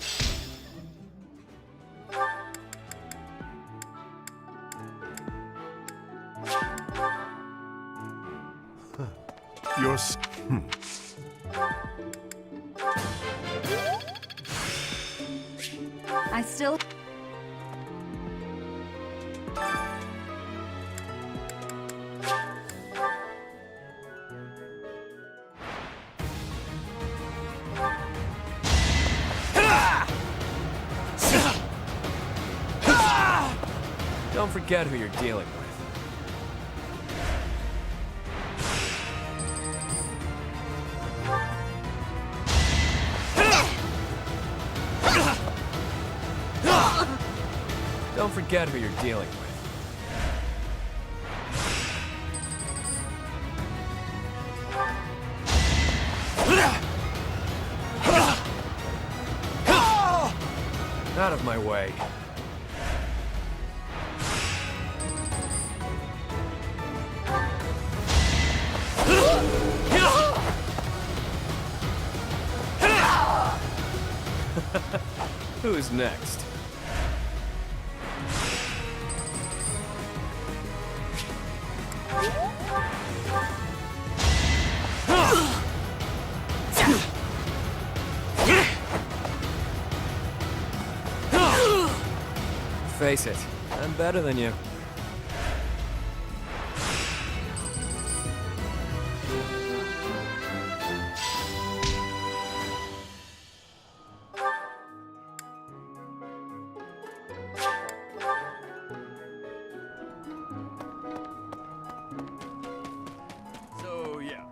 I still... Don't forget who you're dealing with. Don't forget who you're dealing with. Out of my way. Who's next? Face it, I'm better than you. So, yeah.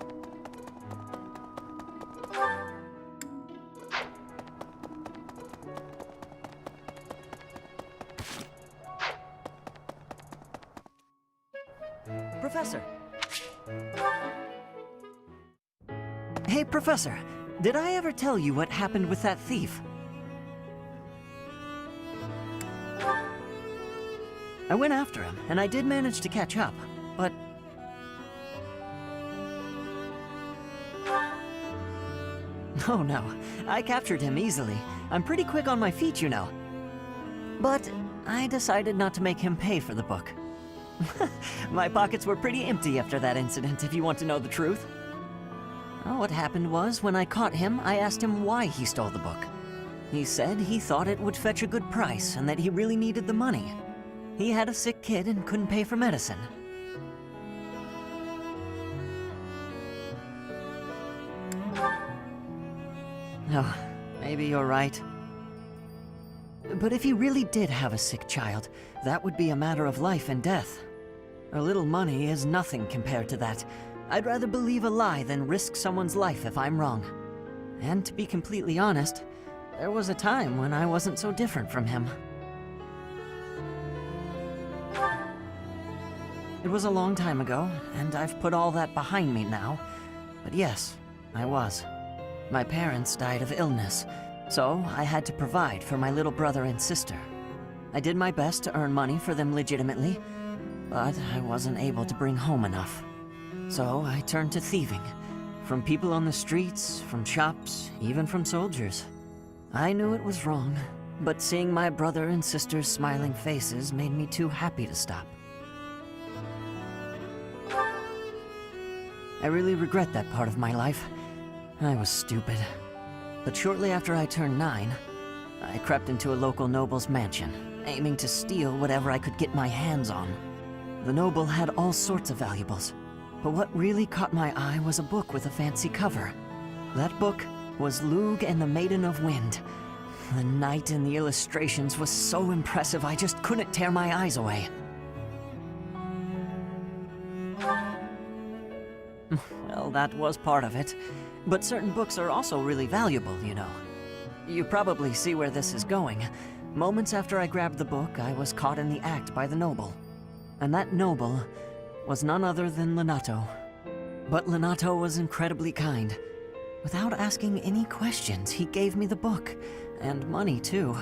Professor. Hey, Professor. Did I ever tell you what happened with that thief? I went after him, and I did manage to catch up, but... Oh no, I captured him easily. I'm pretty quick on my feet, you know. But I decided not to make him pay for the book. My pockets were pretty empty after that incident, if you want to know the truth. Well, what happened was, when I caught him, I asked him why he stole the book. He said he thought it would fetch a good price and that he really needed the money. He had a sick kid and couldn't pay for medicine. Oh, maybe you're right. But if he really did have a sick child, that would be a matter of life and death. A little money is nothing compared to that. I'd rather believe a lie than risk someone's life if I'm wrong. And to be completely honest, there was a time when I wasn't so different from him. It was a long time ago, and I've put all that behind me now. But yes, I was. My parents died of illness, so I had to provide for my little brother and sister. I did my best to earn money for them legitimately, but I wasn't able to bring home enough. So I turned to thieving. From people on the streets, from shops, even from soldiers. I knew it was wrong, but seeing my brother and sister's smiling faces made me too happy to stop. I really regret that part of my life. I was stupid. But shortly after I turned 9, I crept into a local noble's mansion, aiming to steal whatever I could get my hands on. The noble had all sorts of valuables, but what really caught my eye was a book with a fancy cover. That book was Lugh and the Maiden of Wind. The knight in the illustrations was so impressive I just couldn't tear my eyes away. Well, that was part of it. But certain books are also really valuable, you know. You probably see where this is going. Moments after I grabbed the book, I was caught in the act by the noble. And that noble was none other than Lenato. But Lenato was incredibly kind. Without asking any questions, he gave me the book, and money too.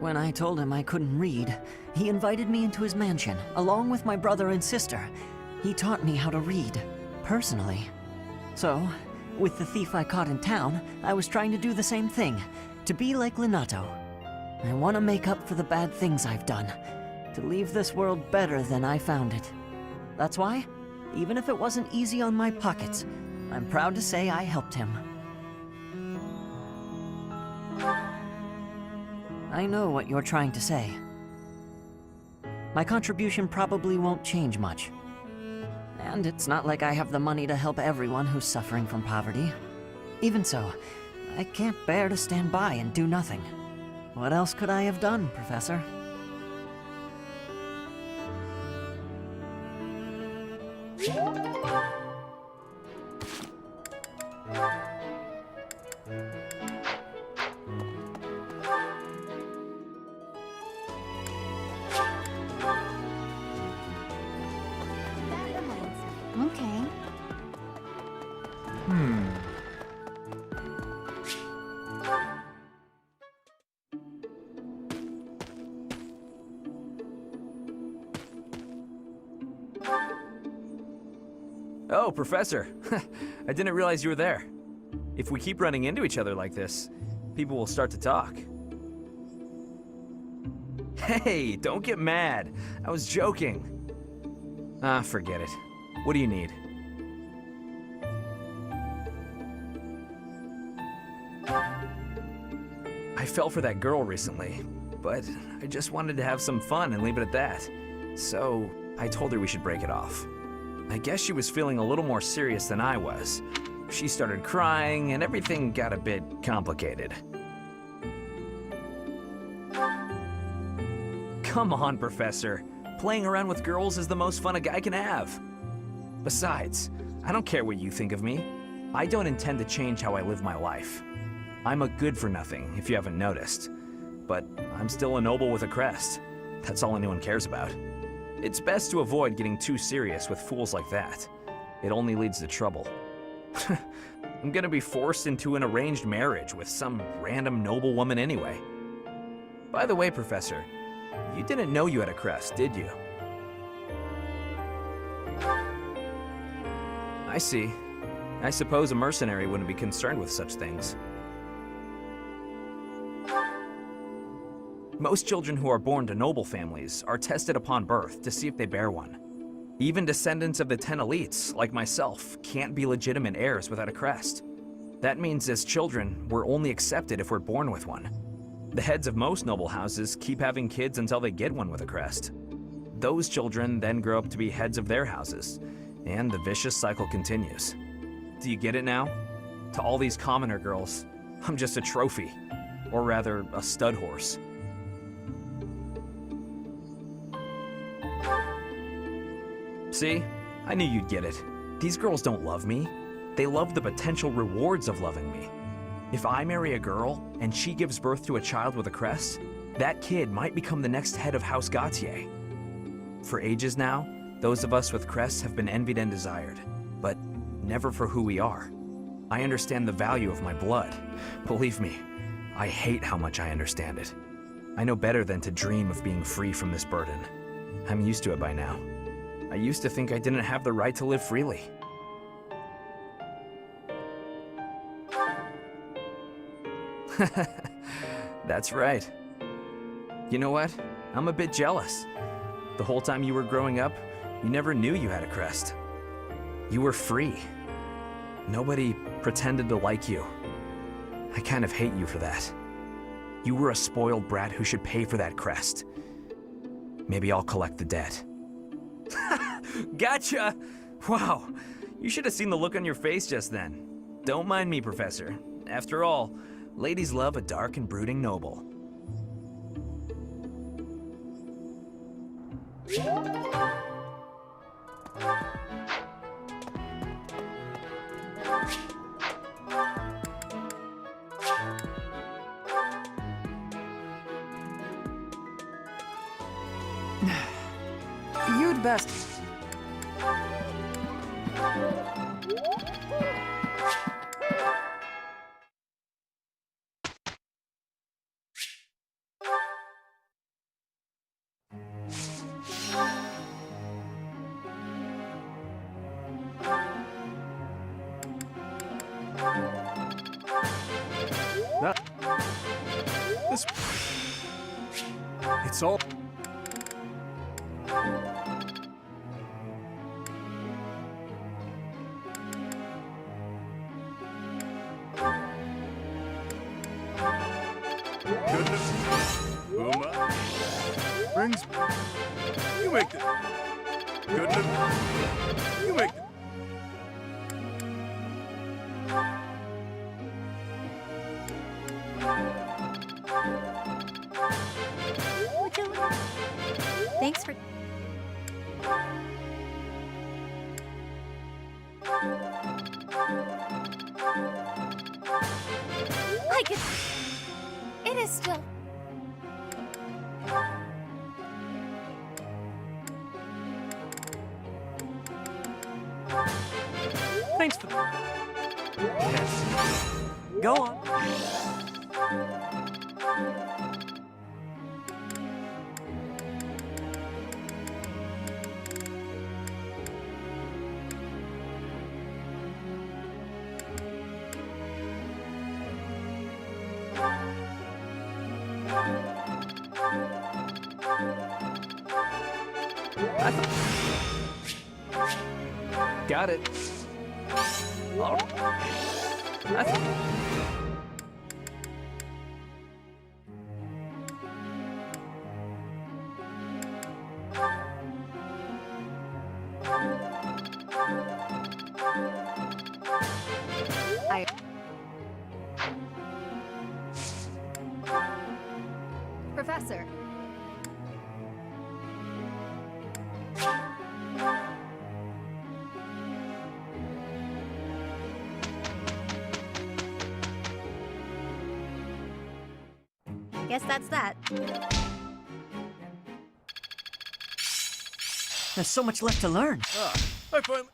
When I told him I couldn't read, he invited me into his mansion, along with my brother and sister. He taught me how to read, personally. So, with the thief I caught in town, I was trying to do the same thing, to be like Lenato. I want to make up for the bad things I've done, to leave this world better than I found it. That's why, even if it wasn't easy on my pockets, I'm proud to say I helped him. I know what you're trying to say. My contribution probably won't change much. And it's not like I have the money to help everyone who's suffering from poverty. Even so, I can't bear to stand by and do nothing. What else could I have done, Professor? Okay. Oh, Professor. I didn't realize you were there. If we keep running into each other like this, people will start to talk. Hey, don't get mad. I was joking. Ah, forget it. What do you need? I fell for that girl recently, but I just wanted to have some fun and leave it at that. So, I told her we should break it off. I guess she was feeling a little more serious than I was. She started crying, and everything got a bit complicated. Come on, Professor. Playing around with girls is the most fun a guy can have. Besides, I don't care what you think of me. I don't intend to change how I live my life. I'm a good-for-nothing, if you haven't noticed. But I'm still a noble with a crest. That's all anyone cares about. It's best to avoid getting too serious with fools like that. It only leads to trouble. I'm gonna be forced into an arranged marriage with some random noble woman anyway. By the way, Professor, you didn't know you had a crest, did you? I see. I suppose a mercenary wouldn't be concerned with such things. Most children who are born to noble families are tested upon birth to see if they bear one. Even descendants of the 10 elites, like myself, can't be legitimate heirs without a crest. That means as children, we're only accepted if we're born with one. The heads of most noble houses keep having kids until they get one with a crest. Those children then grow up to be heads of their houses, and the vicious cycle continues. Do you get it now? To all these commoner girls, I'm just a trophy. Or rather, a stud horse. See? I knew you'd get it. These girls don't love me. They love the potential rewards of loving me. If I marry a girl, and she gives birth to a child with a crest, that kid might become the next head of House Gautier. For ages now, those of us with crests have been envied and desired, but never for who we are. I understand the value of my blood. Believe me, I hate how much I understand it. I know better than to dream of being free from this burden. I'm used to it by now. I used to think I didn't have the right to live freely. That's right. You know what? I'm a bit jealous. The whole time you were growing up, you never knew you had a crest. You were free. Nobody pretended to like you. I kind of hate you for that. You were a spoiled brat who should pay for that crest. Maybe I'll collect the debt. Gotcha! Wow, you should have seen the look on your face just then. Don't mind me, Professor. After all, ladies love a dark and brooding noble. You'd best... This... It's all... Goodness. Uma. Brings. You make the. Goodness. You make the. Thanks for... I could... It is still... Thanks for... Yes. Go on. Got it. All right. Professor. Guess that's that. There's so much left to learn. I finally.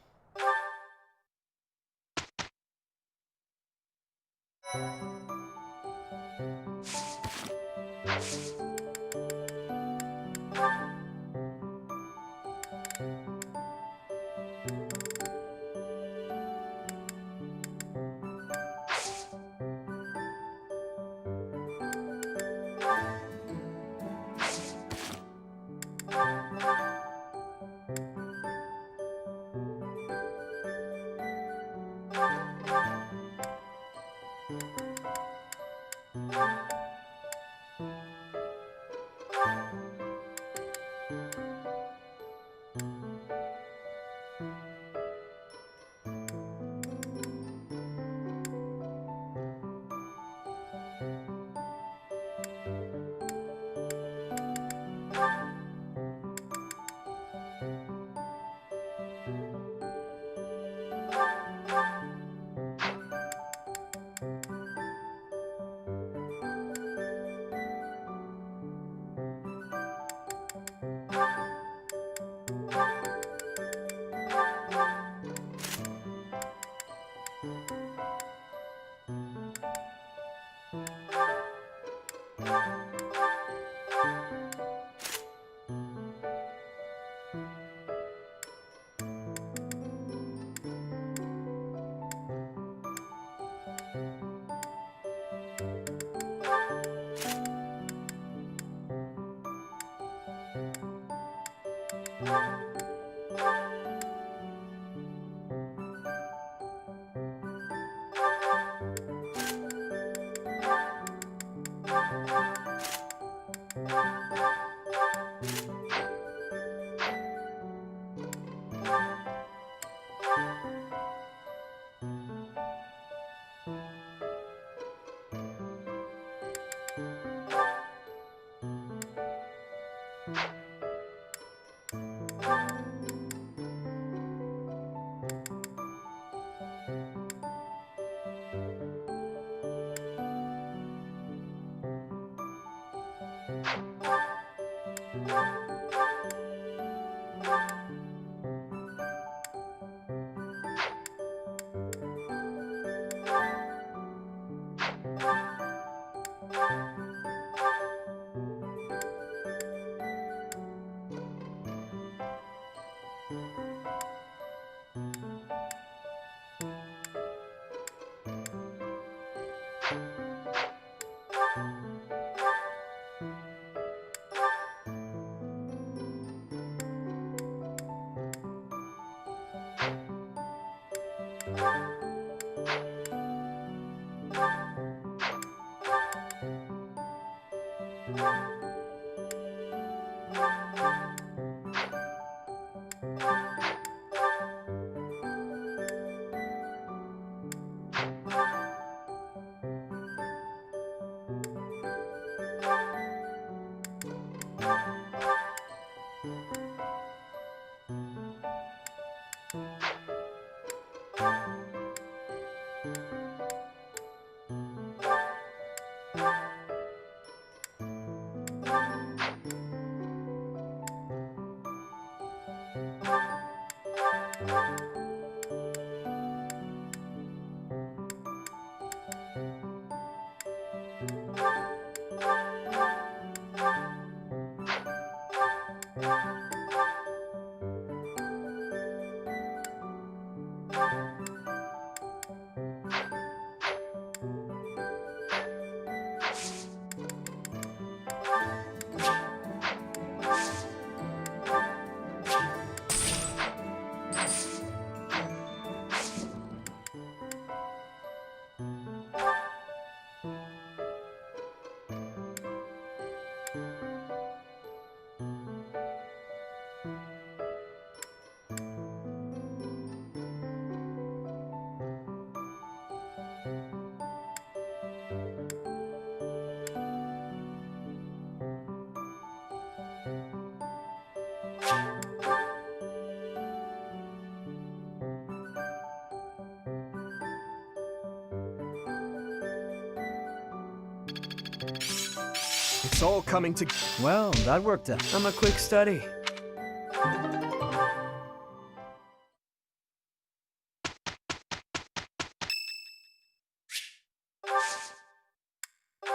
It's all coming to... Well, that worked out. I'm a quick study.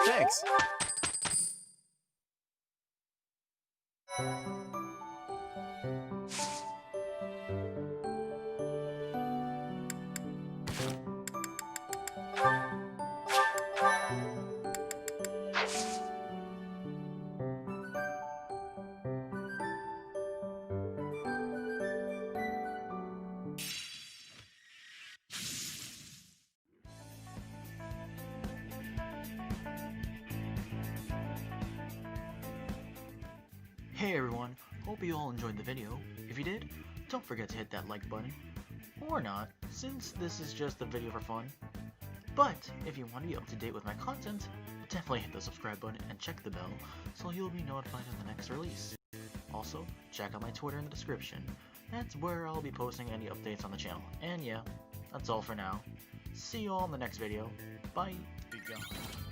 Thanks. Hey everyone, hope you all enjoyed the video. If you did, don't forget to hit that like button. Or not, since this is just a video for fun. But if you want to be up to date with my content, definitely hit the subscribe button and check the bell so you'll be notified of the next release. Also, check out my Twitter in the description. That's where I'll be posting any updates on the channel. And yeah, that's all for now. See you all in the next video. Bye! Be gone.